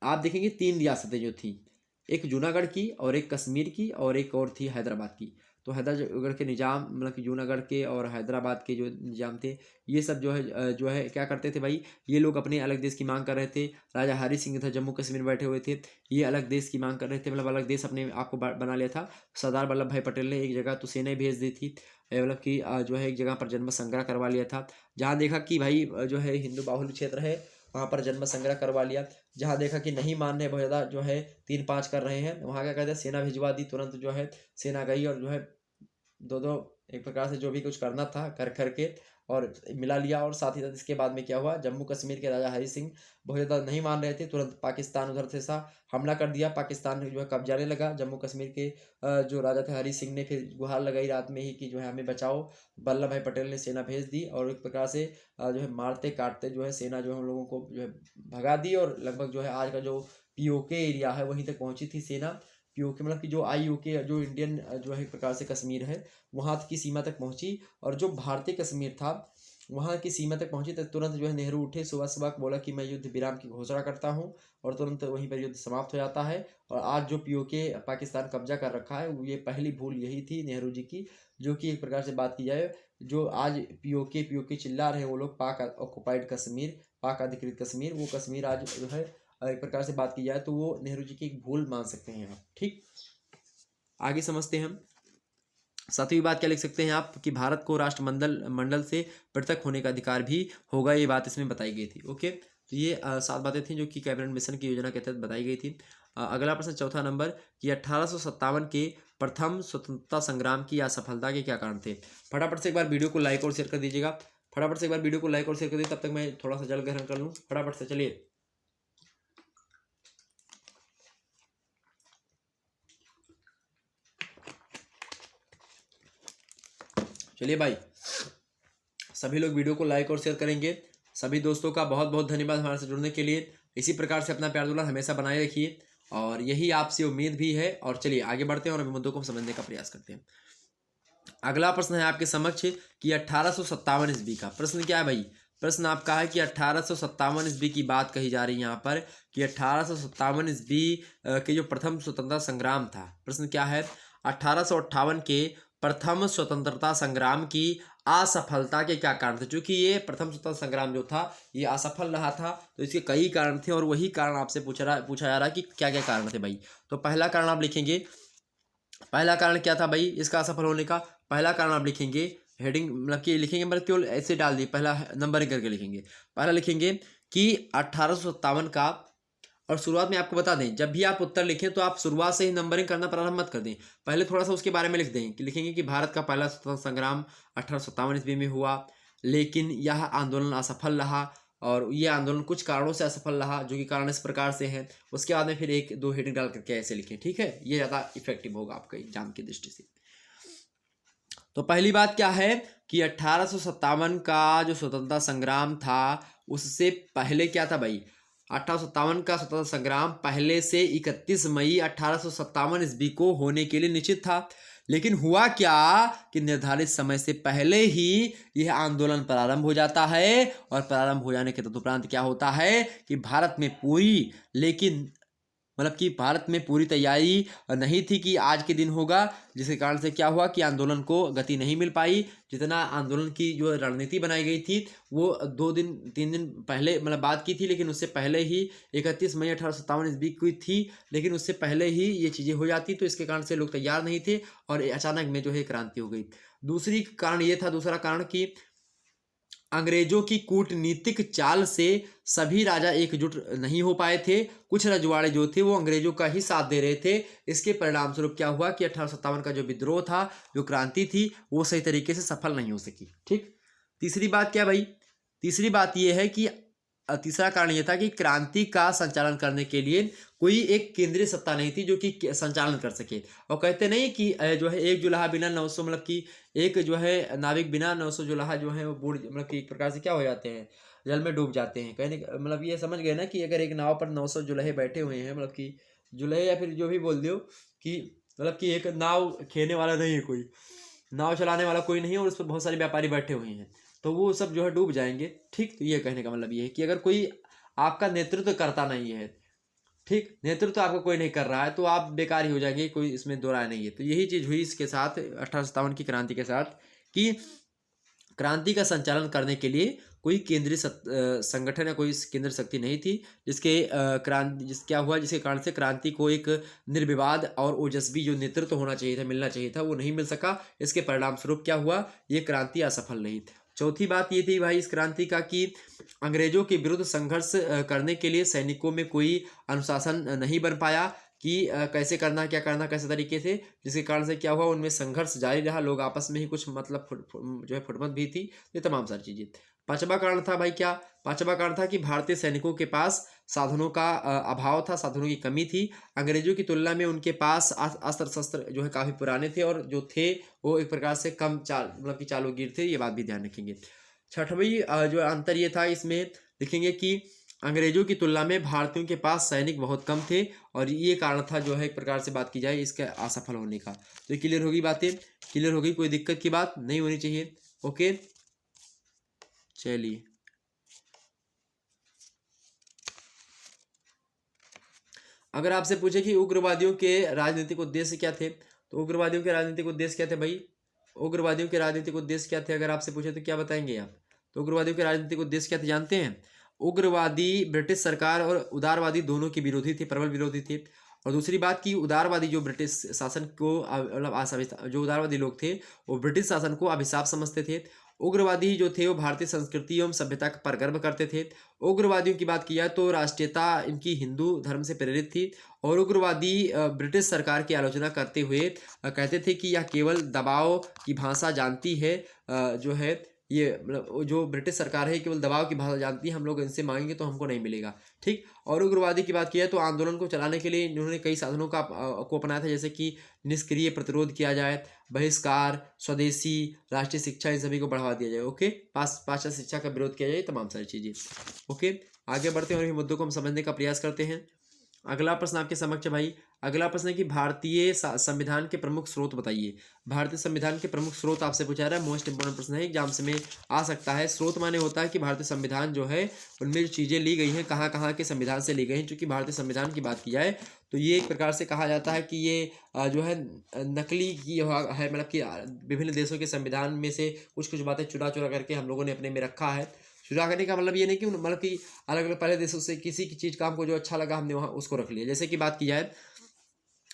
आप देखेंगे 3 रियासतें जो थी, एक जूनागढ़ की और एक कश्मीर की और एक और थी हैदराबाद की। तो हैदरागढ़ के निज़ाम मतलब कि जूनागढ़ के और हैदराबाद के जो निज़ाम थे, ये सब जो है क्या करते थे भाई, ये लोग अपने अलग देश की मांग कर रहे थे। राजा हरि सिंह थे, जम्मू कश्मीर में बैठे हुए थे, ये अलग देश की मांग कर रहे थे, मतलब अलग देश अपने आप को बना लिया था। सरदार वल्लभ भाई पटेल ने एक जगह तो सेना भेज दी थी, मतलब कि जो है एक जगह पर जन्म संग्रह करवा लिया था। जहाँ देखा कि भाई जो है हिंदू बाहुल्य क्षेत्र है, वहाँ पर जन्म संग्रह करवा लिया। जहाँ देखा कि नहीं मान रहे, बहुत ज़्यादा जो है 3-5 कर रहे हैं, वहाँ क्या कहते हैं, सेना भिजवा दी। तुरंत जो है सेना गई और जो है 2-2 एक प्रकार से जो भी कुछ करना था कर करके, और मिला लिया। और साथ ही साथ इसके बाद में क्या हुआ, जम्मू कश्मीर के राजा हरि सिंह बहुत ज़्यादा नहीं मान रहे थे, तुरंत पाकिस्तान उधर से सा हमला कर दिया। पाकिस्तान जो है कब्जाने लगा जम्मू कश्मीर के। जो राजा थे हरि सिंह ने फिर गुहार लगाई रात में ही कि जो है हमें बचाओ। वल्लभ भाई पटेल ने सेना भेज दी और एक प्रकार से जो है मारते काटते जो है सेना जो है हम लोगों को जो है भगा दी। और लगभग जो है आज का जो पीओके एरिया है वहीं तक पहुंची थी सेना। पीओके मतलब कि जो आईयूके जो इंडियन जो है एक प्रकार से कश्मीर है वहाँ की सीमा तक पहुंची। और जो भारतीय कश्मीर था वहाँ की सीमा तक पहुंची तो तुरंत जो है नेहरू उठे, सुबह सुबह बोला कि मैं युद्ध विराम की घोषणा करता हूं, और तुरंत वहीं पर युद्ध समाप्त हो जाता है। और आज जो पीओके पाकिस्तान कब्जा कर रखा है ये पहली भूल यही थी नेहरू जी की, जो कि एक प्रकार से बात की जाए जो आज पीओके पीओके चिल्ला रहे हैं वो लोग, पाक ऑक्युपाइड कश्मीर, पाक अधिकृत कश्मीर, वो कश्मीर आज जो है एक प्रकार से बात की जाए तो वो नेहरू जी की एक भूल मान सकते हैं आप। ठीक, आगे समझते हैं हम। सातवीं बात क्या लिख सकते हैं आप कि भारत को राष्ट्रमंडल मंडल से पृथक होने का अधिकार भी होगा, ये बात इसमें बताई गई थी। ओके, तो ये 7 बातें थी जो कि कैबिनेट मिशन की योजना के तहत बताई गई थी। अगला प्रश्न चौथा नंबर कि 1857 के प्रथम स्वतंत्रता संग्राम की असफलता के क्या कारण थे। फटाफट से एक बार वीडियो को लाइक और शेयर कर दीजिएगा, फटाफट से एक बार वीडियो को लाइक और शेयर कर दीजिए, तब तक मैं थोड़ा सा जल ग्रहण कर लूँ। फटाफट से चलिए। चलिए भाई, सभी लोग वीडियो को लाइक और शेयर करेंगे। सभी दोस्तों का बहुत बहुत धन्यवाद हमारे से जुड़ने के लिए। इसी प्रकार से अपना प्यार दुलार हमेशा बनाए रखिए और यही आपसे उम्मीद भी है। और चलिए आगे बढ़ते हैं और अभी मुद्दों को समझने का प्रयास करते हैं। अगला प्रश्न है आपके समक्ष कि 1857 ईस्वी का प्रश्न क्या है भाई। प्रश्न आपका है कि 1857 ईस्वी की बात कही जा रही है यहाँ पर कि 1857 ईस्वी के जो प्रथम स्वतंत्रता संग्राम था। प्रश्न क्या है, 1858 के प्रथम स्वतंत्रता संग्राम की असफलता के क्या कारण थे। क्योंकि ये प्रथम स्वतंत्रता संग्राम जो था ये असफल रहा था तो इसके कई कारण थे और वही कारण आपसे पूछा जा रहा है कि क्या क्या कारण थे भाई। तो पहला कारण आप लिखेंगे, पहला कारण क्या था भाई इसका असफल होने का। पहला कारण आप लिखेंगे, हेडिंग मतलब कि लिखेंगे मतलब केवल ऐसे डाल दिए, पहला नंबरिंग करके लिखेंगे। पहला लिखेंगे कि 1857 का, और शुरुआत में आपको बता दें जब भी आप उत्तर लिखें तो आप शुरुआत से ही नंबरिंग करना प्रारंभ मत कर दें, पहले थोड़ा सा उसके बारे में लिख दें कि लिखेंगे कि भारत का पहला स्वतंत्रता संग्राम 1857 ईस्वी में हुआ, लेकिन यह आंदोलन असफल रहा और ये आंदोलन कुछ कारणों से असफल रहा जो कि कारण इस प्रकार से हैं। उसके बाद में फिर एक दो हेडिंग डाल करके ऐसे लिखें, ठीक है, ये ज़्यादा इफेक्टिव होगा आपका एग्जाम की दृष्टि से। तो पहली बात क्या है कि 1857 का जो स्वतंत्रता संग्राम था उससे पहले क्या था भाई। 1857 का स्वतंत्रता संग्राम पहले से 31 मई 1857 ईस्वी को होने के लिए निश्चित था, लेकिन हुआ क्या कि निर्धारित समय से पहले ही यह आंदोलन प्रारंभ हो जाता है। और प्रारंभ हो जाने के तदुपरांत क्या होता है कि भारत में पूरी, लेकिन मतलब कि भारत में पूरी तैयारी नहीं थी कि आज के दिन होगा, जिसके कारण से क्या हुआ कि आंदोलन को गति नहीं मिल पाई। जितना आंदोलन की जो रणनीति बनाई गई थी वो 2 दिन 3 दिन पहले मतलब बात की थी, लेकिन उससे पहले ही 31 मई 1857 ईस्वी की थी, लेकिन उससे पहले ही ये चीज़ें हो जाती, तो इसके कारण से लोग तैयार नहीं थे और अचानक में जो है क्रांति हो गई। दूसरी कारण ये था, दूसरा कारण कि अंग्रेजों की कूटनीतिक चाल से सभी राजा एकजुट नहीं हो पाए थे। कुछ रजवाड़े जो थे वो अंग्रेजों का ही साथ दे रहे थे। इसके परिणाम स्वरूप क्या हुआ कि 1857 का जो विद्रोह था, जो क्रांति थी, वो सही तरीके से सफल नहीं हो सकी। ठीक, तीसरी बात क्या भाई, तीसरी बात ये है कि तीसरा कारण ये था कि क्रांति का संचालन करने के लिए कोई एक केंद्रीय सत्ता नहीं थी जो कि संचालन कर सके। और कहते नहीं कि जो है एक जुलाहा बिना 900 मतलब कि एक जो है नाविक बिना 900 जुलाहा जो है वो बूढ़ मतलब कि एक प्रकार से क्या हो जाते हैं, जल में डूब जाते हैं। कहने मतलब ये समझ गए ना कि अगर एक नाव पर 900 जुलाहे बैठे हुए हैं, मतलब कि जुलाहे या फिर जो भी बोल दो कि मतलब कि एक नाव खेने वाला नहीं है, कोई नाव चलाने वाला कोई नहीं है और उस पर बहुत सारे व्यापारी बैठे हुए हैं, तो वो सब जो है डूब जाएंगे। ठीक, तो ये कहने का मतलब ये है कि अगर कोई आपका नेतृत्व करता नहीं है, ठीक, नेतृत्व आपको कोई नहीं कर रहा है तो आप बेकार ही हो जाएंगे, कोई इसमें दो राय नहीं है। तो यही चीज़ हुई इसके साथ 1857 की क्रांति के साथ कि क्रांति का संचालन करने के लिए कोई केंद्रीय संगठन या कोई केंद्र शक्ति नहीं थी, जिसके क्या हुआ, जिसके कारण से क्रांति को एक निर्विवाद और ओजस्वी जो नेतृत्व होना चाहिए था, मिलना चाहिए था, वो नहीं मिल सका। इसके परिणाम स्वरूप क्या हुआ, ये क्रांति असफल रही। चौथी बात ये थी भाई इस क्रांति का कि अंग्रेजों के विरुद्ध संघर्ष करने के लिए सैनिकों में कोई अनुशासन नहीं बन पाया, कि कैसे करना, क्या करना, कैसे तरीके से, जिसके कारण से क्या हुआ, उनमें संघर्ष जारी रहा, लोग आपस में ही कुछ मतलब जो है फुटमत भी थी, ये तमाम सारी चीज़ें। पांचवा कारण था भाई क्या, पांचवा कारण था कि भारतीय सैनिकों के पास साधनों का अभाव था, साधनों की कमी थी। अंग्रेजों की तुलना में उनके पास अस्त्र शस्त्र जो है काफ़ी पुराने थे, और जो थे वो एक प्रकार से कम मतलब कि चालूगीर थे, ये बात भी ध्यान रखेंगे। छठवीं जो अंतर ये था, इसमें लिखेंगे कि अंग्रेजों की तुलना में भारतीयों के पास सैनिक बहुत कम थे, और ये कारण था जो है एक प्रकार से बात की जाए इसके असफल होने का। तो क्लियर होगी बातें, क्लियर होगी, कोई दिक्कत की बात नहीं होनी चाहिए। ओके, चलिए अगर आपसे पूछे कि उग्रवादियों के राजनीतिक उद्देश्य क्या थे, तो उग्रवादियों के राजनीतिक उद्देश्य क्या थे भाई, उग्रवादियों के राजनीतिक उद्देश्य क्या थे, अगर आपसे पूछे तो क्या बताएंगे आप। तो उग्रवादियों के राजनीतिक उद्देश्य क्या थे जानते हैं। उग्रवादी ब्रिटिश सरकार और उदारवादी दोनों के विरोधी थे, प्रबल विरोधी थे। और दूसरी बात की उदारवादी जो ब्रिटिश शासन को मतलब जो उदारवादी लोग थे वो ब्रिटिश शासन को अभिशाप समझते थे। उग्रवादी जो थे वो भारतीय संस्कृति एवं सभ्यता पर गर्व करते थे। उग्रवादियों की बात किया तो राष्ट्रीयता इनकी हिंदू धर्म से प्रेरित थी, और उग्रवादी ब्रिटिश सरकार की आलोचना करते हुए कहते थे कि यह केवल दबाव की भाषा जानती है, जो है ये मतलब जो ब्रिटिश सरकार है केवल दबाव की भाषा जानती है, हम लोग इनसे मांगेंगे तो हमको नहीं मिलेगा। ठीक, और उग्रवादी की बात किया तो आंदोलन को चलाने के लिए इन्होंने कई साधनों को अपनाया था, जैसे कि निष्क्रिय प्रतिरोध किया जाए, बहिष्कार, स्वदेशी, राष्ट्रीय शिक्षा, इन सभी को बढ़ावा दिया जाए। ओके, पाश्चात्य शिक्षा का विरोध किया जाए, तमाम सारी चीज़ें। ओके, आगे बढ़ते हैं और इन मुद्दों को हम समझने का प्रयास करते हैं। अगला प्रश्न आपके समक्ष है भाई, अगला प्रश्न है कि भारतीय संविधान के प्रमुख स्रोत बताइए। भारतीय संविधान के प्रमुख स्रोत आपसे पूछा रहा है, मोस्ट इंपोर्टेंट प्रश्न है, एग्जाम से में आ सकता है। स्रोत माने होता है कि भारतीय संविधान जो है उनमें जो चीज़ें ली गई हैं कहाँ कहाँ के संविधान से ली गई हैं। चूँकि भारतीय संविधान की बात की जाए तो ये एक प्रकार से कहा जाता है कि ये जो है नकली की है, मतलब कि विभिन्न देशों के संविधान में से कुछ कुछ बातें चुरा चुरा करके हम लोगों ने अपने में रखा है। चुरा करने का मतलब ये नहीं कि मतलब कि अलग अलग पहले देशों से किसी की चीज़ का हमको जो अच्छा लगा हमने वहाँ उसको रख लिया। जैसे कि बात की जाए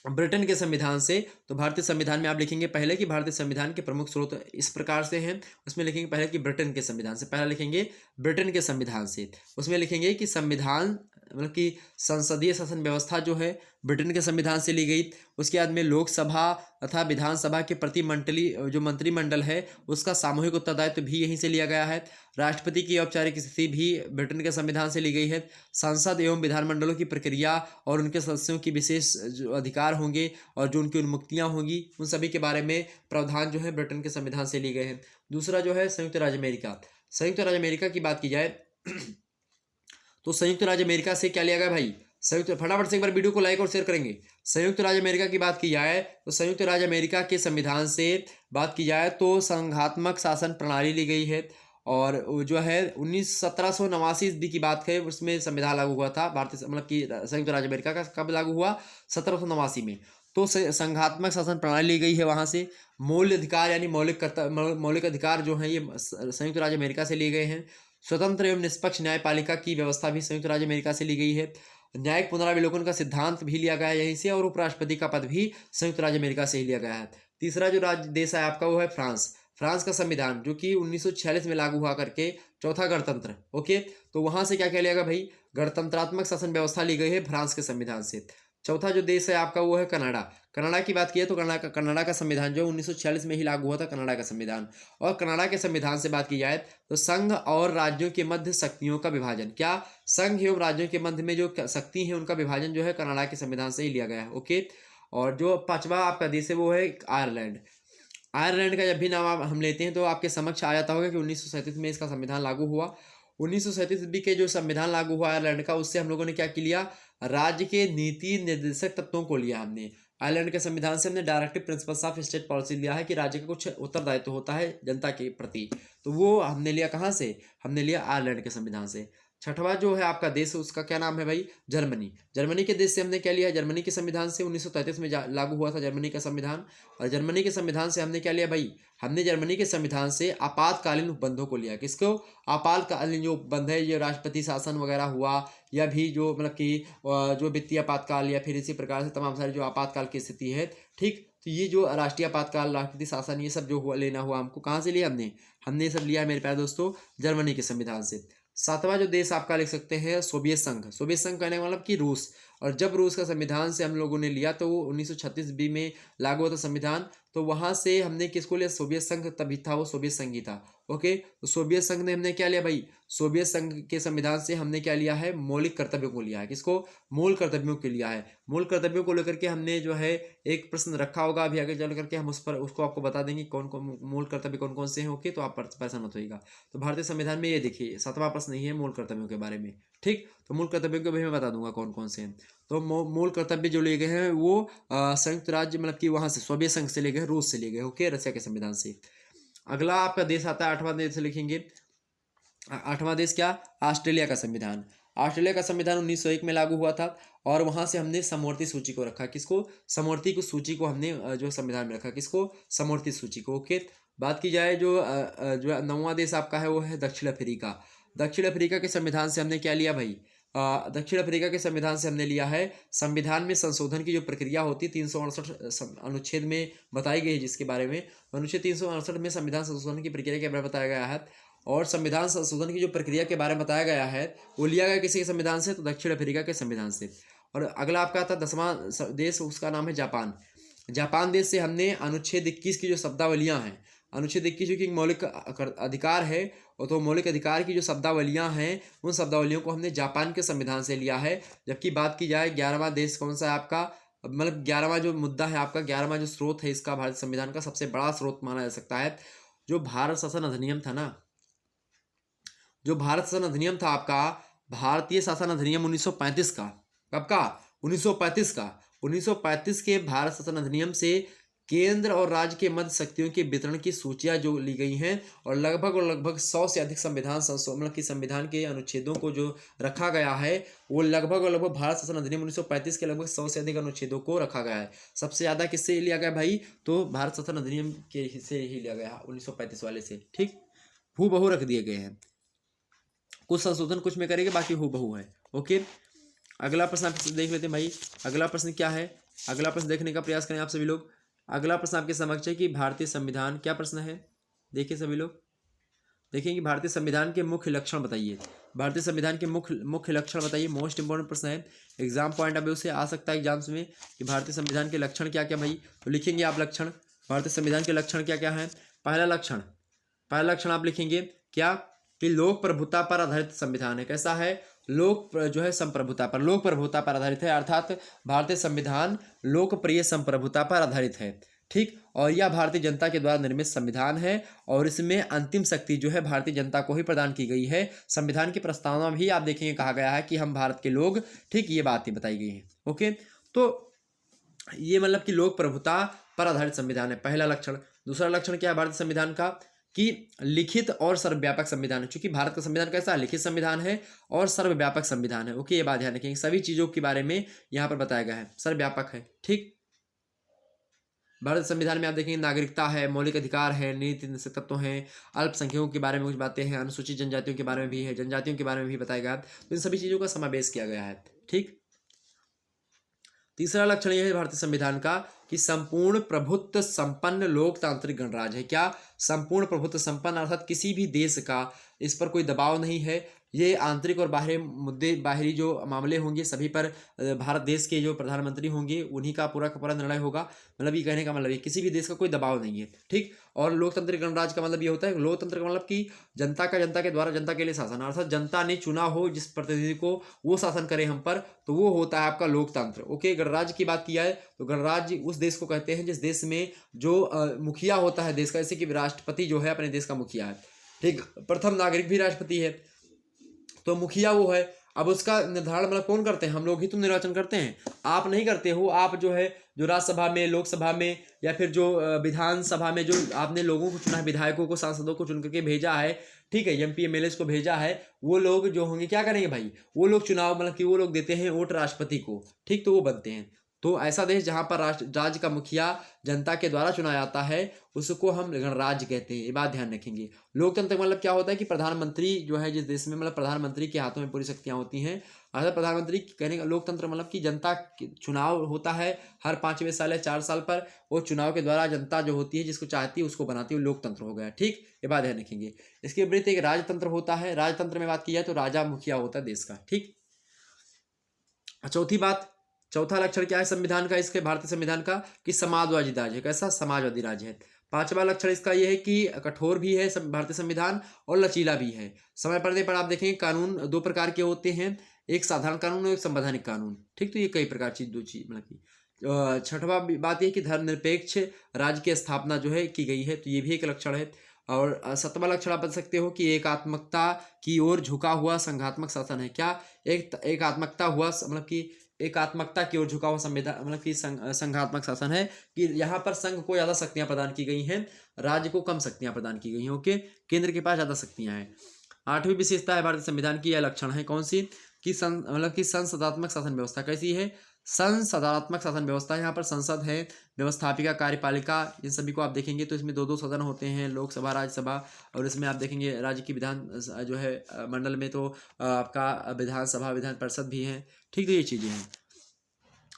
ब्रिटेन के संविधान से, तो भारतीय संविधान में आप लिखेंगे पहले कि भारतीय संविधान के प्रमुख स्रोत इस प्रकार से हैं। उसमें लिखेंगे पहले कि ब्रिटेन के संविधान से, पहला लिखेंगे ब्रिटेन के संविधान से। उसमें लिखेंगे कि संविधान मतलब कि संसदीय शासन व्यवस्था जो है ब्रिटेन के संविधान से ली गई। उसके बाद में लोकसभा तथा विधानसभा के प्रतिमंडली जो मंत्रिमंडल है उसका सामूहिक उत्तरदायित्व भी यहीं से लिया गया है। राष्ट्रपति की औपचारिक स्थिति भी ब्रिटेन के संविधान से ली गई है। संसद एवं विधानमंडलों की प्रक्रिया और उनके सदस्यों की विशेष जो अधिकार होंगे और जो उनकी उन्मुक्तियां होंगी उन सभी के बारे में प्रावधान जो है ब्रिटेन के संविधान से लिए गए हैं। दूसरा जो है संयुक्त राज्य अमेरिका। संयुक्त राज्य अमेरिका की बात की जाए तो संयुक्त राज्य अमेरिका से क्या लिया गया भाई, संयुक्त, फटाफट से एक बार वीडियो को लाइक और शेयर करेंगे। संयुक्त राज्य अमेरिका की बात की जाए तो संयुक्त राज्य अमेरिका के संविधान से बात की जाए तो संघात्मक शासन प्रणाली ली गई है। और जो है 1789 ईस्वी की बात है उसमें संविधान लागू हुआ था भारतीय मतलब कि संयुक्त राज्य अमेरिका का। कब लागू हुआ, 1789 में। तो संघात्मक शासन प्रणाली ली गई है वहाँ से। मौलिक अधिकार यानी मौलिक अधिकार जो हैं ये संयुक्त राज्य अमेरिका से लिए गए हैं। स्वतंत्र एवं निष्पक्ष न्यायपालिका की व्यवस्था भी संयुक्त राज्य अमेरिका से ली गई है। न्यायिक पुनरावलोकन का सिद्धांत भी लिया गया है यहीं से, और उपराष्ट्रपति का पद भी संयुक्त राज्य अमेरिका से ही लिया गया है। तीसरा जो राज्य देश है आपका वो है फ्रांस। फ्रांस का संविधान जो कि 1946 में लागू हुआ करके, चौथा गणतंत्र। ओके, तो वहां से क्या क्या लिया गया भाई, गणतंत्रात्मक शासन व्यवस्था ली गई है फ्रांस के संविधान से। चौथा जो देश है आपका वो है कनाडा। कनाडा की बात की तो कनाडा का संविधान जो 1946 में ही लागू हुआ था, कनाडा का संविधान। और कनाडा के संविधान से बात की जाए तो संघ और राज्यों के मध्य शक्तियों का विभाजन, क्या संघ एवं राज्यों के मध्य में जो शक्ति है उनका विभाजन जो है कनाडा के संविधान से ही लिया गया है। ओके, और जो पांचवा आपका देश है वो है आयरलैंड। आयरलैंड का जब भी नाम हम लेते हैं तो आपके समक्ष आ जाता होगा कि 1937 में इसका संविधान लागू हुआ। 1937 ईस्वी के जो संविधान लागू हुआ आयरलैंड का, उससे हम लोगों ने क्या किया, राज्य के नीति निर्देशक तत्वों को लिया हमने। आयरलैंड के संविधान से हमने directive principles of state policy लिया है कि राज्य का कुछ उत्तरदायित्व होता है जनता के प्रति, तो वो हमने लिया कहाँ से, हमने लिया आयरलैंड के संविधान से। छठवां जो है आपका देश उसका क्या नाम है भाई, जर्मनी। जर्मनी के देश से हमने क्या लिया, जर्मनी के संविधान से 1933 में लागू हुआ था जर्मनी का संविधान। और जर्मनी के संविधान से हमने क्या लिया भाई, हमने जर्मनी के संविधान से आपातकालीन उपबंधों को लिया। किसको, आपातकालीन जो उपबंध है, ये राष्ट्रपति शासन वगैरह हुआ या भी जो मतलब कि जो वित्तीय आपातकाल या फिर इसी प्रकार से तमाम सारी जो आपातकाल की स्थिति है, ठीक, तो ये जो राष्ट्रीय आपातकाल, राष्ट्रपति शासन, ये सब जो हुआ लेना हुआ हमको कहाँ से लिया, हमने ये सब लिया है मेरे प्यारे दोस्तों जर्मनी के संविधान से। सातवां जो देश आपका लिख सकते हैं सोवियत संघ। सोवियत संघ कहने का मतलब कि रूस। और जब रूस का संविधान से हम लोगों ने लिया तो वो 1936 बी में लागू हुआ था संविधान। तो वहाँ से हमने किसको लिया, सोवियत संघ तभी था, वो सोवियत संघ ही था। ओके, तो सोवियत संघ ने हमने क्या लिया भाई, सोवियत संघ के संविधान से हमने क्या लिया है, मौलिक कर्तव्यों को लिया है। किसको, मूल कर्तव्यों के लिया है। मूल कर्तव्यों को लेकर के हमने जो है एक प्रश्न रखा होगा, अभी आगे चल करके हम उस पर उसको आपको बता देंगे कौन कौन मूल कर्तव्य कौन कौन से हैं। ओके, तो आप परेशान मत होइएगा। तो भारतीय संविधान में ये देखिए 7वां प्रश्न नहीं है मूल कर्तव्यों के बारे में। ठीक, तो मूल कर्तव्यों के भी मैं बता दूंगा कौन कौन से हैं। तो मूल कर्तव्य जो लिए गए हैं वो संयुक्त राज्य मतलब कि वहाँ से सोवियत संघ से लिए गए, रूस से लिए गए। ओके, रशिया के संविधान से। अगला आपका देश आता है 8वां देश लिखेंगे। 8वां देश क्या, ऑस्ट्रेलिया का संविधान। ऑस्ट्रेलिया का संविधान 1901 में लागू हुआ था और वहाँ से हमने समवर्ती सूची को रखा। किसको, समवर्ती को सूची को हमने जो संविधान में रखा। किसको, समवर्ती सूची को। ओके, बात की जाए जो 9वां देश आपका है वो है दक्षिण अफ्रीका। दक्षिण अफ्रीका के संविधान से हमने क्या लिया भाई, दक्षिण अफ्रीका के संविधान से हमने लिया है संविधान में संशोधन की जो प्रक्रिया होती है 368 अनुच्छेद में बताई गई है, जिसके बारे में अनुच्छेद 368 में संविधान संशोधन की प्रक्रिया के बारे में बताया गया है। और संविधान संशोधन की जो प्रक्रिया के बारे में बताया गया है वो लिया गया किसी के संविधान से, तो दक्षिण अफ्रीका के संविधान से। और अगला आपका आता 10वां देश, उसका नाम है जापान। जापान देश से हमने अनुच्छेद 21 की जो शब्दावलियां हैं, अनुच्छेद 21 जो कि मौलिक अधिकार है, और तो मौलिक अधिकार की जो शब्दावलियां हैं उन शब्दावलियों को हमने जापान के संविधान से लिया है। जबकि बात की जाए 11वां देश कौन सा है आपका, मतलब 11वां जो मुद्दा है आपका, 11वां जो स्रोत है इसका, भारतीय संविधान का सबसे बड़ा स्रोत माना जा सकता है, जो भारत शासन अधिनियम था ना, जो भारत शासन अधिनियम था आपका, भारतीय शासन अधिनियम 1935 का। कब का, 1935 का। 1935 के भारत शासन अधिनियम से केंद्र और राज्य के मध्य शक्तियों के वितरण की सूचियां जो ली गई हैं और लगभग 100 से अधिक संविधान मतलब कि संविधान के अनुच्छेदों को जो रखा गया है वो लगभग भारत शासन अधिनियम 1935 के लगभग 100 से अधिक अनुच्छेदों को रखा गया है। सबसे ज़्यादा किससे लिया गया भाई, तो भारत शासन अधिनियम के हिस्से ही लिया गया 1935 वाले से। ठीक, हूबहू रख दिए गए हैं, कुछ संशोधन कुछ में करेंगे, बाकी हूबहू है। ओके, अगला प्रश्न आप देख लेते हैं भाई। अगला प्रश्न क्या है, अगला प्रश्न देखने का प्रयास करें आप सभी लोग। अगला प्रश्न आपके समक्ष है कि भारतीय संविधान, क्या प्रश्न है देखिए सभी लोग, देखेंगे भारतीय संविधान के मुख्य लक्षण बताइए। भारतीय संविधान के मुख्य लक्षण बताइए, मोस्ट इंपॉर्टेंट प्रश्न है, एग्जाम पॉइंट ऑफ व्यू से आ सकता है एग्जाम्स में कि भारतीय संविधान के लक्षण क्या क्या भाई। तो लिखेंगे आप लक्षण, भारतीय संविधान के लक्षण क्या क्या है। पहला लक्षण आप लिखेंगे क्या, कि लोक प्रभुता पर आधारित संविधान है। कैसा है, जो है संप्रभुता पर, लोक प्रभुता पर आधारित है, अर्थात भारतीय संविधान लोकप्रिय संप्रभुता पर आधारित है। ठीक, और यह भारतीय जनता के द्वारा निर्मित संविधान है और इसमें अंतिम शक्ति जो है भारतीय जनता को ही प्रदान की गई है। संविधान की प्रस्तावना भी आप देखेंगे कहा गया है कि हम भारत के लोग, ठीक, ये बातें बताई गई हैं। ओके, तो ये मतलब कि लोक प्रभुता पर आधारित संविधान है, पहला लक्षण। दूसरा लक्षण क्या है भारतीय संविधान का, कि लिखित और सर्वव्यापक संविधान है। चूंकि भारत का संविधान कैसा है, लिखित संविधान है और सर्वव्यापक संविधान है। ओके, ये बात ध्यान रखेंगे, सभी चीजों के बारे में यहाँ पर बताया गया है, सर्वव्यापक है। ठीक, भारत संविधान में आप देखेंगे नागरिकता है, मौलिक अधिकार है, नीति तत्व हैं, अल्पसंख्यकों के बारे में कुछ बातें हैं, अनुसूचित जनजातियों के बारे में भी है, जनजातियों के बारे में भी बताया गया है। तो इन सभी चीजों का समावेश किया गया है। ठीक, तीसरा लक्षण यह है भारतीय संविधान का कि संपूर्ण प्रभुत्व संपन्न लोकतांत्रिक गणराज है। क्या, संपूर्ण प्रभुत्व संपन्न, अर्थात किसी भी देश का इस पर कोई दबाव नहीं है। ये आंतरिक और बाहरी मुद्दे, बाहरी जो मामले होंगे सभी पर भारत देश के जो प्रधानमंत्री होंगे उन्हीं का पूरा निर्णय होगा। मतलब ये कहने का मतलब है किसी भी देश का कोई दबाव नहीं है। ठीक, और लोकतांत्रिक गणराज का मतलब ये होता है, लोकतंत्र का मतलब कि जनता का जनता के द्वारा जनता के लिए शासन, अर्थात जनता ने चुना हो जिस प्रतिनिधि को वो शासन करे हम पर, तो वो होता है आपका लोकतंत्र। ओके, गणराज्य की बात किया है तो गणराज्य उस देश को कहते हैं जिस देश में जो मुखिया होता है देश का, जैसे कि राष्ट्रपति जो है अपने देश का मुखिया है। ठीक, प्रथम नागरिक भी राष्ट्रपति है, तो मुखिया वो है। अब उसका निर्धारण मतलब कौन करते हैं, हम लोग ही तो निर्वाचन करते हैं, आप नहीं करते हो। आप जो है जो राज्यसभा में, लोकसभा में या फिर जो विधानसभा में जो आपने लोगों को चुना है, विधायकों को, सांसदों को चुन करके भेजा है, ठीक है, एमपी एमएलए को भेजा है, वो लोग जो होंगे क्या करेंगे भाई, वो लोग चुनाव मतलब कि वो लोग देते हैं वोट राष्ट्रपति को। ठीक, तो वो बनते हैं। तो ऐसा देश जहाँ पर राज्य का मुखिया जनता के द्वारा चुना जाता है उसको हम गणराज्य कहते हैं, ये बात ध्यान रखेंगे। लोकतंत्र मतलब क्या होता है कि प्रधानमंत्री जो है जिस देश में, मतलब प्रधानमंत्री के हाथों में पूरी शक्तियां होती हैं। अर्थात प्रधानमंत्री कहने का लोकतंत्र मतलब कि जनता चुनाव होता है हर 5वें साल या 4 साल पर, वो चुनाव के द्वारा जनता जो होती है जिसको चाहती है उसको बनाती है, लोकतंत्र हो गया। ठीक, ये बात ध्यान रखेंगे। इसके विपरीत एक राजतंत्र होता है। राजतंत्र में बात की जाए तो राजा मुखिया होता है देश का। ठीक, चौथी बात, चौथा लक्षण क्या है संविधान का, इसके भारतीय संविधान का, कि समाजवादी राज्य है। कैसा? समाजवादी राज्य है। पांचवा लक्षण इसका यह है कि कठोर भी है भारतीय संविधान और लचीला भी है। समय पड़ने पर आप देखेंगे कानून दो प्रकार के होते हैं, एक साधारण कानून और एक संवैधानिक कानून। ठीक, तो ये कई प्रकार की दो चीज मतलब की। छठवा बात यह कि धर्मनिरपेक्ष राज्य की स्थापना जो है की गई है, तो ये भी एक लक्षण है। और सतवां लक्षण आप बता सकते हो कि एकात्मकता की ओर झुका हुआ संघात्मक शासन है। क्या? एकात्मकता हुआ मतलब कि एकात्मकता की ओर झुका हुआ संविधान मतलब कि संघात्मक शासन है, कि यहाँ पर संघ को ज्यादा शक्तियां प्रदान की गई हैं, राज्य को कम शक्तियां प्रदान की गई हैं। ओके, केंद्र के पास ज्यादा शक्तियां हैं। आठवीं विशेषता है भारतीय संविधान की, यह लक्षण है कौन सी, कि मतलब कि संसदात्मक शासन व्यवस्था कैसी है, संसदात्मक शासन व्यवस्था। यहाँ पर संसद है, व्यवस्थापिका, कार्यपालिका, इन सभी को आप देखेंगे तो इसमें दो दो सदन होते हैं, लोकसभा, राज्यसभा। और इसमें आप देखेंगे राज्य की विधान जो है मंडल में तो आपका विधानसभा, विधान परिषद भी है। ठीक, तो ये चीजें हैं।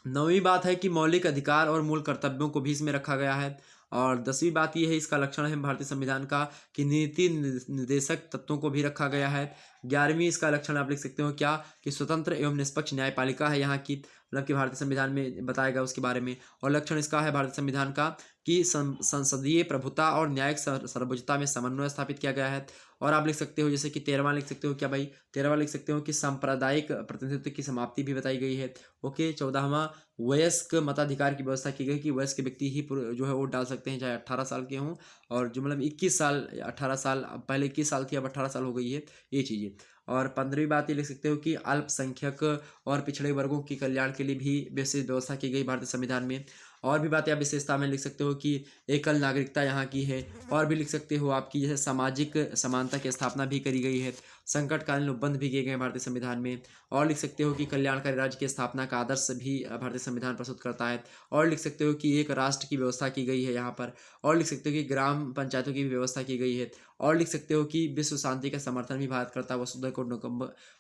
नौवीं बात है कि मौलिक अधिकार और मूल कर्तव्यों को भी इसमें रखा गया है। और 10वीं बात यह है, इसका लक्षण है भारतीय संविधान का, कि नीति निर्देशक तत्वों को भी रखा गया है। 11वीं इसका लक्षण आप लिख सकते हो क्या, कि स्वतंत्र एवं निष्पक्ष न्यायपालिका है यहाँ की, मतलब कि भारतीय संविधान में बताया गया उसके बारे में। और लक्षण इसका है भारतीय संविधान का, कि संसदीय प्रभुता और न्यायिक सर्वोच्चता में समन्वय स्थापित किया गया है। और आप लिख सकते हो जैसे कि 13वां लिख सकते हो क्या भाई, 13वां लिख सकते हो कि सांप्रदायिक प्रतिनिधित्व की समाप्ति भी बताई गई है। ओके, 14वां वयस्क मताधिकार की व्यवस्था की गई, कि वयस्क व्यक्ति ही जो है वोट डाल सकते हैं, चाहे 18 साल के हों, और जो मतलब 21 साल 18 साल, पहले 21 साल थी अब 18 साल हो गई है, ये चीज़ें। और 15वीं बात ये लिख सकते हो कि अल्पसंख्यक और पिछड़े वर्गों के कल्याण के लिए भी विशेष व्यवस्था की गई भारतीय संविधान में। और भी बातें आप विशेषता में लिख सकते हो कि एकल नागरिकता यहाँ की है। और भी लिख सकते हो आपकी जैसे सामाजिक समानता की स्थापना भी करी गई है, संकटकालीन उपबंध भी किए गए हैं भारतीय संविधान में। और लिख सकते हो कि कल्याणकारी राज्य की स्थापना का आदर्श भी भारतीय संविधान प्रस्तुत करता है। और लिख सकते हो कि एक राष्ट्र की व्यवस्था की गई है यहाँ पर। और लिख सकते हो कि ग्राम पंचायतों की भी व्यवस्था की गई है। और लिख सकते हो कि विश्व शांति का समर्थन भी भारत करता है,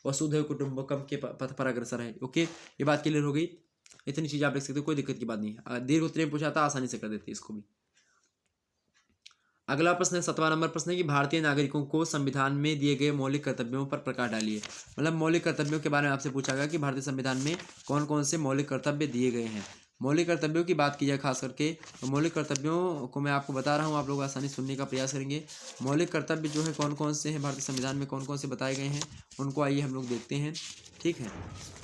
वसुधैव कुटुंबकम के पथ पर अग्रसर है। ओके, ये बात क्लियर हो गई। इतनी चीज आप लिख सकते हो, कोई दिक्कत की बात नहीं। दीर्घ उत्तरीय पूछा था, आसानी से कर देते इसको भी। अगला प्रश्न है 7वां नंबर प्रश्न है कि भारतीय नागरिकों को संविधान में दिए गए मौलिक कर्तव्यों पर प्रकाश डालिए। मतलब मौलिक कर्तव्यों के बारे में आपसे पूछा गया कि भारतीय संविधान में कौन कौन से मौलिक कर्तव्य दिए गए हैं। मौलिक कर्तव्यों की बात की जाए खास करके, तो मौलिक कर्तव्यों को मैं आपको बता रहा हूँ, आप लोग आसानी सुनने का प्रयास करेंगे। मौलिक कर्तव्य जो है कौन कौन से हैं भारतीय संविधान में, कौन कौन से बताए गए हैं, उनको आइए हम लोग देखते हैं। ठीक है,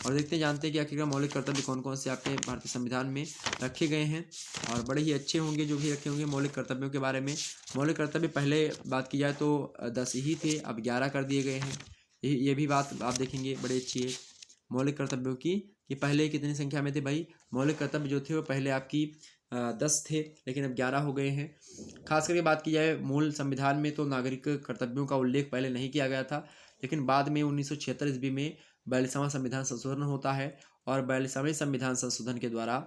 और देखते जानते हैं कि आखिरकार मौलिक कर्तव्य कौन कौन से आपके भारतीय संविधान में रखे गए हैं। और बड़े ही अच्छे होंगे जो भी रखे होंगे मौलिक कर्तव्यों के बारे में। मौलिक कर्तव्य पहले बात की जाए तो 10 ही थे, अब 11 कर दिए गए हैं। ये भी बात आप देखेंगे बड़ी अच्छी है मौलिक कर्तव्यों की, कि पहले कितनी संख्या में थे भाई। मौलिक कर्तव्य जो थे वो पहले आपकी 10 थे, लेकिन अब 11 हो गए हैं। खास करके बात की जाए मूल संविधान में तो नागरिक कर्तव्यों का उल्लेख पहले नहीं किया गया था, लेकिन बाद में 1976 ईस्वी में 42वां संविधान संशोधन होता है। और 42वें संविधान संशोधन के द्वारा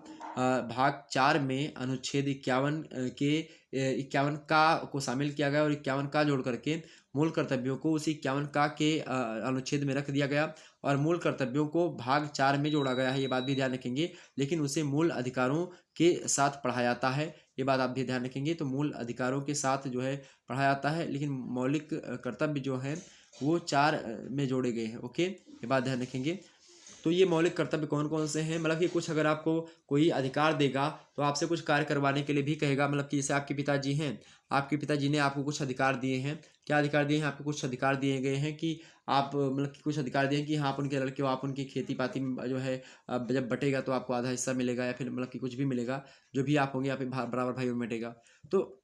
भाग 4 में अनुच्छेद 51 के 51 का को शामिल किया गया, और 51 का जोड़ करके मूल कर्तव्यों को उसी 51 का के अनुच्छेद में रख दिया गया, और मूल कर्तव्यों को भाग 4 में जोड़ा गया है। ये बात भी ध्यान रखेंगे, लेकिन उसे मूल अधिकारों के साथ पढ़ा जाता है, ये बात आप भी ध्यान रखेंगे। तो मूल अधिकारों के साथ जो है पढ़ा जाता है, लेकिन मौलिक कर्तव्य जो है वो 4 में जोड़े गए हैं। ओके, ये बात ध्यान रखेंगे। तो ये मौलिक कर्तव्य कौन कौन से हैं, मतलब कि कुछ अगर आपको कोई अधिकार देगा तो आपसे कुछ कार्य करवाने के लिए भी कहेगा। मतलब कि जैसे आपके पिताजी हैं, आपके पिताजी ने आपको कुछ अधिकार दिए हैं। क्या अधिकार दिए हैं? आपको कुछ अधिकार दिए गए हैं कि आप मतलब कि कुछ अधिकार दिए हैं कि हाँ, आप उनके लड़के हो, आप उनकी खेती पाती में जो है जब बटेगा तो आपको आधा हिस्सा मिलेगा, या फिर मतलब कि कुछ भी मिलेगा, जो भी आप होंगे आप बराबर भाई में बटेगा। तो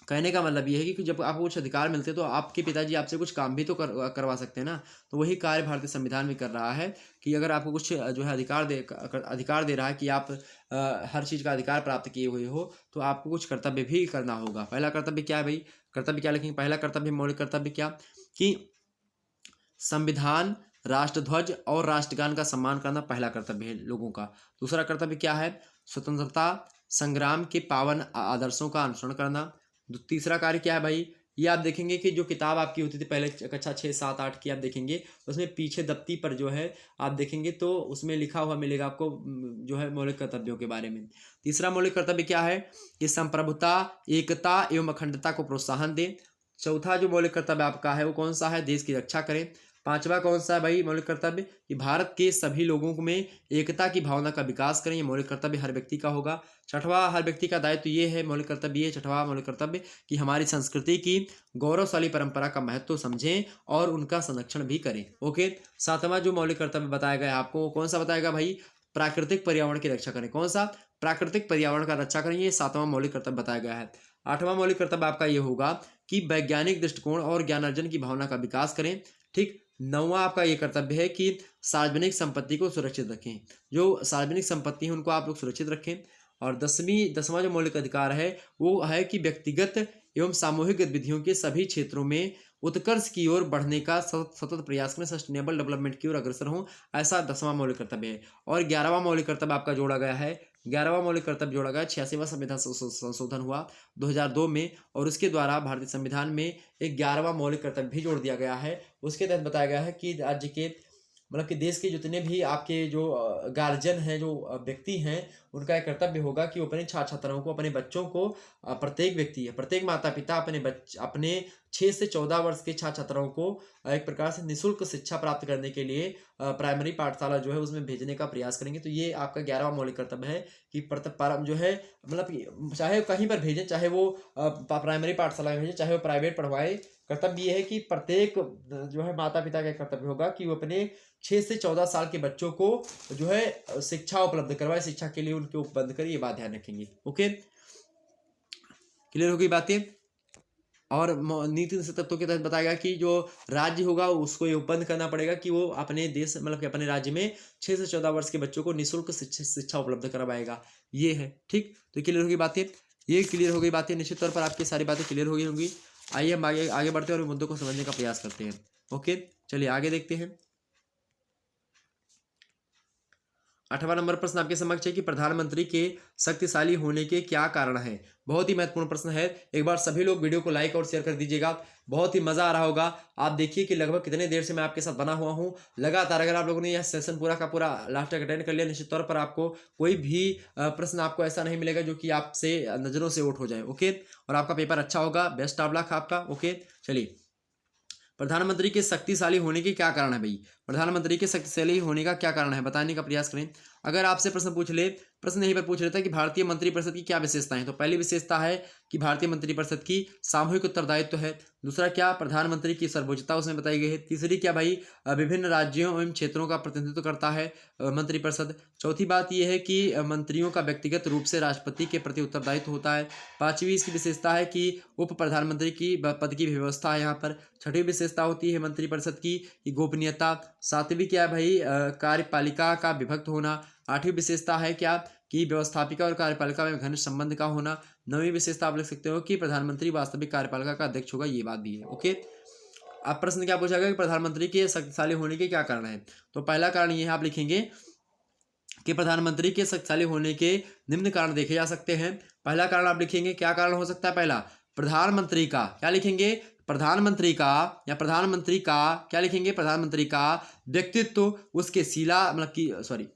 कहने का मतलब ये है कि जब आपको कुछ अधिकार मिलते हैं तो आपके पिताजी आपसे कुछ काम भी तो करवा सकते हैं ना। तो वही कार्य भारतीय संविधान भी कर रहा है, कि अगर आपको कुछ जो है अधिकार दे रहा है कि आप हर चीज़ का अधिकार प्राप्त किए हुए हो, तो आपको कुछ कर्तव्य भी करना होगा। पहला कर्तव्य क्या है भाई? कर्तव्य क्या लिखेंगे? पहला कर्तव्य मौलिक कर्तव्य क्या, कि संविधान, राष्ट्रध्वज और राष्ट्रगान का सम्मान करना पहला कर्तव्य है लोगों का। दूसरा कर्तव्य क्या है? स्वतंत्रता संग्राम के पावन आदर्शों का अनुसरण करना। तीसरा कार्य क्या है भाई? ये आप देखेंगे कि जो किताब आपकी होती थी पहले कक्षा 6, 7, 8 की, आप देखेंगे उसमें पीछे दफ्ती पर जो है आप देखेंगे तो उसमें लिखा हुआ मिलेगा आपको जो है मौलिक कर्तव्यों के बारे में। तीसरा मौलिक कर्तव्य क्या है? कि संप्रभुता, एकता एवं अखंडता को प्रोत्साहन दें। चौथा जो मौलिक कर्तव्य आपका है वो कौन सा है? देश की रक्षा करें। पांचवा कौन सा है भाई मौलिक कर्तव्य, कि भारत के सभी लोगों में एकता की भावना का विकास करें, ये मौलिक कर्तव्य हर व्यक्ति का होगा। छठवां हर व्यक्ति का दायित्व ये है, मौलिक कर्तव्य ये छठवां मौलिक कर्तव्य, कि हमारी संस्कृति की गौरवशाली परंपरा का महत्व समझें और उनका संरक्षण भी करें। ओके, सातवां जो मौलिक कर्तव्य बताया गया है आपको, कौन सा बताएगा भाई, प्राकृतिक पर्यावरण की रक्षा करें। कौन सा, प्राकृतिक पर्यावरण का रक्षा करें, ये सातवां मौलिक कर्तव्य बताया गया है। आठवां मौलिक कर्तव्य आपका ये होगा कि वैज्ञानिक दृष्टिकोण और ज्ञान अर्जन की भावना का विकास करें। ठीक, नौवां आपका ये कर्तव्य है कि सार्वजनिक संपत्ति को सुरक्षित रखें, जो सार्वजनिक संपत्ति है उनको आप लोग सुरक्षित रखें। और दसवां जो मौलिक अधिकार है वो है कि व्यक्तिगत एवं सामूहिक गतिविधियों के सभी क्षेत्रों में उत्कर्ष की ओर बढ़ने का सतत प्रयास करें, सस्टेनेबल डेवलपमेंट की ओर अग्रसर हों, ऐसा 10वां मौलिक कर्तव्य है। और 11वां मौलिक कर्तव्य आपका जोड़ा गया है, 11वां मौलिक कर्तव्य जोड़ा गया, 86वां संविधान संशोधन हुआ 2002 में, और उसके द्वारा भारतीय संविधान में एक 11वां मौलिक कर्तव्य भी जोड़ दिया गया है। उसके तहत बताया गया है कि राज्य के मतलब कि देश के जितने भी आपके जो गार्जियन हैं, जो व्यक्ति हैं, उनका एक कर्तव्य होगा कि वो अपने छात्र छात्राओं को, अपने बच्चों को, प्रत्येक व्यक्ति है, प्रत्येक माता पिता अपने 6 से 14 वर्ष के छात्र छात्राओं को एक प्रकार से निःशुल्क शिक्षा प्राप्त करने के लिए प्राइमरी पाठशाला जो है उसमें भेजने का प्रयास करेंगे। तो ये आपका 11वां मौलिक कर्तव्य है कि जो है मतलब चाहे कहीं पर भेजें, चाहे वो प्राइमरी पाठशाला में भेजें, चाहे वो प्राइवेट पढ़वाए, कर्तव्य ये है कि प्रत्येक जो है माता पिता का कर्तव्य होगा कि वो अपने 6 से 14 साल के बच्चों को जो है शिक्षा उपलब्ध करवाए, शिक्षा के लिए उनके उपबंध करें, ये बात ध्यान रखेंगे। ओके, क्लियर हो गई बातें। और नीति निषेध तत्वों के तहत बताया गया कि जो राज्य होगा उसको ये उपबंध करना पड़ेगा कि वो अपने देश मतलब कि अपने राज्य में 6 से 14 वर्ष के बच्चों को निःशुल्क शिक्षा उपलब्ध करवाएगा, ये है। ठीक, तो क्लियर हो गई बातें, ये क्लियर हो गई बातें, निश्चित तौर पर आपकी सारी बातें क्लियर हो गई होंगी। आइए हम आगे बढ़ते हैं और मुद्दों को समझने का प्रयास करते हैं। ओके, चलिए आगे देखते हैं। 8वां नंबर प्रश्न आपके समक्ष है कि प्रधानमंत्री के शक्तिशाली होने के क्या कारण हैं। बहुत ही महत्वपूर्ण प्रश्न है, एक बार सभी लोग वीडियो को लाइक और शेयर कर दीजिएगा, बहुत ही मजा आ रहा होगा। आप देखिए कि लगभग कितने देर से मैं आपके साथ बना हुआ हूं लगातार। अगर आप लोगों ने यह सेशन पूरा का पूरा लास्ट तक अटेंड कर लिया, निश्चित तौर पर आपको कोई भी प्रश्न आपको ऐसा नहीं मिलेगा जो कि आपसे नजरों से उठ हो जाए। ओके, और आपका पेपर अच्छा होगा, बेस्ट ऑफ लक आपका। ओके, चलिए, प्रधानमंत्री के शक्तिशाली होने के क्या कारण है भाई, प्रधानमंत्री के शक्तिशाली होने का क्या कारण है बताने का प्रयास करें। अगर आपसे प्रश्न पूछ ले, प्रश्न यहीं पर पूछ लेता है कि भारतीय मंत्रिपरिषद की क्या विशेषताएं हैं, तो पहली विशेषता है कि भारतीय मंत्रिपरिषद की सामूहिक उत्तरदायित्व है। दूसरा क्या, प्रधानमंत्री की सर्वोच्चता उसमें बताई गई है। तीसरी क्या भाई, विभिन्न राज्यों एवं क्षेत्रों का प्रतिनिधित्व करता है मंत्रिपरिषद। चौथी बात यह है कि मंत्रियों का व्यक्तिगत रूप से राष्ट्रपति के प्रति उत्तरदायित्व होता है। पांचवी इसकी विशेषता है कि उप प्रधानमंत्री की पद की व्यवस्था है यहाँ पर। छठी विशेषता होती है मंत्रिपरिषद की गोपनीयता। सातवीं क्या है भाई, कार्यपालिका का विभक्त होना। आठवीं विशेषता है क्या कि व्यवस्थापिका और कार्यपालिका में घनिष्ठ संबंध का होना। नवीं विशेषता आप लिख सकते हो कि प्रधानमंत्री वास्तविक कार्यपालिका का अध्यक्ष होगा, ये बात भी है। ओके, अब प्रश्न क्या पूछा गया कि प्रधानमंत्री के शक्तिशाली होने के क्या कारण है, तो पहला कारण ये है, आप लिखेंगे कि प्रधानमंत्री के शक्तिशाली होने के निम्न कारण देखे जा सकते हैं। पहला कारण आप लिखेंगे, क्या कारण हो सकता है, पहला प्रधानमंत्री का, क्या लिखेंगे, प्रधानमंत्री का, या प्रधानमंत्री का क्या लिखेंगे, प्रधानमंत्री का व्यक्तित्व उसके शिला मतलब कि सॉरी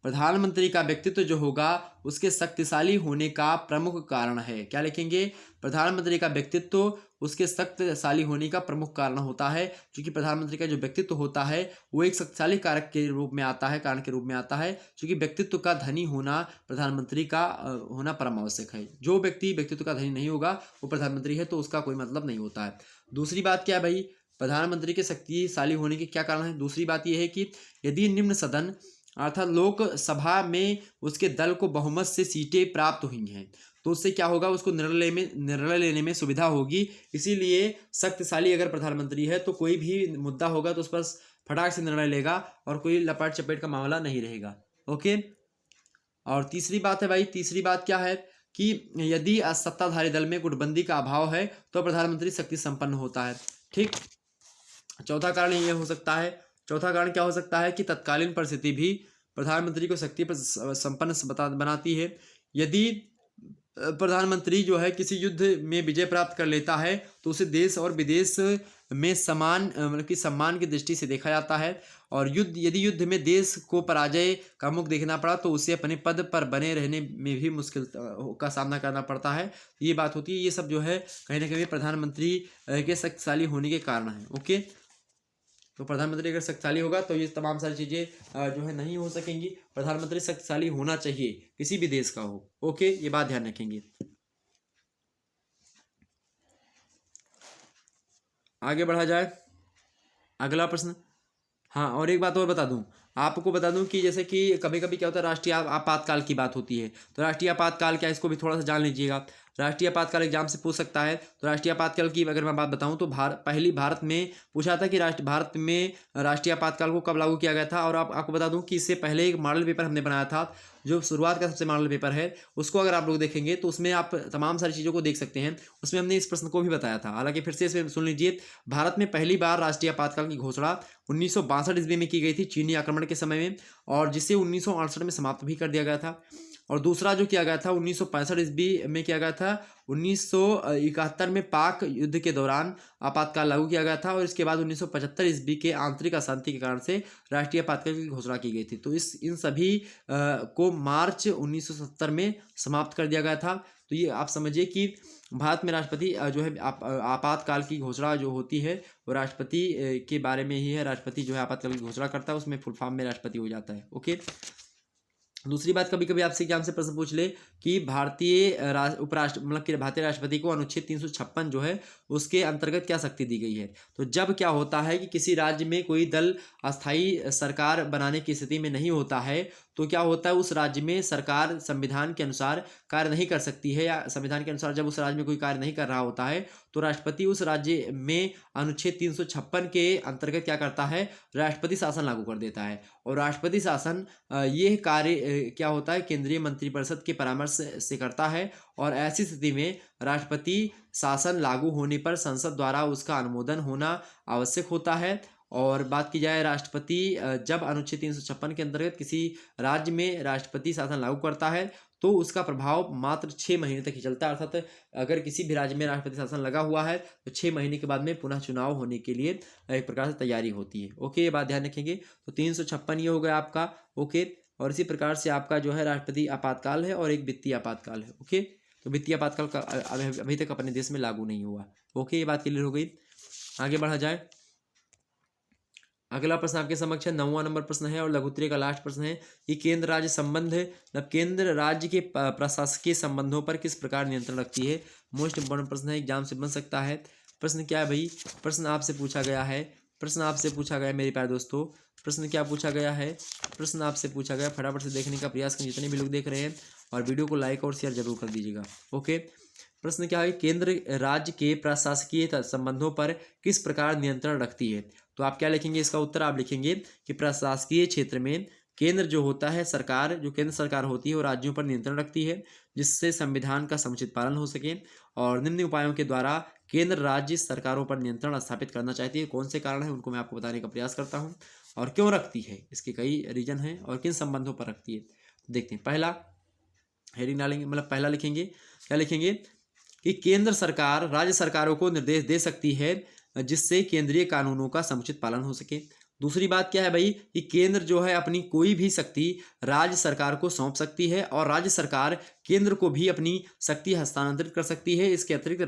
प्रधानमंत्री का व्यक्तित्व जो होगा उसके शक्तिशाली होने का प्रमुख कारण है। क्या लिखेंगे, प्रधानमंत्री का व्यक्तित्व उसके शक्तिशाली होने का प्रमुख कारण होता है, क्योंकि प्रधानमंत्री का जो व्यक्तित्व होता है वो एक शक्तिशाली कारक के रूप में आता है, कारण के रूप में आता है, क्योंकि व्यक्तित्व का धनी होना प्रधानमंत्री का होना परम आवश्यक है। जो व्यक्ति व्यक्तित्व का धनी नहीं होगा वो प्रधानमंत्री है तो उसका कोई मतलब नहीं होता है। दूसरी बात क्या है भाई, प्रधानमंत्री के शक्तिशाली होने के क्या कारण है, दूसरी बात यह है कि यदि निम्न सदन अर्थात लोकसभा में उसके दल को बहुमत से सीटें प्राप्त हुई हैं तो उससे क्या होगा, उसको निर्णय लेने में सुविधा होगी। इसीलिए शक्तिशाली अगर प्रधानमंत्री है तो कोई भी मुद्दा होगा तो उस पर फटाक से निर्णय लेगा और कोई लपेट चपेट का मामला नहीं रहेगा। ओके, और तीसरी बात है भाई, तीसरी बात क्या है कि यदि सत्ताधारी दल में गुटबंदी का अभाव है तो प्रधानमंत्री शक्ति संपन्न होता है। ठीक, चौथा कारण ये हो सकता है, चौथा कारण क्या हो सकता है कि तत्कालीन परिस्थिति भी प्रधानमंत्री को शक्ति पर संपन्न बनाती है। यदि प्रधानमंत्री जो है किसी युद्ध में विजय प्राप्त कर लेता है तो उसे देश और विदेश में समान मतलब कि सम्मान की दृष्टि से देखा जाता है, और यदि युद्ध में देश को पराजय का मुख देखना पड़ा तो उसे अपने पद पर बने रहने में भी मुश्किल का सामना करना पड़ता है। ये बात होती है, ये सब जो है कहीं ना कहीं प्रधानमंत्री के शक्तिशाली होने के कारण है। ओके, तो प्रधानमंत्री अगर शक्तिशाली होगा तो ये तमाम सारी चीज़ें जो है नहीं हो सकेंगी। प्रधानमंत्री शक्तिशाली होना चाहिए, किसी भी देश का हो। ओके, ये बात ध्यान रखेंगे। आगे बढ़ा जाए, अगला प्रश्न। हाँ, और एक बात और बता दूं, आपको बता दूं कि जैसे कि कभी कभी क्या होता है, राष्ट्रीय आपातकाल की बात होती है। तो राष्ट्रीय आपातकाल क्या है, इसको भी थोड़ा सा जान लीजिएगा। राष्ट्रीय आपातकाल एग्जाम से पूछ सकता है। तो राष्ट्रीय आपातकाल की अगर मैं बात बताऊं तो पहली भारत में पूछा था कि भारत में राष्ट्रीय आपातकाल को कब लागू किया गया था। और आपको बता दूं कि इससे पहले एक मॉडल पेपर हमने बनाया था, जो शुरुआत का सबसे मॉडल पेपर है, उसको अगर आप लोग देखेंगे तो उसमें आप तमाम सारी चीज़ों को देख सकते हैं। उसमें हमने इस प्रश्न को भी बताया था। हालांकि फिर से इसमें सुन लीजिए, भारत में पहली बार राष्ट्रीय आपातकाल की घोषणा 1962 ईस्वी में की गई थी, चीनी आक्रमण के समय में, और जिसे 1968 में समाप्त भी कर दिया गया था। और दूसरा जो किया गया था 1965 ईस्वी में किया गया था। 1971 में पाक युद्ध के दौरान आपातकाल लागू किया गया था, और इसके बाद 1975 ईस्वी के आंतरिक अशांति के कारण से राष्ट्रीय आपातकाल की घोषणा की गई थी। तो इन सभी को मार्च 1970 में समाप्त कर दिया गया था। तो ये आप समझिए कि भारत में राष्ट्रपति जो है आपातकाल की घोषणा जो होती है वो राष्ट्रपति के बारे में ही है। राष्ट्रपति जो है आपातकाल की घोषणा करता है, उसमें फुल फॉर्म में राष्ट्रपति हो जाता है। ओके, दूसरी बात, कभी कभी आपसे एग्जाम से प्रश्न पूछ ले कि भारतीय उपराष्ट्र मतलब कि भारतीय राष्ट्रपति को अनुच्छेद 356 जो है उसके अंतर्गत क्या शक्ति दी गई है। तो जब क्या होता है कि किसी राज्य में कोई दल अस्थायी सरकार बनाने की स्थिति में नहीं होता है, तो क्या होता है, उस राज्य में सरकार संविधान के अनुसार कार्य नहीं कर सकती है, या संविधान के अनुसार जब उस राज्य में कोई कार्य नहीं कर रहा होता है तो राष्ट्रपति उस राज्य में अनुच्छेद 356 के अंतर्गत क्या करता है, राष्ट्रपति शासन लागू कर देता है। और राष्ट्रपति शासन ये कार्य क्या होता है, केंद्रीय मंत्रिपरिषद के परामर्श से करता है। और ऐसी स्थिति में राष्ट्रपति शासन लागू होने पर संसद द्वारा उसका अनुमोदन होना आवश्यक होता है। और बात की जाए राष्ट्रपति जब अनुच्छेद 356 के अंतर्गत किसी राज्य में राष्ट्रपति शासन लागू करता है तो उसका प्रभाव मात्र 6 महीने तक ही चलता है। अर्थात अगर किसी भी राज्य में राष्ट्रपति शासन लगा हुआ है तो 6 महीने के बाद में पुनः चुनाव होने के लिए एक प्रकार से तैयारी होती है। ओके, ये बात ध्यान रखेंगे। तो 356 ये हो गया आपका। ओके, और इसी प्रकार से आपका जो है राष्ट्रपति आपातकाल है और एक वित्तीय आपातकाल है। ओके, तो वित्तीय आपातकाल का अभी तक अपने देश में लागू नहीं हुआ। ओके, ये बात क्लियर हो गई। आगे बढ़ा जाए, अगला प्रश्न आपके समक्ष है, 9वां नंबर प्रश्न है और लघुत्तरीय का लास्ट प्रश्न है कि केंद्र राज्य संबंध मतलब केंद्र राज्य के प्रशासकीय संबंधों पर किस प्रकार नियंत्रण रखती है। मोस्ट इंपोर्टेंट प्रश्न है, एग्जाम से बन सकता है। प्रश्न क्या है भाई, प्रश्न आपसे पूछा गया है, प्रश्न आपसे पूछा गया मेरे प्यारे दोस्तों, प्रश्न क्या पूछा गया है, प्रश्न आपसे पूछा गया, फटाफट से देखने का प्रयास करें जितने भी लोग देख रहे हैं, और वीडियो को लाइक और शेयर जरूर कर दीजिएगा। ओके, प्रश्न क्या है, केंद्र राज्य के प्रशासकीय संबंधों पर किस प्रकार नियंत्रण रखती है। तो आप क्या लिखेंगे, इसका उत्तर आप लिखेंगे कि प्रशासकीय क्षेत्र में केंद्र जो होता है, सरकार जो केंद्र सरकार होती है वो राज्यों पर नियंत्रण रखती है, जिससे संविधान का समुचित पालन हो सके। और निम्न उपायों के द्वारा केंद्र राज्य सरकारों पर नियंत्रण स्थापित करना चाहती है। कौन से कारण हैं उनको मैं आपको बताने का प्रयास करता हूँ, और क्यों रखती है, इसके कई रीजन हैं, और किन संबंधों पर रखती है। देखते हैं, पहला हेडिंग डालेंगे, मतलब पहला लिखेंगे, क्या लिखेंगे कि केंद्र सरकार राज्य सरकारों को निर्देश दे सकती है जिससे केंद्रीय कानूनों का समुचित पालन हो सके। दूसरी बात क्या है भाई कि केंद्र जो है अपनी कोई भी शक्ति राज्य सरकार को सौंप सकती है, और राज्य सरकार केंद्र को भी अपनी शक्ति हस्तांतरित कर सकती है। इसके अतिरिक्त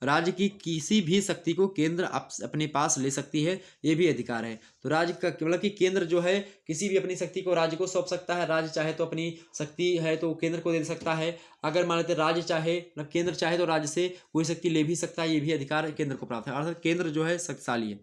राज्य की किसी भी शक्ति को केंद्र अपने पास ले सकती है, ये भी अधिकार है। तो राज्य का मतलब कि केंद्र जो है किसी भी अपनी शक्ति को राज्य को सौंप सकता है। राज्य चाहे तो अपनी शक्ति है तो केंद्र को दे सकता है। अगर मान लेते राज्य चाहे मतलब केंद्र चाहे तो राज्य से कोई शक्ति ले भी सकता है, ये भी अधिकार केंद्र को प्राप्त है। अर्थात केंद्र जो है शक्तिशाली है।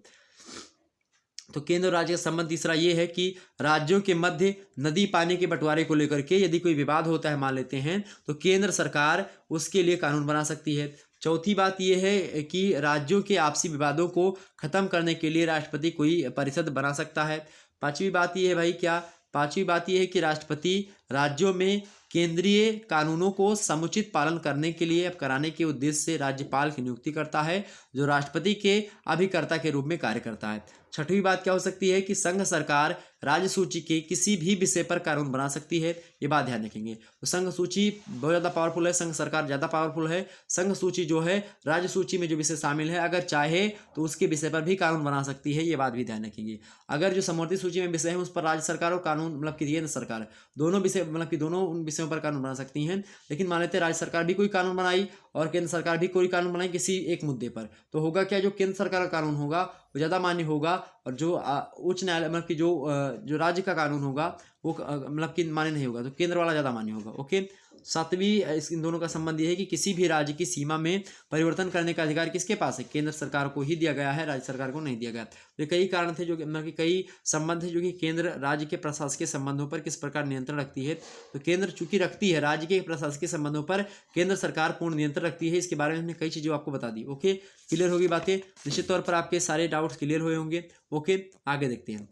तो केंद्र और राज्य का संबंध तीसरा ये है कि राज्यों के मध्य नदी पानी के बंटवारे को लेकर के यदि कोई विवाद होता है मान लेते हैं तो केंद्र सरकार उसके लिए कानून बना सकती है। चौथी बात यह है कि राज्यों के आपसी विवादों को खत्म करने के लिए राष्ट्रपति कोई परिषद बना सकता है। पांचवी बात यह है भाई क्या, पांचवी बात यह है कि राष्ट्रपति राज्यों में केंद्रीय कानूनों को समुचित पालन करने के लिए कराने के उद्देश्य से राज्यपाल की नियुक्ति करता है, जो राष्ट्रपति के अभिकर्ता के रूप में कार्य करता है। छठवीं बात क्या हो सकती है कि संघ सरकार राज्य सूची के किसी भी विषय पर कानून बना सकती है, ये बात ध्यान रखेंगे। तो संघ सूची बहुत ज़्यादा पावरफुल है, संघ सरकार ज़्यादा पावरफुल है। संघ सूची जो है राज्य सूची में जो विषय शामिल है अगर चाहे तो उसके विषय पर भी कानून बना सकती है, ये बात भी ध्यान रखेंगे। अगर जो समवर्ती सूची में विषय है उस पर राज्य सरकार और कानून मतलब कि केंद्र सरकार दोनों विषय मतलब कि दोनों उन विषयों पर कानून बना सकती हैं। लेकिन मान लेते राज्य सरकार भी कोई कानून बनाई और केंद्र सरकार भी कोई कानून बनाई किसी एक मुद्दे पर, तो होगा क्या, जो केंद्र सरकार का कानून होगा वो ज़्यादा मान्य होगा, और जो उच्च न्यायालय मतलब कि जो राज्य का कानून होगा वो मतलब कि मान्य नहीं होगा, तो केंद्र वाला ज़्यादा मान्य होगा। ओके, सातवीं इन दोनों का संबंध ये है कि किसी भी राज्य की सीमा में परिवर्तन करने का अधिकार किसके पास है, केंद्र सरकार को ही दिया गया है, राज्य सरकार को नहीं दिया गया। तो ये कई कारण थे जो कि मतलब कि कई संबंध है जो कि केंद्र राज्य के प्रशासकीय संबंधों पर किस प्रकार नियंत्रण रखती है। तो केंद्र चूंकि रखती है, राज्य के प्रशासकीय संबंधों पर केंद्र सरकार पूर्ण नियंत्रण रखती है। इसके बारे में हमने कई चीज़ें आपको बता दी। ओके, क्लियर होगी बातें, निश्चित तौर पर आपके सारे डाउट्स क्लियर हुए होंगे। ओके, आगे देखते हैं।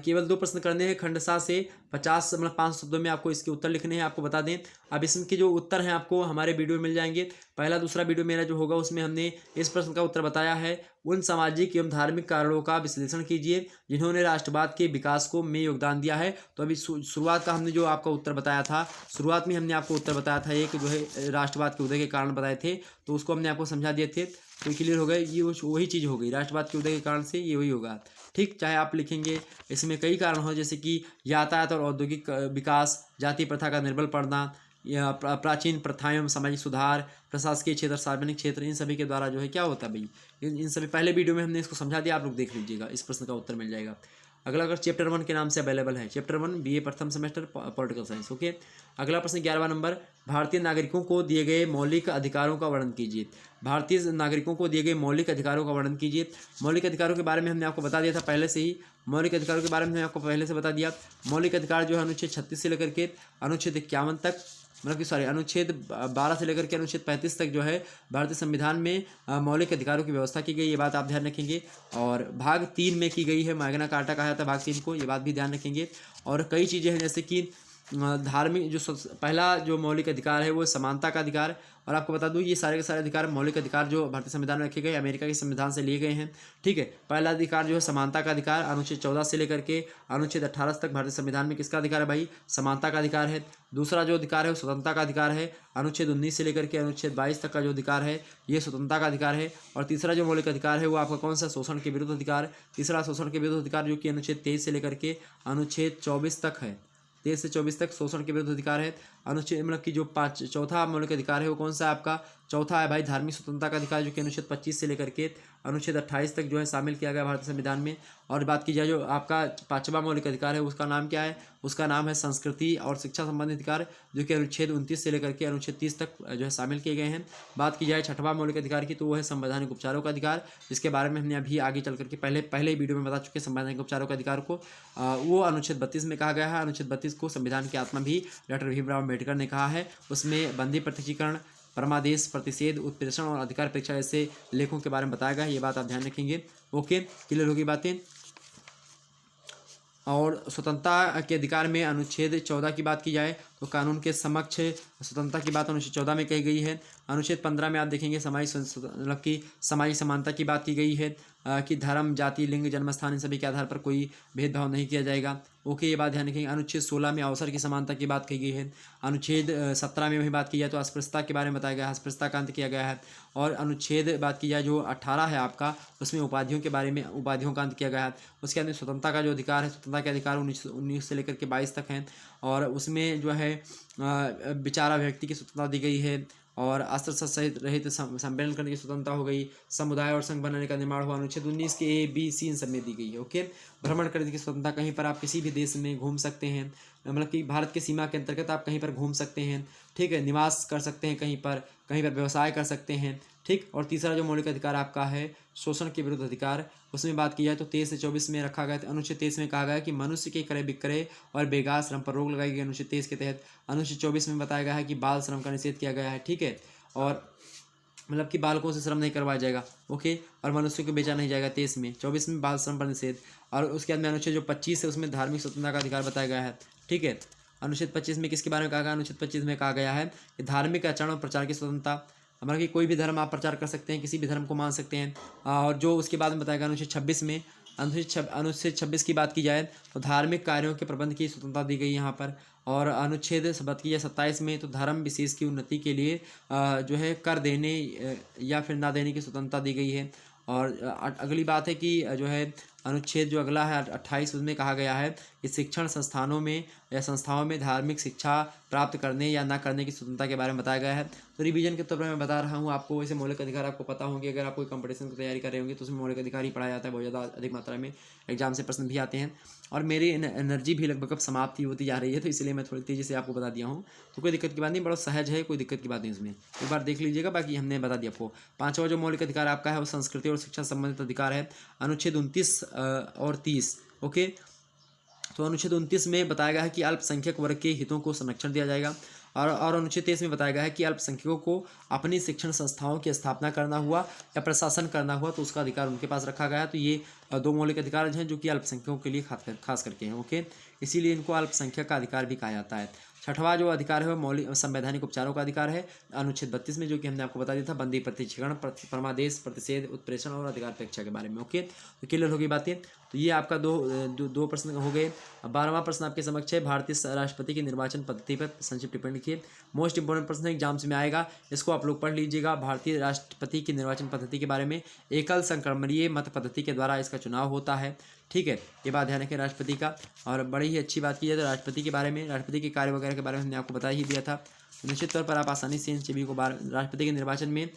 केवल 2 प्रश्न करने हैं खंड 7 से 50 मतलब 5 शब्दों में आपको इसके उत्तर लिखने हैं। आपको बता दें, अब इसके जो उत्तर हैं आपको हमारे वीडियो में मिल जाएंगे। पहला दूसरा वीडियो मेरा जो होगा उसमें हमने इस प्रश्न का उत्तर बताया है, उन सामाजिक एवं धार्मिक कारणों का विश्लेषण कीजिए जिन्होंने राष्ट्रवाद के विकास को में योगदान दिया है। तो अभी शुरुआत का हमने जो आपका उत्तर बताया था, शुरुआत में हमने आपको उत्तर बताया था एक जो है राष्ट्रवाद के उदय के कारण बताए थे, तो उसको हमने आपको समझा दिए थे। तो क्लियर हो गए, ये वही चीज़ हो गई, राष्ट्रवाद के उदय के कारण से ये वही होगा। ठीक, चाहे आप लिखेंगे इसमें कई कारण हो, जैसे कि यातायात और औद्योगिक विकास, जाति प्रथा का निर्बल पड़ना, या प्राचीन प्रथाएं एवं सामाजिक सुधार, प्रशासकीय क्षेत्र, सार्वजनिक क्षेत्र, इन सभी के द्वारा जो है क्या होता है भाई, इन सभी पहले वीडियो में हमने इसको समझा दिया, आप लोग देख लीजिएगा, इस प्रश्न का उत्तर मिल जाएगा। अगला अगर चैप्टर 1 के नाम से अवेलेबल है, चैप्टर 1 BA प्रथम सेमेस्टर पॉलिटिकल साइंस। ओके, अगला प्रश्न 11वां नंबर, भारतीय नागरिकों को दिए गए मौलिक अधिकारों का वर्णन कीजिए। भारतीय नागरिकों को दिए गए मौलिक अधिकारों का वर्णन कीजिए। मौलिक अधिकारों के बारे में हमने आपको बता दिया था पहले से ही, मौलिक अधिकारों के बारे में हमने आपको पहले से बता दिया। मौलिक अधिकार जो है अनुच्छेद 36 से लेकर के अनुच्छेद 51 तक, मतलब कि सॉरी अनुच्छेद 12 से लेकर के अनुच्छेद 35 तक जो है भारतीय संविधान में मौलिक अधिकारों की व्यवस्था की गई, ये बात आप ध्यान रखेंगे। और भाग 3 में की गई है, मैग्ना कार्टा कहा जाता है भाग 3 को, ये बात भी ध्यान रखेंगे। और कई चीज़ें हैं जैसे कि धार्मिक जो पहला जो मौलिक अधिकार है वो समानता का अधिकार, और आपको बता दूं ये सारे के सारे अधिकार मौलिक अधिकार जो भारतीय संविधान में रखे गए अमेरिका के संविधान से लिए गए हैं। ठीक है, पहला अधिकार जो है समानता का अधिकार, अनुच्छेद 14 से लेकर के अनुच्छेद 18 तक भारतीय संविधान में किसका अधिकार है भाई, समानता का अधिकार है। दूसरा जो अधिकार है वो स्वतंत्रता का अधिकार है, अनुच्छेद 19 से लेकर के अनुच्छेद 22 तक का जो अधिकार है ये स्वतंत्रता का अधिकार है। और तीसरा जो मौलिक अधिकार है वो आपका कौन सा, शोषण के विरुद्ध अधिकार, तीसरा शोषण के विरुद्ध अधिकार जो कि अनुच्छेद 23 से लेकर के अनुच्छेद 24 तक है, 23 से 24 तक शोषण के विरुद्ध अधिकार है। अनुच्छेद मतलब कि जो चौथा मौलिक अधिकार है वो कौन सा है आपका, चौथा है भाई धार्मिक स्वतंत्रता का अधिकार, जो कि अनुच्छेद 25 से लेकर के अनुच्छेद 28 तक जो है शामिल किया गया भारतीय संविधान में। और बात की जाए जो आपका 5वां मौलिक अधिकार है उसका नाम क्या है, उसका नाम है संस्कृति और शिक्षा संबंधी अधिकार, जो कि अनुच्छेद 29 से लेकर के अनुच्छेद 30 तक जो है शामिल किए गए हैं। बात की जाए 6वां मौलिक अधिकार की, तो वो है संवैधानिक उपचारों का अधिकार, जिसके बारे में हमने अभी आगे चल करके पहले वीडियो में बता चुके हैं। संवैधानिक उपचारों का अधिकार को वो अनुच्छेद 32 में कहा गया है। अनुच्छेद 32 को संविधान की आत्मा भी डॉक्टर भीमराव अम्बेडकर ने कहा है। उसमें बंदी प्रत्यक्षीकरण, परमादेश, प्रतिषेध, उत्प्रेषण और अधिकार परीक्षा जैसे लेखों के बारे में बताया गया है, ये बात आप ध्यान रखेंगे। ओके, क्लियर होगी बातें। और स्वतंत्रता के अधिकार में अनुच्छेद 14 की बात की जाए तो कानून के समक्ष स्वतंत्रता की बात अनुच्छेद 14 में कही गई है। अनुच्छेद 15 में आप देखेंगे मतलब कि सामाजिक समानता की बात की गई है कि धर्म, जाति, लिंग, जन्मस्थान इन सभी के आधार पर कोई भेदभाव नहीं किया जाएगा। ओके, ये बात ध्यान रखेंगे। अनुच्छेद 16 में अवसर की समानता की बात कही गई है। अनुच्छेद 17 में वही बात की जाए तो अस्पृश्यता के बारे में बताया गया है, अस्पृश्यता का अंत किया गया है। और अनुच्छेद बात की जाए जो 18 है आपका, उसमें उपाधियों के बारे में, उपाधियों का अंत किया गया है। उसके अंदर स्वतंत्रता का जो अधिकार है, स्वतंत्रता के अधिकार 19 से लेकर के 22 तक हैं। और उसमें जो है विचार अभिव्यक्ति की स्वतंत्रता दी गई है, और अस्त्र शस्त्र रहित सम्मेलन करने की स्वतंत्रता हो गई। समुदाय और संघ बनाने का निर्माण हुआ, अनुच्छेद 19 के A, B, C इन सब में दी गई है। ओके, भ्रमण करने की स्वतंत्रता, कहीं पर आप किसी भी देश में घूम सकते हैं, मतलब कि भारत की सीमा के अंतर्गत आप कहीं पर घूम सकते हैं। ठीक है, निवास कर सकते हैं कहीं पर व्यवसाय कर सकते हैं। ठीक, और तीसरा जो मौलिक अधिकार आपका है शोषण के विरुद्ध अधिकार, उसमें बात की जाए तो 23 से 24 में रखा गया था। अनुच्छेद 23 में कहा गया कि मनुष्य के क्रय विक्रय और बेगार श्रम पर रोक लगाई गई अनुच्छेद 23 के तहत। अनुच्छेद 24 में बताया गया है कि बाल श्रम का निषेध किया गया है। ठीक है, और मतलब कि बालकों से श्रम नहीं करवाया जाएगा। ओके, और मनुष्य को बेचा नहीं जाएगा 23 में। 24 में बाल श्रम पर निषेध। और उसके बाद में अनुच्छेद जो 25 है उसमें धार्मिक स्वतंत्रता का अधिकार बताया गया है। ठीक है, अनुच्छेद 25 में किसके बारे में कहा गया, अनुच्छेद 25 में कहा गया है कि धार्मिक आचरण और प्रचार की स्वतंत्रता, मतलब कि कोई भी धर्म आप प्रचार कर सकते हैं, किसी भी धर्म को मान सकते हैं। और जो उसके बाद में बताया गया अनुच्छेद 26 में, अनुच्छेद 26 की बात की जाए तो धार्मिक कार्यों के प्रबंध की स्वतंत्रता दी गई यहाँ पर। और अनुच्छेद 27 में तो धर्म विशेष की उन्नति के लिए जो है कर देने या फिर ना देने की स्वतंत्रता दी गई है। और अगली बात है कि जो है अनुच्छेद जो अगला है 28, उसमें कहा गया है कि शिक्षण संस्थानों में या संस्थाओं में धार्मिक शिक्षा प्राप्त करने या ना करने की स्वतंत्रता के बारे में बताया गया है। तो रिवीजन के तौर पर मैं बता रहा हूँ आपको। वैसे मौलिक अधिकार आपको पता होंगे, अगर आप कोई कंपटीशन की तैयारी कर रहे होंगे तो उसमें मौलिक अधिकार ही पढ़ाया जाता है, बहुत ज़्यादा अधिक मात्रा में एग्जाम से प्रश्न भी आते हैं। और मेरी एनर्जी भी लगभग अब समाप्ति होती जा रही है, तो इसलिए मैं थोड़ी तेज़ी से आपको बता दिया हूँ। तो कोई दिक्कत की बात नहीं, बड़ा सहज है, कोई दिक्कत की बात नहीं उसमें, एक बार देख लीजिएगा। बाकी हमने बता दिया आपको। 5वां जो मौलिक अधिकार आपका है वो संस्कृति और शिक्षा संबंधित अधिकार है, अनुच्छेद 29 और 30। ओके, तो अनुच्छेद 29 में बताया गया है कि अल्पसंख्यक वर्ग के हितों को संरक्षण दिया जाएगा। और अनुच्छेद 23 में बताया गया है कि अल्पसंख्यकों को अपनी शिक्षण संस्थाओं की स्थापना करना हुआ या प्रशासन करना हुआ तो उसका अधिकार उनके पास रखा गया है। तो ये 2 मौलिक अधिकार हैं जो कि अल्पसंख्यकों के लिए खास करके हैं। ओके, इसीलिए इनको अल्पसंख्यक का अधिकार भी कहा जाता है। 6वां जो अधिकार है वो मौलिक संवैधानिक उपचारों का अधिकार है, अनुच्छेद 32 में, जो कि हमने आपको बता दिया था, बंदी, प्रतिक्षेपण, परमादेश, प्रतिषेध, उत्प्रेषण और अधिकार अपेक्षा के बारे में। ओके, तो क्लियर होगी बातें। तो ये आपका दो प्रश्न हो गए। अब 12वां प्रश्न आपके समक्ष है, भारतीय राष्ट्रपति की निर्वाचन पद्धति पर संक्षिप्त टिप्पणी लिखिए। मोस्ट इंपोर्टेंट प्रश्न एग्जाम्स में आएगा, इसको आप लोग पढ़ लीजिएगा। भारतीय राष्ट्रपति की निर्वाचन पद्धति के बारे में, एकल संक्रमणीय मत पद्धति के द्वारा इसका चुनाव होता है। ठीक है, ये बात ध्यान रखें राष्ट्रपति का। और बड़ी ही अच्छी बात की जाए तो राष्ट्रपति के बारे में, राष्ट्रपति के कार्य वगैरह के बारे में हमने आपको बता ही दिया था। तो निश्चित तौर पर आप आसानी से इन सभी को राष्ट्रपति के निर्वाचन में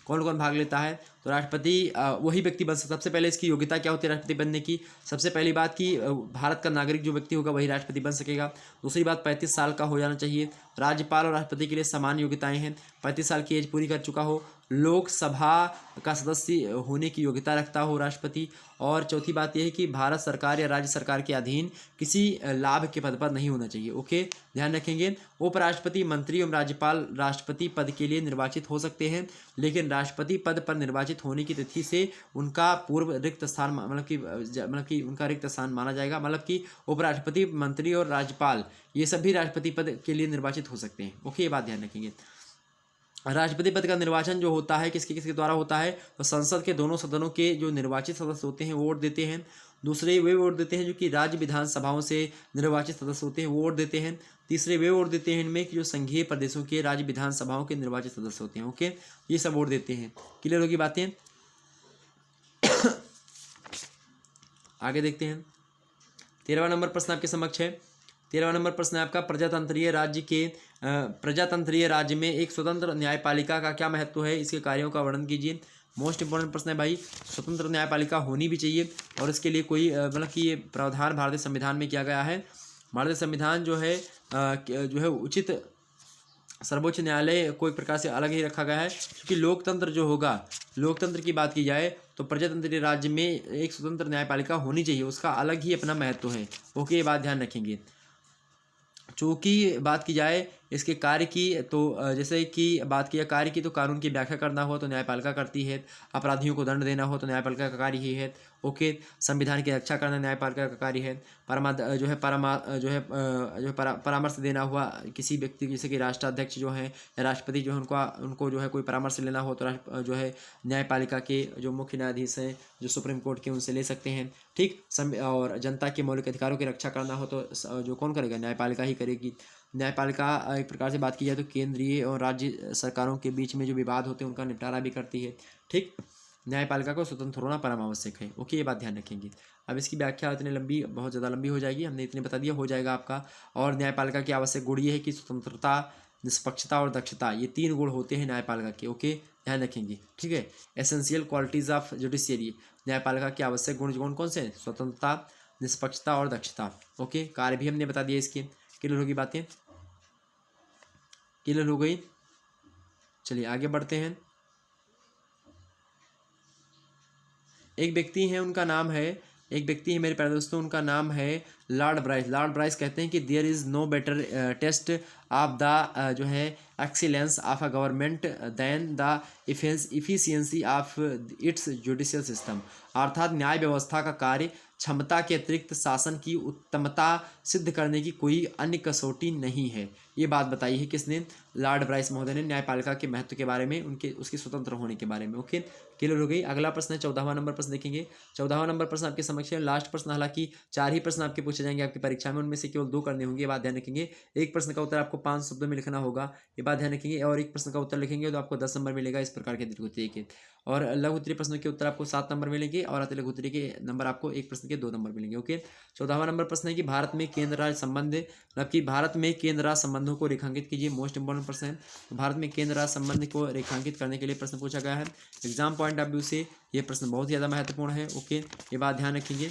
कौन कौन भाग लेता है, तो राष्ट्रपति वही व्यक्ति बन सकता है। सबसे पहले इसकी योग्यता क्या होती है राष्ट्रपति बनने की? सबसे पहली बात कि भारत का नागरिक जो व्यक्ति होगा वही राष्ट्रपति बन सकेगा। दूसरी बात, 35 साल का हो जाना चाहिए। राज्यपाल और राष्ट्रपति के लिए समान योग्यताएं हैं। 35 साल की एज पूरी कर चुका हो, लोकसभा का सदस्य होने की योग्यता रखता हो राष्ट्रपति। और चौथी बात यह है कि भारत सरकार या राज्य सरकार के अधीन किसी लाभ के पद पर नहीं होना चाहिए। ओके, ध्यान रखेंगे। उपराष्ट्रपति, मंत्री एवं राज्यपाल राष्ट्रपति पद के लिए निर्वाचित हो सकते हैं, लेकिन राष्ट्रपति पद पर निर्वाचित होने की तिथि से उनका पूर्व रिक्त स्थान मतलब कि उनका रिक्त स्थान माना जाएगा। मतलब कि उपराष्ट्रपति, मंत्री और राज्यपाल ये सभी राष्ट्रपति पद के लिए निर्वाचित हो सकते हैं। ओके, ये बात ध्यान रखेंगे। राष्ट्रपति पद का निर्वाचन जो होता है किसके द्वारा होता है, तो संसद के दोनों सदनों के जो निर्वाचित सदस्य होते हैं वो वोट देते हैं। दूसरे वे वोट देते हैं जो कि राज्य विधानसभाओं से निर्वाचित सदस्य होते हैं वो वोट देते हैं। तीसरे वे वोट देते हैं इनमें कि जो संघीय प्रदेशों के राज्य विधानसभाओं के निर्वाचित सदस्य होते हैं। ओके, ये सब वोट देते हैं। क्लियर होगी बातें? आगे देखते हैं। 13वां नंबर प्रश्न आपके समक्ष है। 13वां नंबर प्रश्न है आपका, प्रजातंत्रीय राज्य में एक स्वतंत्र न्यायपालिका का क्या महत्व है, इसके कार्यों का वर्णन कीजिए। मोस्ट इंपोर्टेंट प्रश्न है भाई। स्वतंत्र न्यायपालिका होनी भी चाहिए और इसके लिए कोई मतलब कि ये प्रावधान भारतीय संविधान में किया गया है। भारतीय संविधान जो है उचित सर्वोच्च न्यायालय को एक प्रकार से अलग ही रखा गया है, क्योंकि लोकतंत्र जो होगा, लोकतंत्र की बात की जाए तो प्रजातंत्रीय राज्य में एक स्वतंत्र न्यायपालिका होनी चाहिए, उसका अलग ही अपना महत्व है। ओके, ये बात ध्यान रखेंगे। चूँकि बात की जाए इसके कार्य की, तो जैसे कि बात किया कार्य की, तो कानून की व्याख्या करना हो तो न्यायपालिका करती है। अपराधियों को दंड देना हो तो न्यायपालिका का कार्य ही है। ओके, संविधान की रक्षा करना न्यायपालिका का कार्य है। परामर्श देना हुआ किसी व्यक्ति, जैसे कि राष्ट्राध्यक्ष जो है या राष्ट्रपति जो है उनको जो है कोई परामर्श लेना हो तो जो है न्यायपालिका के जो मुख्य न्यायाधीश हैं जो सुप्रीम कोर्ट के, उनसे ले सकते हैं। ठीक, और जनता के मौलिक अधिकारों की रक्षा करना हो तो जो कौन करेगा, न्यायपालिका ही करेगी। न्यायपालिका एक प्रकार से बात की जाए तो केंद्रीय और राज्य सरकारों के बीच में जो विवाद होते हैं उनका निपटारा भी करती है। ठीक, न्यायपालिका को स्वतंत्र होना परम आवश्यक है। ओके, ये बात ध्यान रखेंगे। अब इसकी व्याख्या इतनी लंबी, बहुत ज़्यादा लंबी हो जाएगी, हमने इतने बता दिया, हो जाएगा आपका। और न्यायपालिका की आवश्यक गुण ये है कि स्वतंत्रता, निष्पक्षता और दक्षता, ये 3 गुण होते हैं न्यायपालिका के। ओके, ध्यान रखेंगे। ठीक है, एसेंशियल क्वालिटीज़ ऑफ जुडिशियरी, न्यायपालिका के आवश्यक गुण कौन कौन से? स्वतंत्रता, निष्पक्षता और दक्षता। ओके, कार्य भी हमने बता दिया इसके। क्लियर होगी बातें? क्लियर हो गई? चलिए आगे बढ़ते हैं। एक व्यक्ति है मेरे प्यारे दोस्तों, उनका नाम है लॉर्ड ब्राइस। लॉर्ड ब्राइस कहते हैं कि there is no better test of the जो है excellence of a government than the efficiency of its judicial system. अर्थात न्याय व्यवस्था का कार्य क्षमता के अतिरिक्त शासन की उत्तमता सिद्ध करने की कोई अन्य कसौटी नहीं है। ये बात बताई है किसने? लॉर्ड ब्राइस महोदय ने, न्यायपालिका के महत्व के बारे में, उसके स्वतंत्र होने के बारे में। ओके, क्लियर हो गई। अगला प्रश्न है 14वां नंबर प्रश्न देखेंगे। 14वां नंबर प्रश्न आपके समक्ष है, लास्ट प्रश्न, हालांकि 4 ही प्रश्न आपके पूछे जाएंगे आपकी परीक्षा में, उनमें से केवल 2 करने होंगे, ये बात ध्यान रखेंगे। एक प्रश्न का उत्तर आपको 5 शब्दों में लिखना होगा, ये बात ध्यान रखेंगे, और एक प्रश्न का उत्तर लिखेंगे तो आपको 10 नंबर मिलेगा, इस प्रकार के दीर्घ उत्तरीय के। और लघु उत्तरीय प्रश्नों के उत्तर आपको 7 नंबर मिलेंगे, और अति लघु उत्तरीय के नंबर आपको एक प्रश्न के 2 नंबर मिलेंगे। ओके, 14वां नंबर प्रश्न है कि भारत में केंद्र राज्य संबंध, मतलब कि भारत में केंद्र राज्य संबंधों को रेखांकित कीजिए। मोस्ट इंपॉर्टेंट प्रश्न है। तो भारत में केंद्र राज्य संबंध को रेखांकित करने के लिए प्रश्न पूछा गया है। एग्जाम पॉइंट ऑफ व्यू से ये प्रश्न बहुत ज़्यादा महत्वपूर्ण है। ओके, ये बात ध्यान रखेंगे।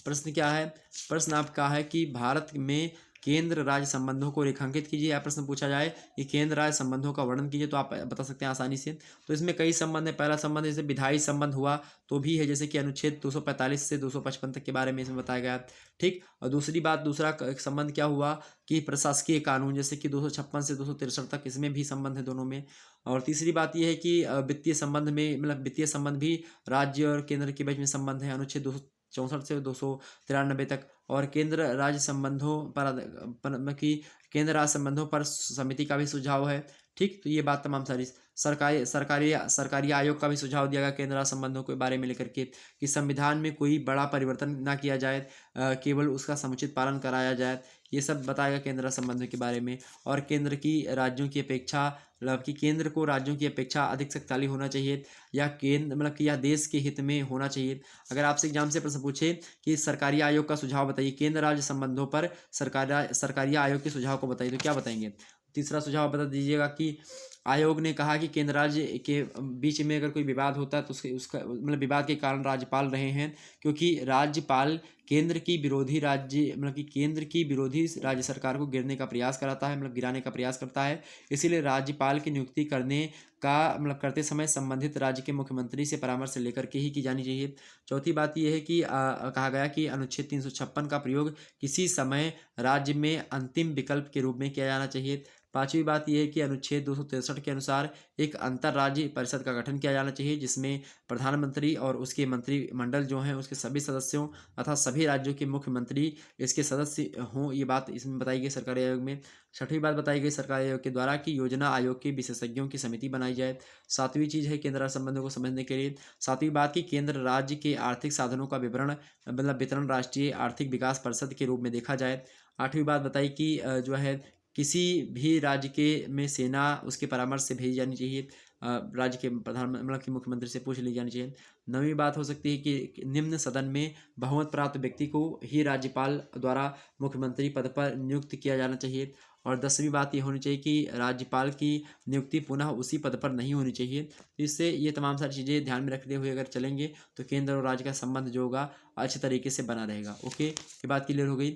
प्रश्न क्या है? प्रश्न आपका है कि भारत में केंद्र राज्य संबंधों को रेखांकित कीजिए। या प्रश्न पूछा जाए कि केंद्र राज्य संबंधों का वर्णन कीजिए, तो आप बता सकते हैं आसानी से। तो इसमें कई संबंध है। पहला संबंध जैसे विधायी संबंध हुआ तो भी है, जैसे कि अनुच्छेद 245 से 255 तक के बारे में इसमें बताया गया। ठीक, और दूसरी बात, दूसरा संबंध क्या हुआ कि प्रशासकीय कानून, जैसे कि 256 से 263 तक, इसमें भी संबंध है दोनों में। और तीसरी बात यह है कि वित्तीय संबंध में, मतलब वित्तीय संबंध भी राज्य और केंद्र के बीच में संबंध है, अनुच्छेद 264 से 293 तक। और केंद्र राज्य संबंधों पर कि केंद्र राज्य संबंधों पर समिति का भी सुझाव है। ठीक, तो ये बात तमाम सारी सरकारी आयोग का भी सुझाव दिया गया केंद्र राज्य संबंधों के बारे में लेकर के, कि संविधान में कोई बड़ा परिवर्तन ना किया जाए, केवल उसका समुचित पालन कराया जाए। ये सब बताएगा केंद्र राज्य संबंधों के बारे में। और केंद्र की राज्यों की अपेक्षा, मतलब कि केंद्र को राज्यों की अपेक्षा अधिक शक्तिशाली होना चाहिए, या केंद्र, मतलब कि या देश के हित में होना चाहिए। अगर आपसे एग्जाम से प्रश्न पूछे कि सरकारी आयोग का सुझाव बताइए, केंद्र राज्य संबंधों पर सरकारी आयोग के सुझाव को बताइए, तो क्या बताएंगे? तीसरा सुझाव बता दीजिएगा कि आयोग ने कहा कि केंद्र राज्य के बीच में अगर कोई विवाद होता है तो उसका मतलब विवाद के कारण राज्यपाल रहे हैं, क्योंकि राज्यपाल केंद्र की विरोधी राज्य, मतलब कि केंद्र की विरोधी राज्य सरकार को गिरने का प्रयास कराता है, मतलब गिराने का प्रयास करता है। इसीलिए राज्यपाल की नियुक्ति करने का, मतलब करते समय संबंधित राज्य के मुख्यमंत्री से परामर्श लेकर के ही की जानी चाहिए। चौथी बात यह है कि कहा गया कि अनुच्छेद 356 का प्रयोग किसी समय राज्य में अंतिम विकल्प के रूप में किया जाना चाहिए। पांचवी बात यह है कि अनुच्छेद 263 के अनुसार एक अंतर्राज्यीय परिषद का गठन किया जाना चाहिए, जिसमें प्रधानमंत्री और उसके मंत्रिमंडल जो हैं उसके सभी सदस्यों तथा सभी राज्यों के मुख्यमंत्री इसके सदस्य हों। ये बात इसमें बताई गई सरकारी आयोग में। छठी बात बताई गई सरकारी आयोग के द्वारा कि योजना आयोग के विशेषज्ञों की समिति बनाई जाए। सातवीं चीज़ है केंद्र संबंधों को समझने के लिए, सातवीं बात की केंद्र राज्य के आर्थिक साधनों का विवरण, मतलब वितरण राष्ट्रीय आर्थिक विकास परिषद के रूप में देखा जाए। आठवीं बात बताई कि जो है किसी भी राज्य के में सेना उसके परामर्श से भेजी जानी चाहिए, राज्य के प्रधान, मतलब कि मुख्यमंत्री से पूछ ली जानी चाहिए। नवीं बात हो सकती है कि निम्न सदन में बहुमत प्राप्त व्यक्ति को ही राज्यपाल द्वारा मुख्यमंत्री पद पर नियुक्त किया जाना चाहिए। और 10वीं बात ये होनी चाहिए कि राज्यपाल की नियुक्ति पुनः उसी पद पर नहीं होनी चाहिए। तो इससे ये तमाम सारी चीज़ें ध्यान में रखते हुए अगर चलेंगे तो केंद्र और राज्य का संबंध जो होगा अच्छे तरीके से बना रहेगा। ओके, ये बात क्लियर हो गई?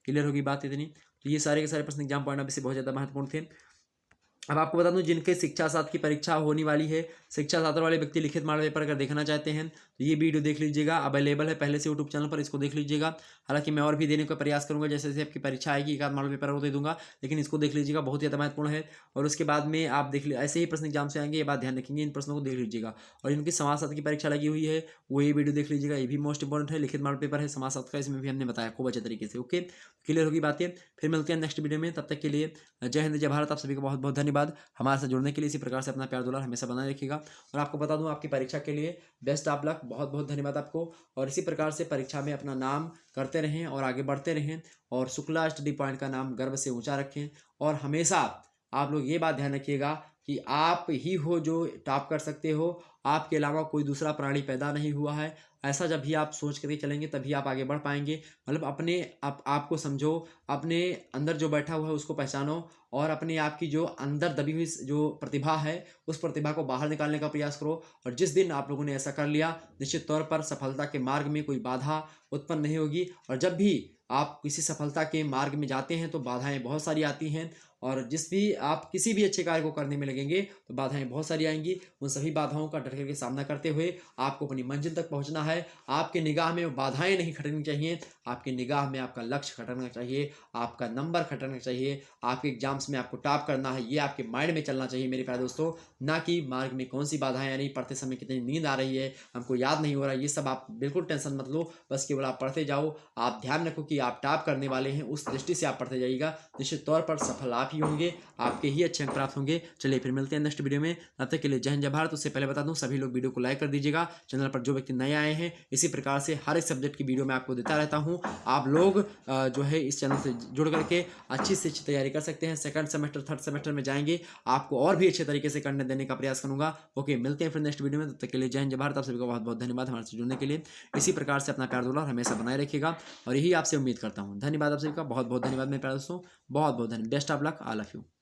क्लियर होगी बात इतनी? तो ये सारे के सारे प्रश्न एग्जाम पॉइंट ऑफ व्यू से बहुत ज़्यादा महत्वपूर्ण थे। अब आपको बता दूं, जिनके शिक्षा शास्त्र की परीक्षा होने वाली है, शिक्षा शास्त्र वाले व्यक्ति लिखित मॉडल पेपर अगर देखना चाहते हैं तो ये वीडियो देख लीजिएगा, अवेलेबल है पहले से यूट्यूब चैनल पर, इसको देख लीजिएगा। हालांकि मैं और भी देने का प्रयास करूंगा, जैसे जैसे आपकी परीक्षा आएगी एक आध मॉडल पेपर और दे दूंगा, लेकिन इसको देख लीजिएगा, बहुत ज़्यादा महत्वपूर्ण है। और उसके बाद में आप देख ऐसे ही प्रश्न एग्जाम से आएंगे, ये बात ध्यान रखेंगे, इन प्रश्नों को देख लीजिएगा। और इनकी समाजशास्त्र की परीक्षा लगी हुई है वो ये वीडियो देख लीजिएगा, ये भी मोस्ट इंपॉर्टेंट है, लिखित मॉडल पेपर है समाजशास्त्र का, इसमें भी हमने बताया खूब अच्छे तरीके से। ओके, क्लियर होगी बातें? फिर मिलते हैं नेक्स्ट वीडियो में, तब तक के लिए जय हिंद जय भारत। आप सभी को बहुत बहुत धन्यवाद हमारे साथ जुड़ने के लिए। इसी प्रकार से अपना प्यार दुलार हमेशा बनाए रखिएगा। और आपको बता दूं, आपकी परीक्षा के लिए बेस्ट ऑफ लक, बहुत बहुत धन्यवाद आपको। और इसी प्रकार से परीक्षा में अपना नाम करते रहें और आगे बढ़ते रहें, और शुक्ला स्टडी पॉइंट का नाम गर्व से ऊंचा रखें। और हमेशा आप लोग ये बात ध्यान रखिएगा कि आप ही हो जो टॉप कर सकते हो, आपके अलावा कोई दूसरा प्राणी पैदा नहीं हुआ है। ऐसा जब भी आप सोच करके चलेंगे तभी आप आगे बढ़ पाएंगे। मतलब अपने आपको समझो, अपने अंदर जो बैठा हुआ है उसको पहचानो, और अपने आप की जो अंदर दबी हुई जो प्रतिभा है उस प्रतिभा को बाहर निकालने का प्रयास करो। और जिस दिन आप लोगों ने ऐसा कर लिया, निश्चित तौर पर सफलता के मार्ग में कोई बाधा उत्पन्न नहीं होगी। और जब भी आप किसी सफलता के मार्ग में जाते हैं तो बाधाएं बहुत सारी आती हैं, और जिस भी आप किसी भी अच्छे कार्य को करने में लगेंगे तो बाधाएं बहुत सारी आएंगी। उन सभी बाधाओं का डट करके सामना करते हुए आपको अपनी मंजिल तक पहुंचना है। आपके निगाह में वो बाधाएं नहीं खटकनी चाहिए, आपके निगाह में आपका लक्ष्य खटकना चाहिए, आपका नंबर खटकना चाहिए, आपके एग्जाम्स में आपको टॉप करना है, ये आपके माइंड में चलना चाहिए मेरे प्यारे दोस्तों। ना कि मार्ग में कौन सी बाधाएं आ रही, पढ़ते समय कितनी नींद आ रही है, हमको याद नहीं हो रहा, ये सब आप बिल्कुल टेंशन मत लो। बस केवल आप पढ़ते जाओ, आप ध्यान रखो कि आप टॉप करने वाले हैं, उस दृष्टि से आप पढ़ते जाइएगा। निश्चित तौर पर सफल आप ही ही होंगे, आपके ही अच्छे अंक प्राप्त होंगे। चलिए फिर मिलते हैं नेक्स्ट वीडियो में, तब तक के लिए जय हिंद जय भारत। उससे पहले बता दूं, सभी लोग वीडियो को लाइक कर दीजिएगा। चैनल पर जो व्यक्ति नए आए हैं, इसी प्रकार से हर एक सब्जेक्ट की वीडियो मैं आपको देता रहता हूँ। आप लोग जो है इस चैनल से जुड़ करके अच्छी से अच्छी तैयारी कर सकते हैं। सेकंड सेमेस्टर थर्ड सेमेस्टर में जाएंगे, आपको और भी अच्छे तरीके से करने देने का प्रयास करूंगा। ओके, मिलते हैं फिर नेक्स्ट वीडियो में, तब तक के लिए जय हिंद जय भारत। आप सभी को बहुत बहुत धन्यवाद हमारे से जुड़ने के लिए। इसी प्रकार से अपना प्यार दुलार हमेशा बनाए रखिएगा और यही आपसे उम्मीद करता हूँ। धन्यवाद आप सभी का, बहुत बहुत धन्यवाद मेरे प्यारे दोस्तों, बहुत बहुत धन्यवाद। Best of luck all of you.